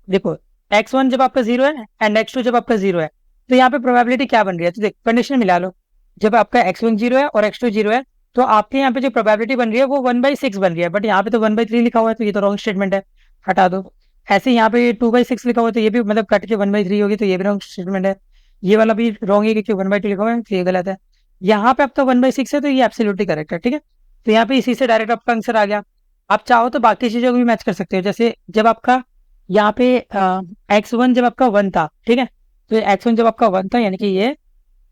[SPEAKER 1] देखो x1 जब आपका 0 है एंड x2 जब आपका 0 है तो यहाँ पे प्रोबेबिलिटी क्या बन रही है। तो देख कंडीशन मिला लो, जब आपका x1 0 है और x2 0 है तो आपके यहाँ पे जो प्रोबेबिलिटी बन रही है वो 1/6 बन रही है, बट यहाँ पे तो 1/3 लिखा हुआ है तो ये तो रॉन्ग स्टेटमेंट है, हटा दो। ऐसे यहाँ पे 2/6 लिखा हुआ है तो ये भी मतलब कट के 1/3 होगी तो ये भी रॉन्ग स्टेटमेंट है। ये वाला भी रॉन्ग है क्योंकि 1/2 लिखा हुआ है तो ये गलत है। यहाँ पे आपका 1/6 है तो ये एब्सोल्युटली करेक्ट है। ठीक है, तो यहाँ पे इसी से डायरेक्ट आपका आंसर आ गया। आप चाहो तो बाकी चीजों को भी मैच कर सकते हो, जैसे जब आपका यहाँ पे x1 जब आपका 1 था, ठीक है, तो x1 जब आपका 1 था यानी कि ये,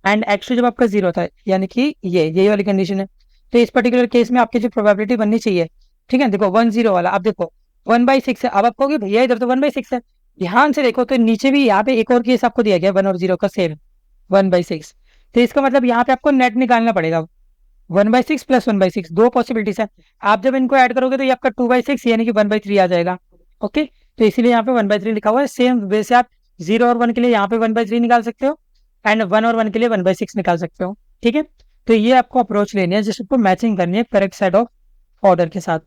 [SPEAKER 1] एंड x2 जब आपका 0 था यानी कि ये वाली कंडीशन है। तो इस पर्टिकुलर केस में आपकी जो प्रोबेबिलिटी बननी चाहिए, ठीक है, देखो 1 0 वाला, अब देखो 1/6 है। अब आप कहोगे भैया इधर तो 1/6 है, ध्यान से देखो तो नीचे भी यहाँ पे एक और केस आपको दिया गया 1 और 0 का सेम 1/6। तो इसका मतलब यहाँ पे आपको नेट निकालना पड़ेगा 1/6 प्लस 1/6 दो पॉसिबिलिटीज है। आप जब इनको ऐड करोगे तो ये आपका 2/6 यानी कि 1/3 आ जाएगा। ओके, तो इसीलिए यहाँ पे 1/3 लिखा हुआ है। सेम वैसे आप 0 और 1 के लिए यहाँ पे 1/3 निकाल सकते हो एंड 1 और 1 के लिए 1/6 निकाल सकते हो। ठीक है, तो ये आपको अप्रोच लेनी है जिसको मैचिंग करनी है करेक्ट सेट ऑफ ऑर्डर के साथ।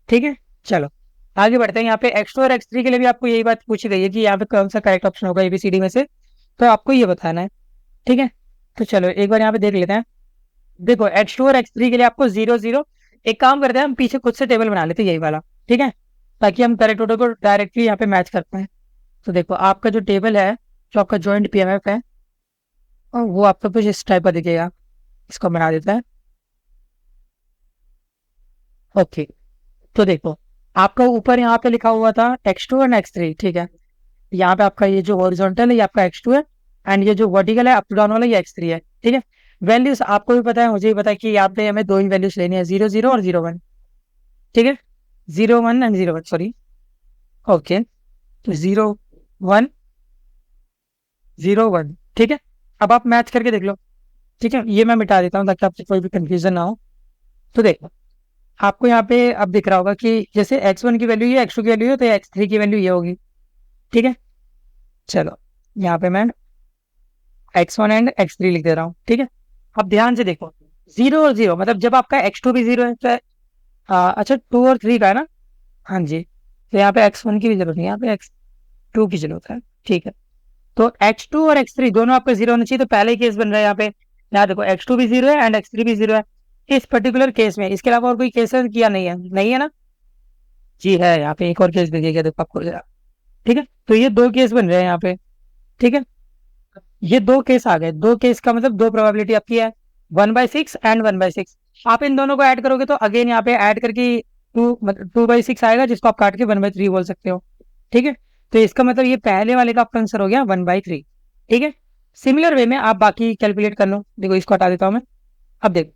[SPEAKER 1] ठीक है, चलो आगे बढ़ते हैं। यहाँ पे x2 और x3 के लिए भी आपको यही बात पूछी गई है कि यहाँ पे कौन सा करेक्ट ऑप्शन होगा ABCD में से, तो आपको ये बताना है। ठीक है, तो चलो एक बार यहाँ पे देख लेते हैं। देखो x2 और x3 के लिए आपको 0 0, एक काम करते हैं हम पीछे खुद से टेबल बना लेते हैं यही वाला। ठीक है, ताकि हम करेक्ट ऑर्डर को डायरेक्टली यहाँ पे मैच कर पाए। तो देखो आपका जो टेबल है, जो आपका जॉइंट PMF है, और वो आपको कुछ इस टाइप का दिखेगा। इसको बना देता है। ओके, तो देखो आपका ऊपर यहाँ पे लिखा हुआ था x2 और x3। ठीक है, यहाँ पे आपका ये जो हॉरिजॉन्टल है ये आपका x2 है एंड ये जो वर्टिकल है अप डाउन वाला ये x3 है। ठीक है, वैल्यूज आपको भी पता है, मुझे भी पता है कि यहाँ पे हमें दो ही वैल्यूज लेनी है, 0 0 और 0 1। ठीक है, 0 1 एंड 0 1, सॉरी। ओके, तो 0 1 0 1। ठीक है, अब आप मैच करके देख लो। ठीक है, ये मैं मिटा देता हूँ ताकि आपको कोई भी कंफ्यूजन ना हो। तो देखो आपको यहाँ पे अब दिख रहा होगा कि जैसे x1 की वैल्यू ये, x2 की वैल्यू है, तो x3 की वैल्यू ये होगी। ठीक है, चलो यहाँ पे मैं x1 एंड x3 लिख दे रहा हूँ। ठीक है, अब ध्यान से देखो 0 और 0 मतलब जब आपका x2 भी 0 है तो अच्छा 2 और 3 का है ना। हाँ जी, तो यहाँ पे x1 की भी जरूरत नहीं है, यहाँ पे x2 की जरूरत है। ठीक है, तो x2 और x3 दोनों आपके 0 होने चाहिए। तो पहले ही केस बन रहा है यहाँ पे। यहाँ देखो x2 भी 0 है एंड x3 भी 0 है इस पर्टिकुलर केस में। इसके अलावा और कोई केस है किया नहीं है? नहीं है ना जी, है। यहाँ पे एक और केस देखिएगा, देखो आपको। ठीक है, तो ये दो केस बन रहे हैं यहाँ पे। ठीक है, ये दो केस आ गए। दो केस का मतलब दो प्रोबेबिलिटी आपकी है, 1/6 एंड 1/6। आप इन दोनों को ऐड करोगे तो अगेन यहाँ पे ऐड करके 2/6 आएगा, जिसको आप काट के 1/3 बोल सकते हो। ठीक है, तो इसका मतलब ये पहले वाले का आपका आंसर हो गया 1/3। ठीक है, सिमिलर वे में आप बाकी कैलकुलेट कर लो। देखो इसको हटा देता हूँ मैं। अब देखो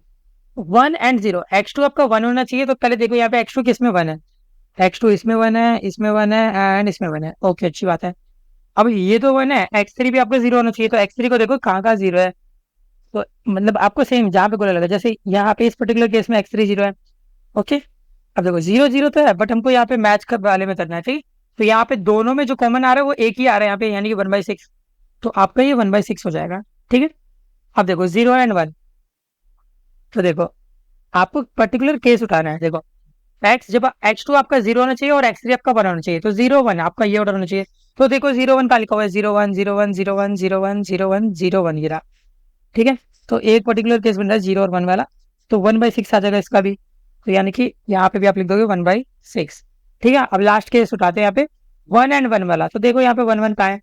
[SPEAKER 1] 1 एंड 0, x2 आपका 1 होना चाहिए। तो पहले देखो यहाँ पे x2 किस में 1 है, x2 इसमें 1 है, इसमें 1 है एंड इसमें 1 है। ओके, अच्छी बात है। अब ये तो 1 है, x3 भी आपको 0 होना चाहिए। तो x3 को देखो कहाँ कहाँ 0 है। तो मतलब आपको सेम जहाँ पे गोला लगा, जैसे यहाँ पे इस पर्टिकुलर केस में x3 0 है। ओके, अब देखो 0 0 तो है बट हमको यहाँ पे मैच कर वाले में करना है। ठीक, तो यहाँ पे दोनों में जो कॉमन आ रहा है वो एक ही आ रहा है यहाँ पे, यानी कि 1/6। तो आपका ये 1/6 हो जाएगा। ठीक है, अब देखो 0 एंड 1। तो देखो आपको पर्टिकुलर केस उठाना है। देखो एक्स जब x2 आपका 0 होना चाहिए और x3 आपका 1 होना चाहिए, तो 0 1 आपका ये ऑर्डर होना चाहिए। तो देखो 0 1 का लिखा हुआ है 0 1 0 1 0 1 0 1 0 1 0 1 ये रहा। ठीक है, तो एक पर्टिकुलर केस बन रहा है 0 और 1 वाला, तो 1/6 आ जाएगा इसका भी। तो यानी कि यहाँ पे भी आप लिख दोगे 1/6। ठीक है, अब लास्ट केस उठाते हैं यहाँ पे 1 एंड 1 वाला। तो देखो यहाँ पे 1 1 कहाँ है।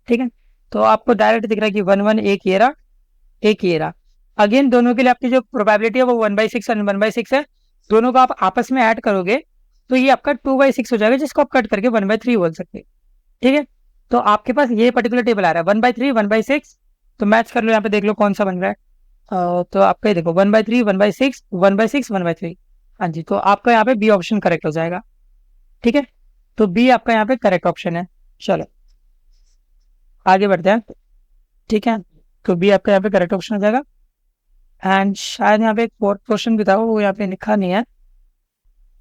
[SPEAKER 1] ठीक है, तो आपको डायरेक्ट दिख रहा है कि 1 1 एक ये रहा, एक ये रहा। अगेन दोनों के लिए आपकी जो प्रोबेबिलिटी है वो 1/6 एंड 1/6 है। दोनों को आप आपस में ऐड करोगे तो ये आपका 2/6 हो जाएगा, जिसको आप कट करके 1/3 बोल सकते हैं। ठीक है, तो आपके पास ये पर्टिकुलर टेबल आ रहा है 1/3 1/6। तो मैच कर लो, यहाँ पे देख लो कौन सा बन रहा है। तो आपका ये देखो 1/3 1/6 1/6 1/3। हाँ जी, तो आपका यहाँ पे बी ऑप्शन करेक्ट हो जाएगा। ठीक है, तो बी आपका यहाँ पे करेक्ट ऑप्शन है। चलो आगे बढ़ते हैं। ठीक है, तो बी आपका यहाँ पे करेक्ट ऑप्शन हो जाएगा। एंड शायद यहाँ पे एक फोर्थ क्वेश्चन भी था, वो यहाँ पे लिखा नहीं है।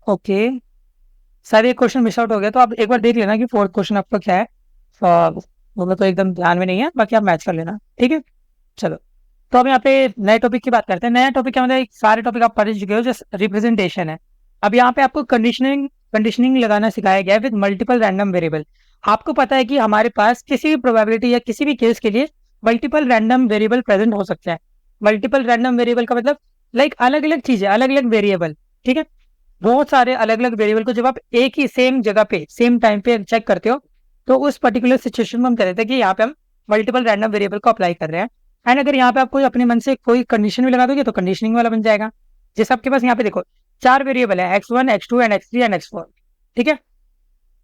[SPEAKER 1] ओके, शायद एक क्वेश्चन मिस आउट हो गया, तो आप एक बार देख लेना कि फोर्थ क्वेश्चन आपका क्या है। वो तो एकदम ध्यान में नहीं है, बाकी आप मैच कर लेना। ठीक है, चलो तो अब यहाँ पे नए टॉपिक की बात करते हैं। नया टॉपिक क्या मतलब, एक सारे टॉपिक आप पढ़ चुके हो, जैसे रिप्रेजेंटेशन है। अब यहाँ पे आपको कंडीशनिंग कंडीशनिंग लगाना सिखाया गया है विद मल्टीपल रैंडम वेरिएबल। आपको पता है कि हमारे पास किसी भी प्रोबेबिलिटी या किसी भी केस के लिए मल्टीपल रैंडम वेरिएबल प्रेजेंट हो सकते हैं। मल्टीपल रैंडम वेरिएबल का मतलब लाइक अलग अलग चीजें, अलग अलग वेरिएबल। ठीक है, बहुत सारे अलग अलग वेरिएबल को जब आप एक ही सेम जगह पे सेम टाइम पे चेक करते हो, तो उस पर्टिकुलर सिचुएशन में हम कह देते हैं कि यहाँ पे हम मल्टीपल रैंडम वेरिएबल को अप्लाई कर रहे हैं। एंड अगर यहाँ पे आप कोई अपने मन से कोई कंडीशन भी लगा दोगे तो कंडीशनिंग वाला बन जाएगा। जैसे आपके पास यहाँ पे देखो चार वेरिएबल है, x1 x2 and x3 and x4। ठीक है,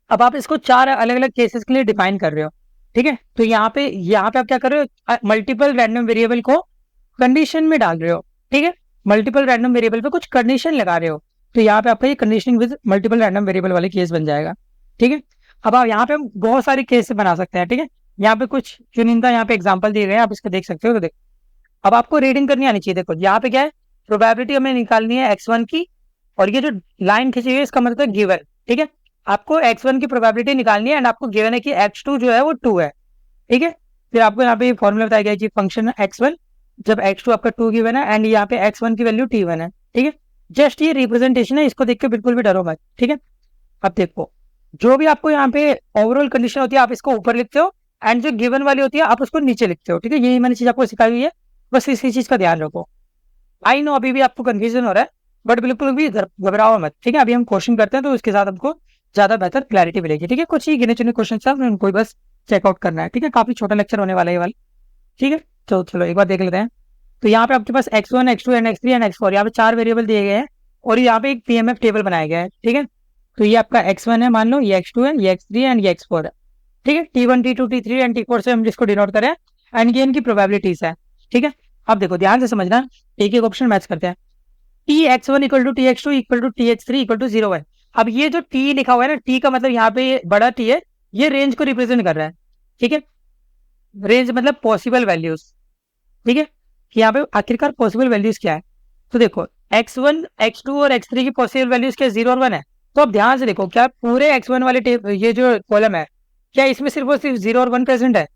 [SPEAKER 1] अब आप इसको चार अलग अलग केसेस के लिए डिफाइन कर रहे हो। ठीक है, तो यहाँ पे आप क्या कर रहे हो, मल्टीपल रैंडम वेरिएबल को कंडीशन में डाल रहे हो। ठीक है, मल्टीपल रैंडम वेरिएबल पे कुछ कंडीशन लगा रहे हो। तो यहाँ पे आपका ये conditioning with multiple random variable वाले केस बन जाएगा। ठीक है, अब आप यहाँ पे हम बहुत सारे केस बना सकते हैं, ठीक है। यहाँ पे कुछ चुनिंदा यहाँ पे एग्जाम्पल दिए गए हैं, आप इसको देख सकते हो। तो देखो अब आपको रीडिंग करनी आनी चाहिए। देखो यहाँ पे क्या है, प्रोबेबिलिटी हमें निकालनी है x1 की, और ये जो लाइन खींची हुई है इसका मतलब गिवन, ठीक है। आपको x1 की प्रोबेबिलिटी निकालनी है, एंड आपको गिवन है कि x2 जो है वो 2 है, ठीक है। फिर आपको यहाँ पे फॉर्मूला बताया गया कि फंक्शन x1 जब x2 आपका 2 गिवन है एंड यहाँ पे x1 की वैल्यू t1 है, ठीक है। जस्ट ये रिप्रेजेंटेशन है, इसको देख के बिल्कुल भी डरो मत, ठीक है। अब देखो जो भी आपको यहाँ पे ओवरऑल कंडीशन होती है आप इसको ऊपर लिखते हो, एंड जो गिवन वाली होती है आप उसको नीचे लिखते हो, ठीक है। यही मैंने चीज आपको सिखाई हुई है, बस इसी चीज का ध्यान रखो। आई नो अभी भी आपको कंफ्यूजन हो रहा है, बट बिल्कुल भी घबराओ मत, ठीक है। अभी हम क्वेश्चन करते हैं तो उसके साथ हमको ज्यादा बेहतर क्लैरिटी मिलेगी, ठीक है। कुछ ही गिने चुने क्वेश्चन है, उनको बस चेकआउट करना है, ठीक है। काफी छोटा लेक्चर होने वाला है ये वाला, ठीक है। तो चलो एक बार देख लेते हैं। तो यहाँ पे आपके पास x1 x2 and x3 and x4 यहाँ पे 4 वेरिएबल दिए गए हैं, और यहाँ पे एक पीएमएफ टेबल बनाया गया है, ठीक है। तो ये आपका x1 है, मान लो ये x2 है, ये x3 एंड ये x4 है, ठीक है। t1 t2 t3 and t4 से हम जिसको डिनोट करें, एंड ये इनकी प्रोबेबिलिटीज है, ठीक है। अब देखो ध्यान से समझना, एक एक ऑप्शन मैच करते हैं। T X one equal to T X two equal to T X three equal to 0 है। अब ये जो टी लिखा हुआ है ना, टी का मतलब यहाँ पे ये बड़ा टी है, ये रेंज को रिप्रेजेंट कर रहा है, ठीक है। रेंज मतलब पॉसिबल वैल्यूज, ठीक है, कि यहाँ पे आखिरकार पॉसिबल वैल्यूज क्या है। तो देखो x1 x2 और x3 की पॉसिबल वैल्यूज क्या 0 और 1 है। तो अब ध्यान से देखो, क्या पूरे x1 वाले ये जो कॉलम है, क्या इसमें सिर्फ और सिर्फ 0 और 1 प्रेजेंट है?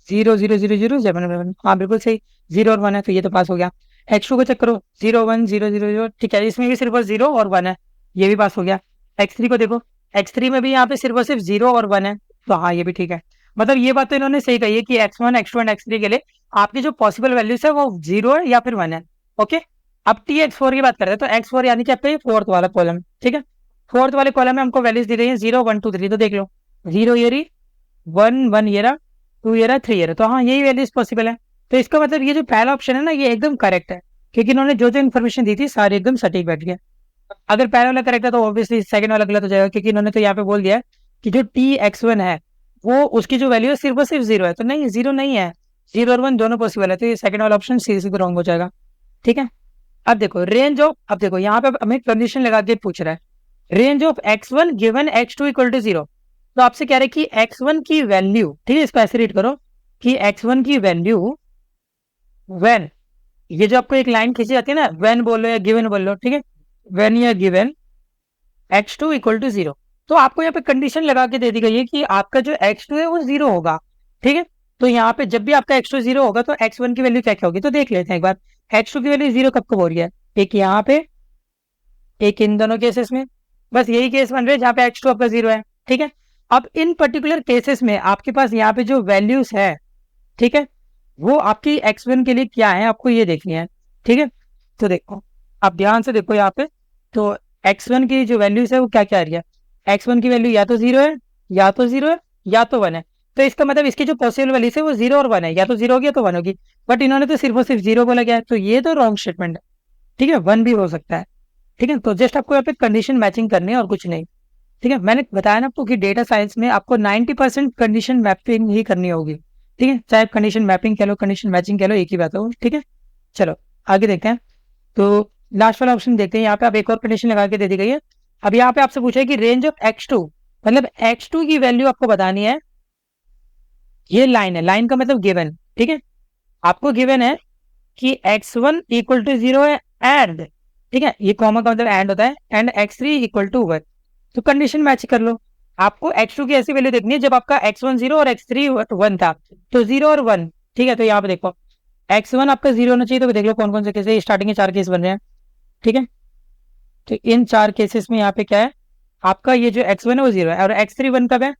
[SPEAKER 1] 0 0 0 0 7 हाँ बिल्कुल सही, 0 और 1 है, तो ये तो पास हो गया। x2 को चेक करो, 0 1 0 0 0, ठीक है, इसमें भी सिर्फ और 0 और 1 है, ये भी पास हो गया। x3 को देखो, x3 में भी यहाँ पे सिर्फ और सिर्फ 0 और 1 है, तो हाँ ये भी ठीक है। मतलब ये बात तो इन्होंने सही कही है कि x1 x2 एंड x3 के लिए आपकी जो पॉसिबल वैल्यूज है वो 0 है या फिर 1 है, ओके। अब टी एक्स फोर की बात करते हैं, तो x4 यानी कि आपका फोर्थ वाला कॉलम, ठीक है। फोर्थ वाले कॉलम में हमको वैल्यूज दी गई है 0 1 2 3, तो देख लो 0 ये रही, 1 1 ये रहा, 2 ये रहा, 3 ये रहा, तो हाँ यही वैल्यूज पॉसिबल है। तो इसका मतलब ये जो पहला ऑप्शन है ना, ये एकदम करेक्ट है, क्योंकि इन्होंने जो जो इन्फॉर्मेशन दी थी सारी एकदम सटीक बैठ गया। अगर पहला वाला करेक्ट है तो ऑब्वियसली सेकंड वाला गलत हो जाएगा, क्योंकि इन्होंने तो यहाँ पे बोल दिया है कि जो टी x1 है वो उसकी जो वैल्यू है सिर्फ और सिर्फ 0 है, तो नहीं 0 नहीं है, 0 और 1 दोनों पॉसिबल है, तो ये सेकंड वाला ऑप्शन सीधे सीधे रॉन्ग हो जाएगा, ठीक है। अब देखो रेंज ऑफ, अब देखो यहाँ पे हमें कंडीशन लगा के पूछ रहा है, range of x1 given x2 equal to 0। तो आपसे कह रहे हैं कि x1 की वैल्यू, ठीक है, इसको ऐसे रीड करो कि x1 की वैल्यू व्हेन, ये जो आपको एक लाइन खींची जाती है ना, व्हेन बोलो या गिवन बोलो, ठीक है, व्हेन या गिवन x2 इक्वल टू 0, तो आपको यहाँ पे कंडीशन लगा के दे दी गई है कि आपका जो x2 है वो 0 होगा, ठीक है। तो यहाँ पे जब भी आपका x2 0 होगा तो x1 की वैल्यू क्या क्या होगी, तो देख लेते हैं एक बार। x2 की वैल्यू 0 कब कब हो रही है, एक यहाँ पे, एक इन दोनों केसेस में, बस यही केस बन रहे हैं जहाँ पे x2 आपका 0 है, ठीक है। अब इन पर्टिकुलर केसेस में आपके पास यहाँ पे जो वैल्यूज है, ठीक है, वो आपकी x1 के लिए क्या है आपको ये देखनी है, ठीक है। तो देखो आप ध्यान से देखो यहाँ पे, तो x1 की जो वैल्यूज है वो क्या क्या आ रही है, x1 की वैल्यू या तो 0 है, या तो 0 है, या तो 1 है। तो इसका मतलब इसकी जो पॉसिबल वैल्यूज है वो 0 और 1 है, या तो 0 होगी या तो 1 होगी, बट इन्होंने तो सिर्फ और सिर्फ 0 बोला गया है, तो ये तो रॉन्ग स्टेटमेंट है, ठीक है। 1 भी हो सकता है, ठीक है। तो जस्ट आपको यहाँ पे कंडीशन मैचिंग करनी है और कुछ नहीं, ठीक है। मैंने बताया ना आपको कि डेटा साइंस में आपको 90% कंडीशन मैपिंग ही करनी होगी, ठीक है। चाहे कंडीशन मैपिंग कह लो, कंडीशन मैचिंग कह लो, एक ही बात है, ठीक है। चलो आगे देखते हैं। तो लास्ट वाला ऑप्शन देखते हैं, यहाँ पे आप एक और कंडीशन लगा के दे दी गई है। अब यहाँ पे आपसे पूछा है कि रेंज ऑफ x2, मतलब x2 की वैल्यू आपको बतानी है, ये लाइन है, लाइन का मतलब गिवन, ठीक है। आपको गिवन है कि x1 इक्वल टू 0 है एंड, ठीक है, ये कॉमा का मतलब एंड होता है, एंड x3 इक्वल टू 1, तो कंडीशन मैच कर लो। आपको x2 की ऐसी वैल्यू देखनी है जब आपका x1 0 और x3 1 था, तो 0 और 1, ठीक है। तो यहाँ पे देखो x1 आपका 0 होना चाहिए, तो देख लो कौन कौन से केस है, स्टार्टिंग के 4 केस बन रहे हैं, ठीक है। तो इन 4 केसेस में यहाँ पे क्या है, आपका ये जो x1 है वो 0 है, और x3 1 कब है,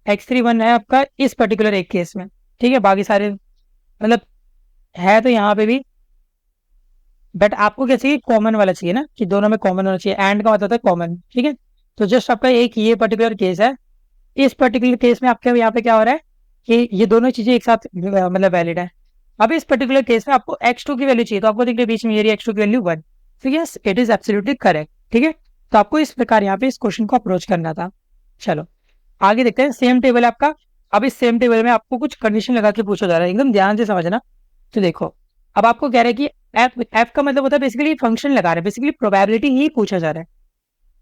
[SPEAKER 1] x3 1 है आपका इस पर्टिकुलर एक केस में, ठीक है। बाकी सारे मतलब है तो यहाँ पे भी, बट आपको क्या चाहिए, कॉमन वाला चाहिए ना, कि दोनों में कॉमन होना चाहिए, एंड का मतलब है कॉमन, ठीक है। तो जस्ट आपका एक ये पर्टिकुलर केस है, इस पर्टिकुलर केस में आपके यहाँ पे क्या हो रहा है कि ये दोनों चीजें एक साथ मतलब वैलिड है। अब इस पर्टिकुलर केस में आपको x2 की वैल्यू चाहिए, तो आपको देखिए बीच में ये x2 की वैल्यू 1, तो yes it is absolutely correct, ठीक है। तो आपको इस प्रकार यहाँ पे इस क्वेश्चन को अप्रोच करना था। चलो आगे देखते हैं, सेम टेबल है आपका। अब इस सेम टेबल में आपको कुछ कंडीशन लगा के पूछा जा रहा है, एकदम ध्यान से समझना। तो देखो अब आपको कह रहा है कि एफ का मतलब होता है बेसिकली फंक्शन लगा रहे हैं, बेसिकली प्रोबेबिलिटी ही पूछा जा रहा है,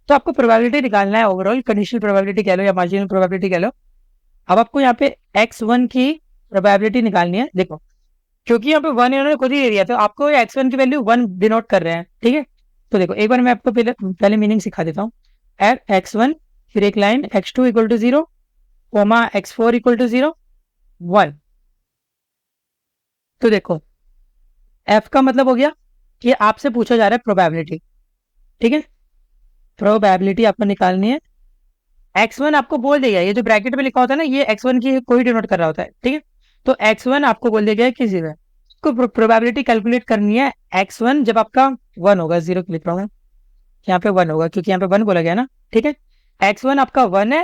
[SPEAKER 1] तो आपको प्रोबेबिलिटी निकालना है ओवरऑल, कंडीशनल प्रोबेबिलिटी कह लो या मार्जिनल प्रोबेबिलिटी कह लो। अब आपको यहाँ पे x1 की प्रोबेबिलिटी निकालनी है। देखो क्योंकि यहाँ पे 1 इन्होंने खुद ही दे दिया, तो आपको x1 की वैल्यू 1 डिनोट कर रहे हैं, ठीक है। तो देखो एक बार मैं आपको पहले मीनिंग सिखा देता हूँ। x1 फिर एक line x2 equal to 0 comma x4 equal to 0 1। तो देखो f का मतलब हो गया कि आपसे पूछा जा रहा है प्रोबेबिलिटी, ठीक है। प्रोबेबिलिटी आपको निकालनी है। x1 आपको बोल देगा, ये जो ब्रैकेट में लिखा होता है ना, ये x1 की कोई डिनोट कर रहा होता है, ठीक है। तो x1 आपको बोल देगा कि 0 है। को प्रोबेबिलिटी कैलकुलेट करनी है x1 जब आपका 1 होगा, 0 लिख रहा हूँ यहाँ पे 1 होगा क्योंकि यहाँ पे 1 बोला गया ना, ठीक है। x1 आपका 1 है,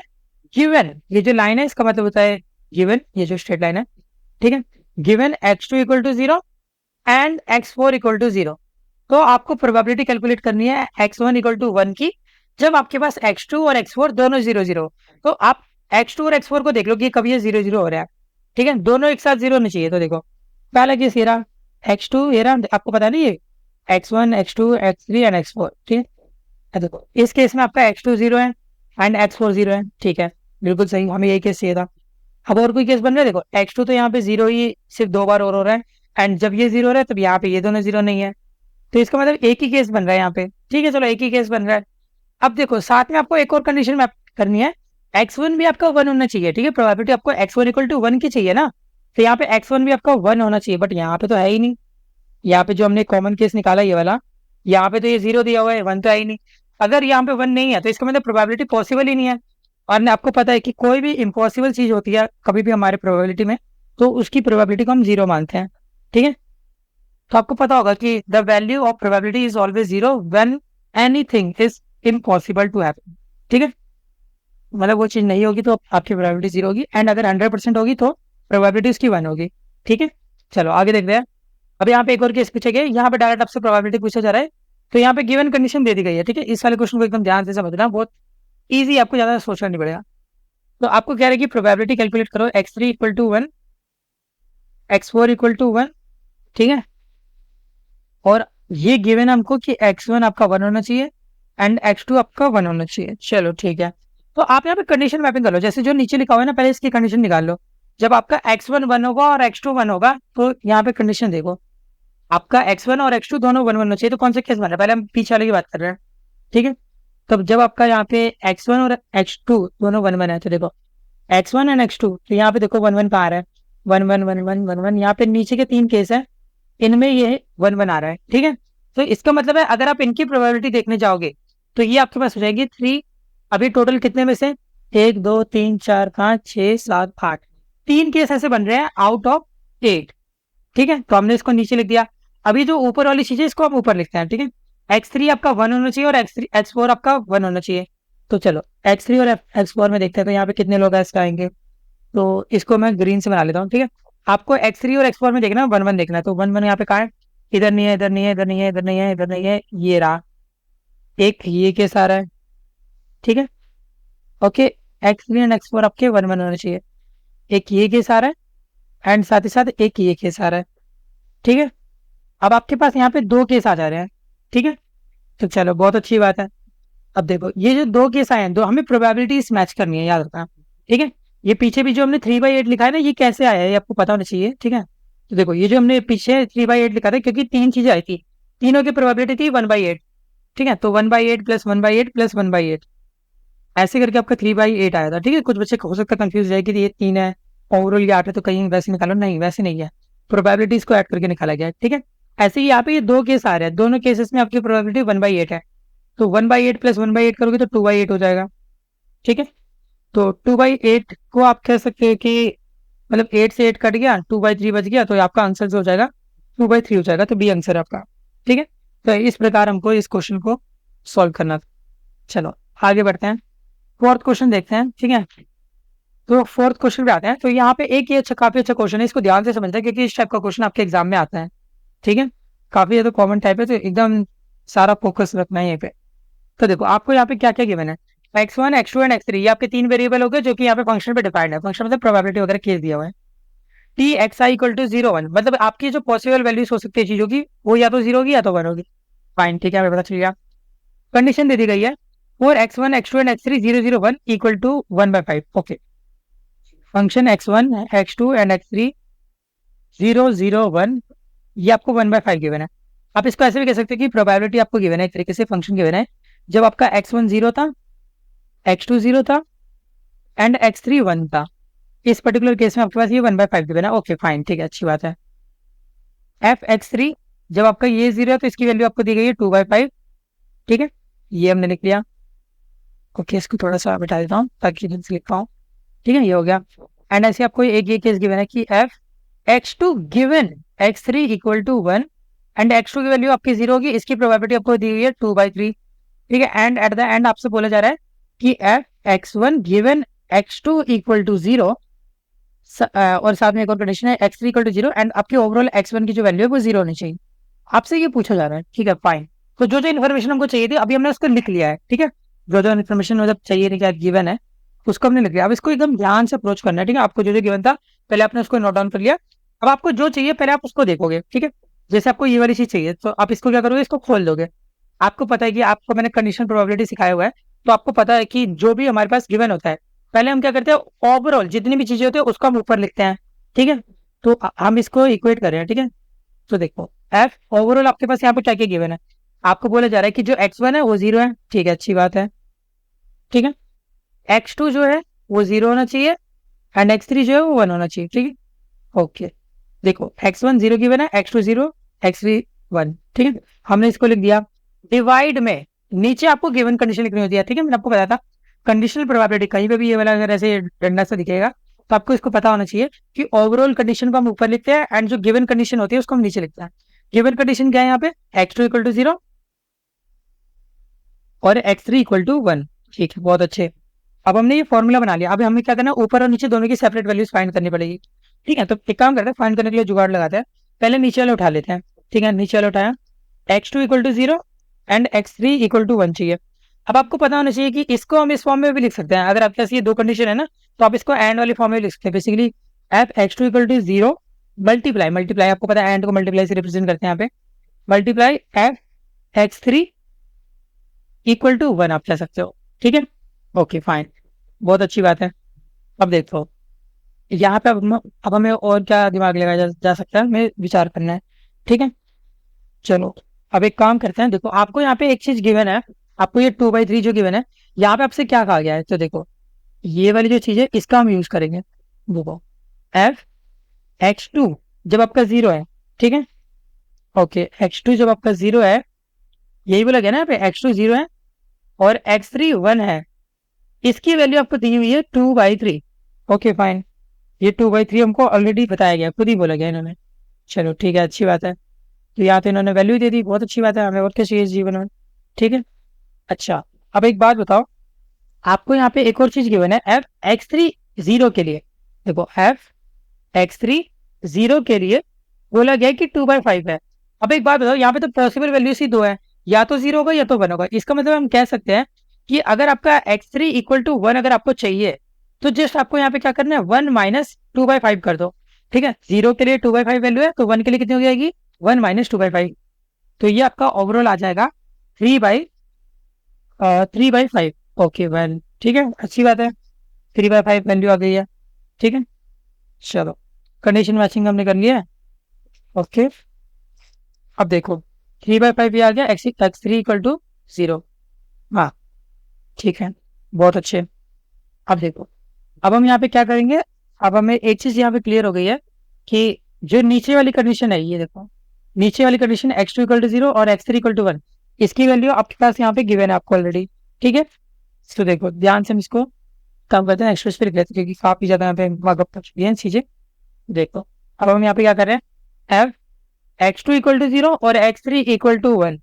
[SPEAKER 1] गिवन ये जो लाइन है इसका मतलब होता है गिवन, ये जो स्ट्रेट लाइन है, ठीक है। Given x2 equal to 0 and x4 equal to 0। तो आपको प्रोबेबिलिटी कैलकुलेट करनी है x1 इक्वल टू 1 की, जब आपके पास x2 और x4 दोनों 0 0। तो आप x2 और x4 को देख लो कि कभी ये 0 0 हो रहा है, ठीक है। दोनों एक साथ 0 होने चाहिए। तो देखो पहला केस ये रहा x2, ये रहा, आपको पता नहीं ये x1 x2 x3 and x4, ठीक है। देखो इस केस में आपका x2 0 है एंड x4 0 है, ठीक है, बिल्कुल सही, हमें यही केस चाहिए था। अब और कोई केस बन रहा है, देखो x2 तो यहाँ पे 0 ही सिर्फ 2 बार और हो रहा है, एंड जब ये 0 हो रहा है तब यहाँ पे ये दोनों 0 नहीं है। तो इसका मतलब एक ही केस बन रहा है यहाँ पे, ठीक है, चलो एक ही केस बन रहा है। अब देखो साथ में आपको एक और कंडीशन मैप करनी है, x1 भी आपका 1 होना चाहिए, ठीक है। प्रोबेबिलिटी आपको x1 इक्वल टू 1 की चाहिए ना, तो यहाँ पे x1 भी आपका 1 होना चाहिए, बट यहाँ पे तो है ही नहीं। यहाँ पे जो हमने कॉमन केस निकाला ये वाला, यहाँ पे तो ये 0 दिया हुआ है, 1 तो है ही नहीं। अगर यहाँ पे 1 नहीं है तो इसका मतलब प्रोबेबिलिटी पॉसिबल ही नहीं है। और आपको पता है कि कोई भी इम्पॉसिबल चीज होती है कभी भी हमारे प्रोबेबिलिटी में, तो उसकी प्रोबेबिलिटी को हम 0 मानते हैं, ठीक है। तो आपको पता होगा कि the value of probability is always 0 when anything is impossible to happen, ठीक है। मतलब वो चीज नहीं होगी तो आपकी प्रोबेबिलिटी 0 होगी, एंड अगर 100% होगी तो प्रोबेबिलिटी उसकी 1 होगी, ठीक है। चलो आगे देखते हैं। अब यहाँ पे एक और केस पूछे गए, यहाँ पे डायरेक्ट आपसे प्रोबेबिलिटी पूछा जा रहा है। तो यहाँ पे गिवन कंडीशन दे दी गई है, ठीक है। इस वाले क्वेश्चन को एकदम ध्यान से समझना, बहुत ईजी, आपको ज्यादा सोचना नहीं पड़ेगा। तो आपको कह रहे हैं कि प्रोबेबिलिटी कैलकुलेट करो x3 equal to 1 x4 equal to 1, ठीक है। और ये गिवन हमको कि x1 आपका 1 होना चाहिए एंड x2 आपका 1 होना चाहिए। चलो ठीक है, तो आप यहाँ पे कंडीशन मैपिंग कर लो, जैसे जो नीचे लिखा हुआ है ना, पहले इसकी कंडीशन निकाल लो। जब आपका x1 1 होगा और x2 1 होगा, तो यहाँ पे कंडीशन देखो, आपका x1 और x2 दोनों 1 1 होना चाहिए। तो कौन सा केस बन रहा है, पहले हम पीछे वाले की बात कर रहे हैं, ठीक है। तब जब आपका यहाँ पे x1 और x2 दोनों 1 1 है, तो देखो x1 एंड x2, तो यहाँ पे देखो 1 1 कहाँ आ रहा है, 1 1 1 1 1 1, यहाँ पे नीचे के 3 केस है, इनमें ये 1 1 आ रहा है, ठीक है। तो इसका मतलब है अगर आप इनकी प्रोबेबिलिटी देखने जाओगे तो ये आपके पास हो जाएगी 3। अभी टोटल कितने में से 1 2 3 4 5 6 7 8, 3 केस ऐसे बन रहे हैं आउट ऑफ 8, ठीक है। तो हमने इसको नीचे लिख दिया। अभी जो ऊपर वाली चीज है इसको हम ऊपर लिखते हैं, ठीक है। x3 आपका 1 होना चाहिए और x4 आपका 1 होना चाहिए। तो चलो x3 और x4 में देखते हैं, तो यहाँ पे कितने लोग ऐसे आएंगे। तो इसको मैं ग्रीन से बना लेता हूँ, ठीक है। आपको x3 और x4 में देखना है, 1 1 देखना है, तो 1 1 यहाँ पे कहाँ है, इधर नहीं है, इधर नहीं है, इधर नहीं है, इधर नहीं है, इधर नहीं है, ये रहा, एक ये केस आ रहा है, ठीक है। ओके, x3 एंड x4 आपके 1 1 होना चाहिए, एक ये केस आ रहा है एंड साथ ही साथ एक ये केस आ रहा है, ठीक है। अब आपके पास यहाँ पे 2 केस आ जा रहे हैं, ठीक है। तो चलो बहुत अच्छी बात है। अब देखो ये जो 2 केस आए हैं, दो हमें प्रोबेबिलिटीज मैच करनी है, याद रखना, ठीक है। ये पीछे भी जो हमने 3/8 लिखा है ना, ये कैसे आया है ये आपको पता होना चाहिए, ठीक है। तो देखो ये जो हमने पीछे 3/8 लिखा था, क्योंकि 3 चीजें आई थी, तीनों की प्रोबेबिलिटी थी 1/8, ठीक है। तो 1/8 प्लस 1/8 प्लस 1/8 ऐसे करके आपका 3/8 आया था, ठीक है। कुछ बच्चे हो सकता है कंफ्यूज जाए कि ये 3 है ओवरऑल ये 8 है, तो कहीं वैसे निकालो, नहीं वैसे नहीं है, प्रोबेबिलिटीज को ऐड करके निकाला गया है, ठीक है। ऐसे ही यहाँ पे ये 2 केस आ रहे हैं, दोनों केसेस में आपकी प्रोबेबिलिटी 1/8 है। तो 1/8 प्लस 1/8 करोगे तो 2/8 हो जाएगा, ठीक है। तो 2/8 को आप कह सकते हैं कि मतलब 8 से 8 कट गया, 2/3 बच गया, तो आपका आंसर जो हो जाएगा 2/3 हो जाएगा, तो बी आंसर है आपका, ठीक है। तो इस प्रकार हमको इस क्वेश्चन को सॉल्व करना था। चलो आगे बढ़ते हैं, फोर्थ क्वेश्चन देखते हैं, ठीक है। तो फोर्थ क्वेश्चन पे आते हैं। तो यहाँ पे एक ये अच्छा, काफी अच्छा क्वेश्चन है, इसको ध्यान से समझना है क्योंकि इस टाइप का क्वेश्चन आपके एग्जाम में आता है, ठीक है। काफी ज्यादा कॉमन टाइप है, तो एकदम सारा फोकस रखना है यहाँ पे। तो देखो आपको यहाँ पे क्या क्या गिवन है, x1 x2 एंड x3, ये आपके 3 वेरिएबल हो गए जो कि यहाँ पे फंक्शन पे डिफाइंड है, फंक्शन मतलब प्रोबेबिलिटी वगैरह केस दिया हुआ है। t xi इक्वल टू 0 1, मतलब आपकी जो पॉसिबल वैल्यूज हो सकती है चीजों की, वो या तो 0 होगी या तो 1 होगी, फाइन, ठीक है, हमें पता चल गया। कंडीशन दे दी गई है for x1 x2 and x3 0 0 1 equal to 1/5। Okay, function x1 x2 and x3 0 0 1 ये आपको 1/5 गिवन है। आप इसको ऐसे भी कह सकते हैं कि प्रोबेबिलिटी आपको गिवन है, एक तरीके से फंक्शन गिवन है। जब आपका x1 0 था, x2 0 था एंड x3 1 था, इस पर्टिकुलर केस में आपके पास ये 1/5 गिवन है। ओके फाइन, ठीक है, अच्छी बात है। एफ एक्स थ्री, जब आपका ये 0 है तो इसकी वैल्यू आपको दी गई है 2/5। ठीक है, ये हमने लिख लिया। ओके, इसको थोड़ा सा बता देता हूँ ताकि ढंग से लिख पाऊँ। ठीक है, ये हो गया। एंड ऐसे आपको एक ये केस गिवन है कि F x2 given x3 equal to 1 and x2 की वैल्यू आपकी 0 होगी, इसकी प्रोबेबिलिटी आपको दी हुई है 2/3। ठीक है, एंड एट द एंड आपसे बोला जा रहा है कि F x1 given x2 equal to 0 और साथ में एक और कंडीशन है x3 इक्वल टू 0 एंड आपकी ओवरऑल x1 की जो वैल्यू है वो 0 होनी चाहिए। आपसे ये पूछा जा रहा है। ठीक है, फाइन। तो जो जो इन्फॉर्मेशन हमको चाहिए थी अभी हमने उसको लिख लिया है। ठीक है, जो जो इन्फॉर्मेशन मतलब चाहिए थी, क्या गिवन है, उसको हमने लिख लिया। अब इसको एकदम ध्यान से अप्रोच करना है। ठीक है, आपको जो जो गिवन था पहले आपने उसको नोट डाउन कर लिया। अब आपको जो चाहिए पहले आप उसको देखोगे। ठीक है, जैसे आपको ये वाली चीज चाहिए तो आप इसको क्या करोगे, इसको खोल दोगे। आपको पता है कि आपको मैंने कंडीशन प्रोबेबिलिटी सिखाया हुआ है, तो आपको पता है कि जो भी हमारे पास गिवन होता है पहले हम क्या करते हैं, ओवरऑल जितनी भी चीजें होती है उसको हम ऊपर लिखते हैं। ठीक है, तो हम इसको इक्वेट कर रहे हैं। ठीक है, तो देखो एफ ओवरऑल आपके पास यहाँ पे क्या क्या गिवन है, आपको बोला जा रहा है कि जो x1 है वो 0 है। ठीक है, अच्छी बात है। ठीक है, x2 जो है वो 0 होना चाहिए एंड x3 जो है वो 1 होना चाहिए। ठीक है, ओके, देखो x1 0 गिवन है, x2 0, x3 1। ठीक है, हमने इसको लिख दिया। डिवाइड में नीचे आपको गिवन कंडीशन लिखनी होती है। ठीक है, मैंने आपको बताया था कंडीशनल प्रोबेबिलिटी कहीं पे भी ये वाला अगर ऐसे डंडा सा दिखेगा तो आपको इसको पता होना चाहिए कि ओवरऑल कंडीशन को हम ऊपर लिखते हैं एंड जो गिवन कंडीशन होती है उसको हम नीचे लिखते हैं। गिवन कंडीशन क्या है यहाँ पे, x2 इक्वल टू 0 और x3 इक्वल टू 1। ठीक है, बहुत अच्छे। अब हमने ये फॉर्मूला बना लिया। अब हमें क्या करना है, ऊपर और नीचे दोनों की सेपरेट वैल्यूज फाइंड करनी पड़ेगी। ठीक है, तो एक काम करते हैं, फाइंड करने के लिए जुगाड़ लगाते हैं। पहले नीचे वाले उठा लेते हैं। ठीक है, नीचे वाले उठाया, x2 equal to 0 and x3 equal to 1 चाहिए। अब आपको पता होना चाहिए कि इसको हम इस फॉर्म में भी लिख सकते हैं। अगर आपके पास ये दो कंडीशन है ना, तो आप इसको एंड वाली फॉर्म में लिख सकते हैं। Basically F x2 equal to 0 multiply multiply, आपको पता है एंड को मल्टीप्लाई से रिप्रेजेंट करते हैं यहाँ पे, multiply F x3 equal to 1 आप कह सकते हो। ठीक है, ओके फाइन, बहुत अच्छी बात है। अब देखो यहाँ पे अब हमें और क्या दिमाग लगाया जा सकता है, हमें विचार करना है। ठीक है, चलो अब एक काम करते हैं। देखो आपको यहाँ पे एक चीज गिवन है, आपको ये 2/3 जो गिवन है, यहाँ पे आपसे क्या कहा गया है, तो देखो ये वाली जो चीज है इसका हम यूज करेंगे। देखो एफ x2 जब आपका 0 है, ठीक है, ओके, x2 जब आपका 0 है, यही बोला गया ना यहाँ पे x2 0 है और x3 1 है, इसकी वैल्यू आपको दी हुई है 2/3। ओके फाइन, ये 2/3 हमको ऑलरेडी बताया गया, खुद ही बोला गया इन्होंने। चलो ठीक है, अच्छी बात है। तो यहाँ तो इन्होंने वैल्यू दे दी, बहुत अच्छी बात है, हमें और क्या चाहिए जीवन में। ठीक है, अच्छा अब एक बात बताओ, आपको यहाँ पे एक और चीज गिवन है एफ x3 0 के लिए। देखो एफ x3 0 के लिए बोला गया कि 2/5 है। अब एक बात बताओ, यहाँ पे तो पॉसिबल वैल्यूज ही दो है, या तो 0 होगा या तो 1 होगा। इसका मतलब हम कह सकते हैं कि अगर आपका x3 इक्वल टू 1 अगर आपको चाहिए तो जस्ट आपको यहाँ पे क्या करना है, 1 माइनस 2/5 कर दो। ठीक है, 0 के लिए 2/5 वैल्यू है तो 1 के लिए कितनी हो जाएगी, 1 माइनस 2/5। तो ये आपका ओवरऑल आ जाएगा 3/5। ओके वेल, ठीक है, अच्छी बात है, 3/5 वैल्यू आ गई है। ठीक है, चलो कंडीशन मैचिंग हमने कर लिया है। ओके, अब देखो 3/5 ये आ गया, x3 इक्वल टू 0। हाँ ठीक है, बहुत अच्छे। अब देखो अब हम यहाँ पे क्या करेंगे, अब हमें एक चीज यहाँ पे क्लियर हो गई है कि जो नीचे वाली कंडीशन है, ये देखो नीचे वाली कंडीशन x2 इक्वल टू 0 और x3 इक्वल टू 1, इसकी वैल्यू आपके पास यहाँ पे गिवन है आपको ऑलरेडी। ठीक है, तो देखो ध्यान से हम इसको काम करते हैं, एक्सप्रेस पे लिख लेते हैं क्योंकि काफी ज्यादा यहाँ पे मार्कअप कर चुकी है चीजें। देखो अब हम यहाँ पे क्या कर रहे हैं, एफ x2 इक्वल टू 0 और x3 इक्वल टू 1।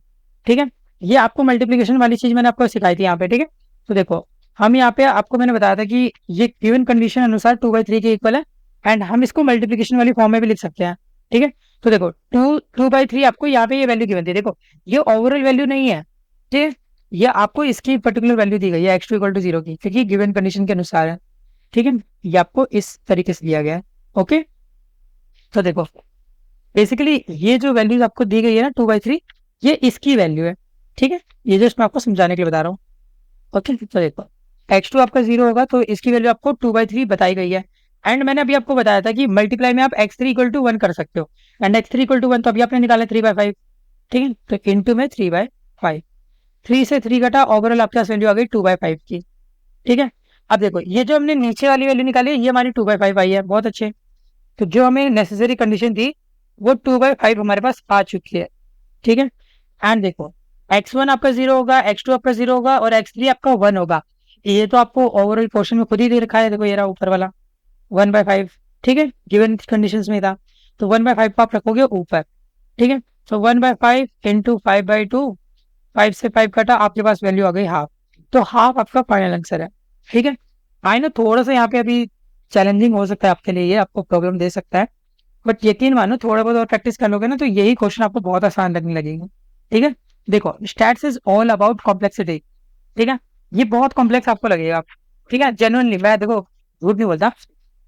[SPEAKER 1] ठीक है, ये आपको मल्टीप्लीकेशन वाली चीज मैंने आपको सिखाई थी यहाँ पे। ठीक है, तो देखो हम यहाँ पे आपको मैंने बताया था कि ये गिवन कंडीशन अनुसार 2/3 के इक्वल है एंड हम इसको मल्टीप्लीकेशन वाली फॉर्म में भी लिख सकते हैं। ठीक है, तो देखो 2/3 आपको यहाँ पे ये वैल्यू गिवन थी। देखो ये ओवरऑल वैल्यू नहीं है, ठीक है, ये आपको इसकी पर्टिकुलर वैल्यू दी गई है x2 इक्वल टू 0 की, क्योंकि गिवन कंडीशन के अनुसार है। ठीक है, ये आपको इस तरीके से दिया गया है। ओके, तो देखो बेसिकली ये जो वैल्यूज आपको दी गई है ना 2/3, ये इसकी वैल्यू है। ठीक है, ये जस्ट मैं आपको समझाने के लिए बता रहा हूँ। ओके, तो देखो x2 आपका 0 होगा तो इसकी वैल्यू आपको 2/3 बताई गई है। एंड मैंने अभी आपको बताया था कि मल्टीप्लाई में आप x3 इक्वल टू 1 कर सकते हो, एंड x3 इक्वल टू 1 तो अभी आपने निकाला 3/5, ठीक है, तो इंटू में 3/5, 3 से 3 घटा, ओवरऑल आपके पास वैल्यू आ गई 2/5 की, ठीक है। अब देखो ये जो हमने नीचे वाली वैल्यू निकाली है ये हमारी 2/5 आई है, बहुत अच्छे। तो जो हमें नेसेसरी कंडीशन थी वो 2/5 हमारे पास आ चुकी है, ठीक है। एंड देखो x1 आपका 0 होगा, x2 आपका 0 होगा और x3 आपका 1 होगा। ये तो आपको ओवरऑल क्वेश्चन में खुद ही दे रखा है, देखो ये रहा ऊपर वाला 1/5, ठीक है, गिवन कंडीशंस में था। तो 1/5 को आप रखोगे ऊपर, ठीक है। तो 1/5 इंटू 5/2, 5 से 5 कटा, आपके पास वैल्यू आ गई हाफ। तो हाफ आपका फाइनल आंसर है, ठीक है। आई नो थोड़ा सा यहाँ पे अभी चैलेंजिंग हो सकता है आपके लिए, ये आपको प्रॉब्लम दे सकता है, बट यकीन मानो थोड़ा बहुत और प्रैक्टिस कर लोगे ना तो यही क्वेश्चन आपको बहुत आसान लगने लगेगा, ठीक है। देखो stats is all about complexity, ठीक है। ये बहुत कॉम्प्लेक्स आपको लगेगा, ठीक है, जेन्युइनली मैं देखो झूठ नहीं बोलता।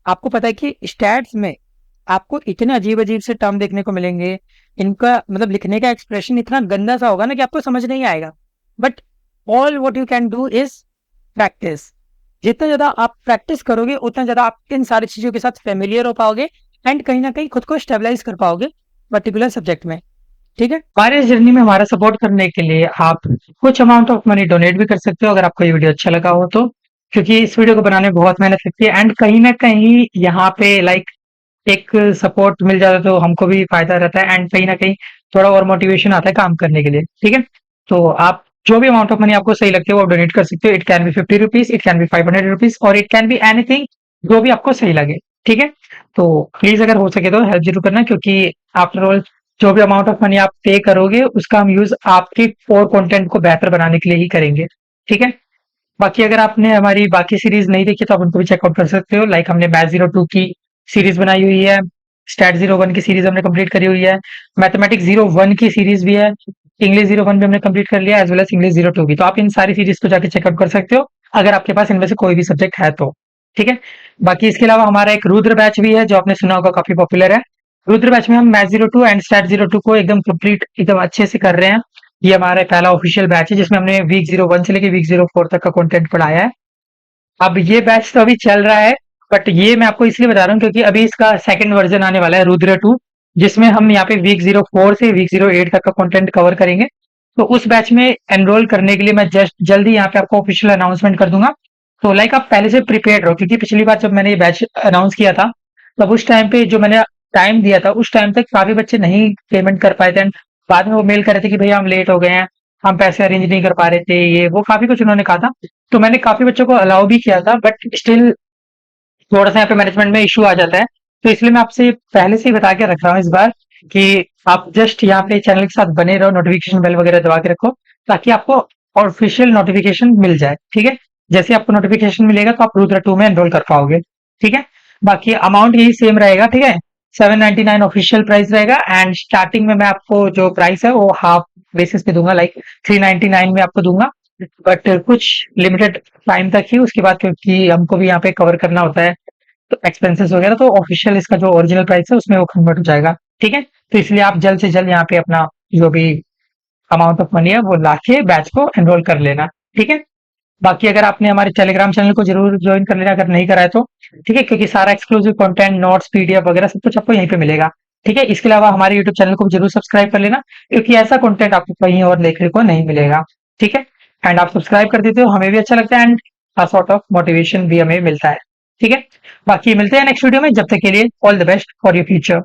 [SPEAKER 1] आपको पता है कि स्टैट्स में आपको इतने अजीब अजीब से टर्म देखने को मिलेंगे, इनका मतलब लिखने का एक्सप्रेशन इतना गंदा सा होगा ना कि आपको समझ नहीं आएगा। But all what you can do is practice. जितना ज्यादा आप प्रैक्टिस करोगे उतना ज्यादा आप इन सारी चीजों के साथ फेमिलियर हो पाओगे एंड कहीं ना कहीं खुद को स्टेबलाइज कर पाओगे पर्टिकुलर सब्जेक्ट में, ठीक है। हमारे इस जर्नी में हमारा सपोर्ट करने के लिए आप कुछ अमाउंट ऑफ मनी डोनेट भी कर सकते हो अगर आपको ये वीडियो अच्छा लगा हो तो, क्योंकि इस वीडियो को बनाने में बहुत मेहनत लगती है एंड कहीं ना कहीं यहाँ पे लाइक एक सपोर्ट मिल जाता है तो हमको भी फायदा रहता है एंड कहीं ना कहीं थोड़ा और मोटिवेशन आता है काम करने के लिए, ठीक है। तो आप जो भी अमाउंट ऑफ मनी आपको सही लगती है वो आप डोनेट कर सकते हो। It can be 50 rupees, it can be 500 rupees और इट कैन बी एनीथिंग, जो भी आपको सही लगे, ठीक है। तो प्लीज अगर हो सके तो हेल्प जरूर करना, क्योंकि आफ्टर ऑल जो भी अमाउंट ऑफ मनी आप पे करोगे उसका हम यूज आपके कोर कंटेंट को बेहतर बनाने के लिए ही करेंगे, ठीक है। बाकी अगर आपने हमारी बाकी सीरीज नहीं देखी तो आप उनको भी चेकआउट कर सकते हो, लाइक हमने मैथ 02 की सीरीज बनाई हुई है, स्टैट 01 की सीरीज हमने कंप्लीट करी हुई है, मैथमेटिक्स 01 की सीरीज भी है, इंग्लिश 01 भी हमने कंप्लीट कर लिया एज वेल एज इंग्लिश 02 भी। तो आप इन सारी सीरीज को जाके चेकआउट कर सकते हो अगर आपके पास इनमें से कोई भी सब्जेक्ट है तो, ठीक है। बाकी इसके अलावा हमारा एक रुद्र बैच भी है जो आपने सुना होगा, काफी पॉपुलर है। रुद्र बैच में हम मैथ 02 एंड स्टैट 02 को एकदम कंप्लीट एकदम अच्छे से कर रहे हैं। ये हमारा पहला ऑफिशियल बैच है जिसमें हमने वीक 01 से लेके वीक 04 तक का कंटेंट पढ़ाया है। अब ये बैच तो अभी चल रहा है, बट ये मैं आपको इसलिए बता रहा हूँ क्योंकि अभी इसका सेकंड वर्जन आने वाला है रुद्र 2, जिसमें हम यहाँ पे वीक 04 से वीक 08 तक का कंटेंट कवर करेंगे। तो उस बैच में एनरोल करने के लिए मैं जस्ट जल्दी यहाँ पे आपको ऑफिशियल अनाउंसमेंट कर दूंगा। तो लाइक आप पहले से प्रिपेयर रहो, क्योंकि पिछली बार जब मैंने ये बैच अनाउंस किया था तब उस टाइम पे जो मैंने टाइम दिया था उस टाइम तक काफी बच्चे नहीं पेमेंट कर पाए थे and बाद में वो मेल कर रहे थे कि भैया हम लेट हो गए हैं, हम पैसे अरेंज नहीं कर पा रहे थे, ये वो काफी कुछ उन्होंने कहा था। तो मैंने काफी बच्चों को अलाउ भी किया था, बट स्टिल थोड़ा सा यहाँ पे मैनेजमेंट में इशू आ जाता है। तो इसलिए मैं आपसे पहले से ही बता के रख रहा हूँ इस बार कि आप जस्ट यहाँ पे चैनल के साथ बने रहो, नोटिफिकेशन बेल वगैरह दबा के रखो ताकि आपको ऑफिशियल नोटिफिकेशन मिल जाए, ठीक है। जैसे आपको नोटिफिकेशन मिलेगा तो आप रुद्र 2 में एनरोल कर पाओगे, ठीक है। बाकी अमाउंट यही सेम रहेगा, ठीक है। 799 ऑफिशियल प्राइस रहेगा एंड स्टार्टिंग में मैं आपको जो प्राइस है वो हाफ बेसिस पे दूंगा, लाइक 399 में आपको दूंगा, बट कुछ लिमिटेड टाइम तक ही, उसके बाद क्योंकि हमको भी यहाँ पे कवर करना होता है तो एक्सपेंसेस वगैरह, तो ऑफिशियल इसका जो ओरिजिनल प्राइस है उसमें वो कन्वर्ट हो जाएगा, ठीक है। तो इसलिए आप जल्द से जल्द यहाँ पे अपना जो भी अमाउंट ऑफ मनी है वो लाके बैच को एनरोल कर लेना, ठीक है। बाकी अगर आपने हमारे टेलीग्राम चैनल को जरूर ज्वाइन कर लेना अगर नहीं करा है तो, ठीक है, क्योंकि सारा एक्सक्लूसिव कंटेंट, नोट्स, पीडीएफ वगैरह सब कुछ आपको यहीं पे मिलेगा, ठीक है। इसके अलावा हमारे यूट्यूब चैनल को भी जरूर सब्सक्राइब कर लेना, क्योंकि ऐसा कंटेंट आपको कहीं और देखने को नहीं मिलेगा, ठीक है। एंड आप सब्सक्राइब कर देते हो हमें भी अच्छा लगता है एंड सॉर्ट ऑफ मोटिवेशन भी हमें मिलता है, ठीक है। बाकी मिलते हैं नेक्स्ट वीडियो में, जब तक के लिए all the best for your future.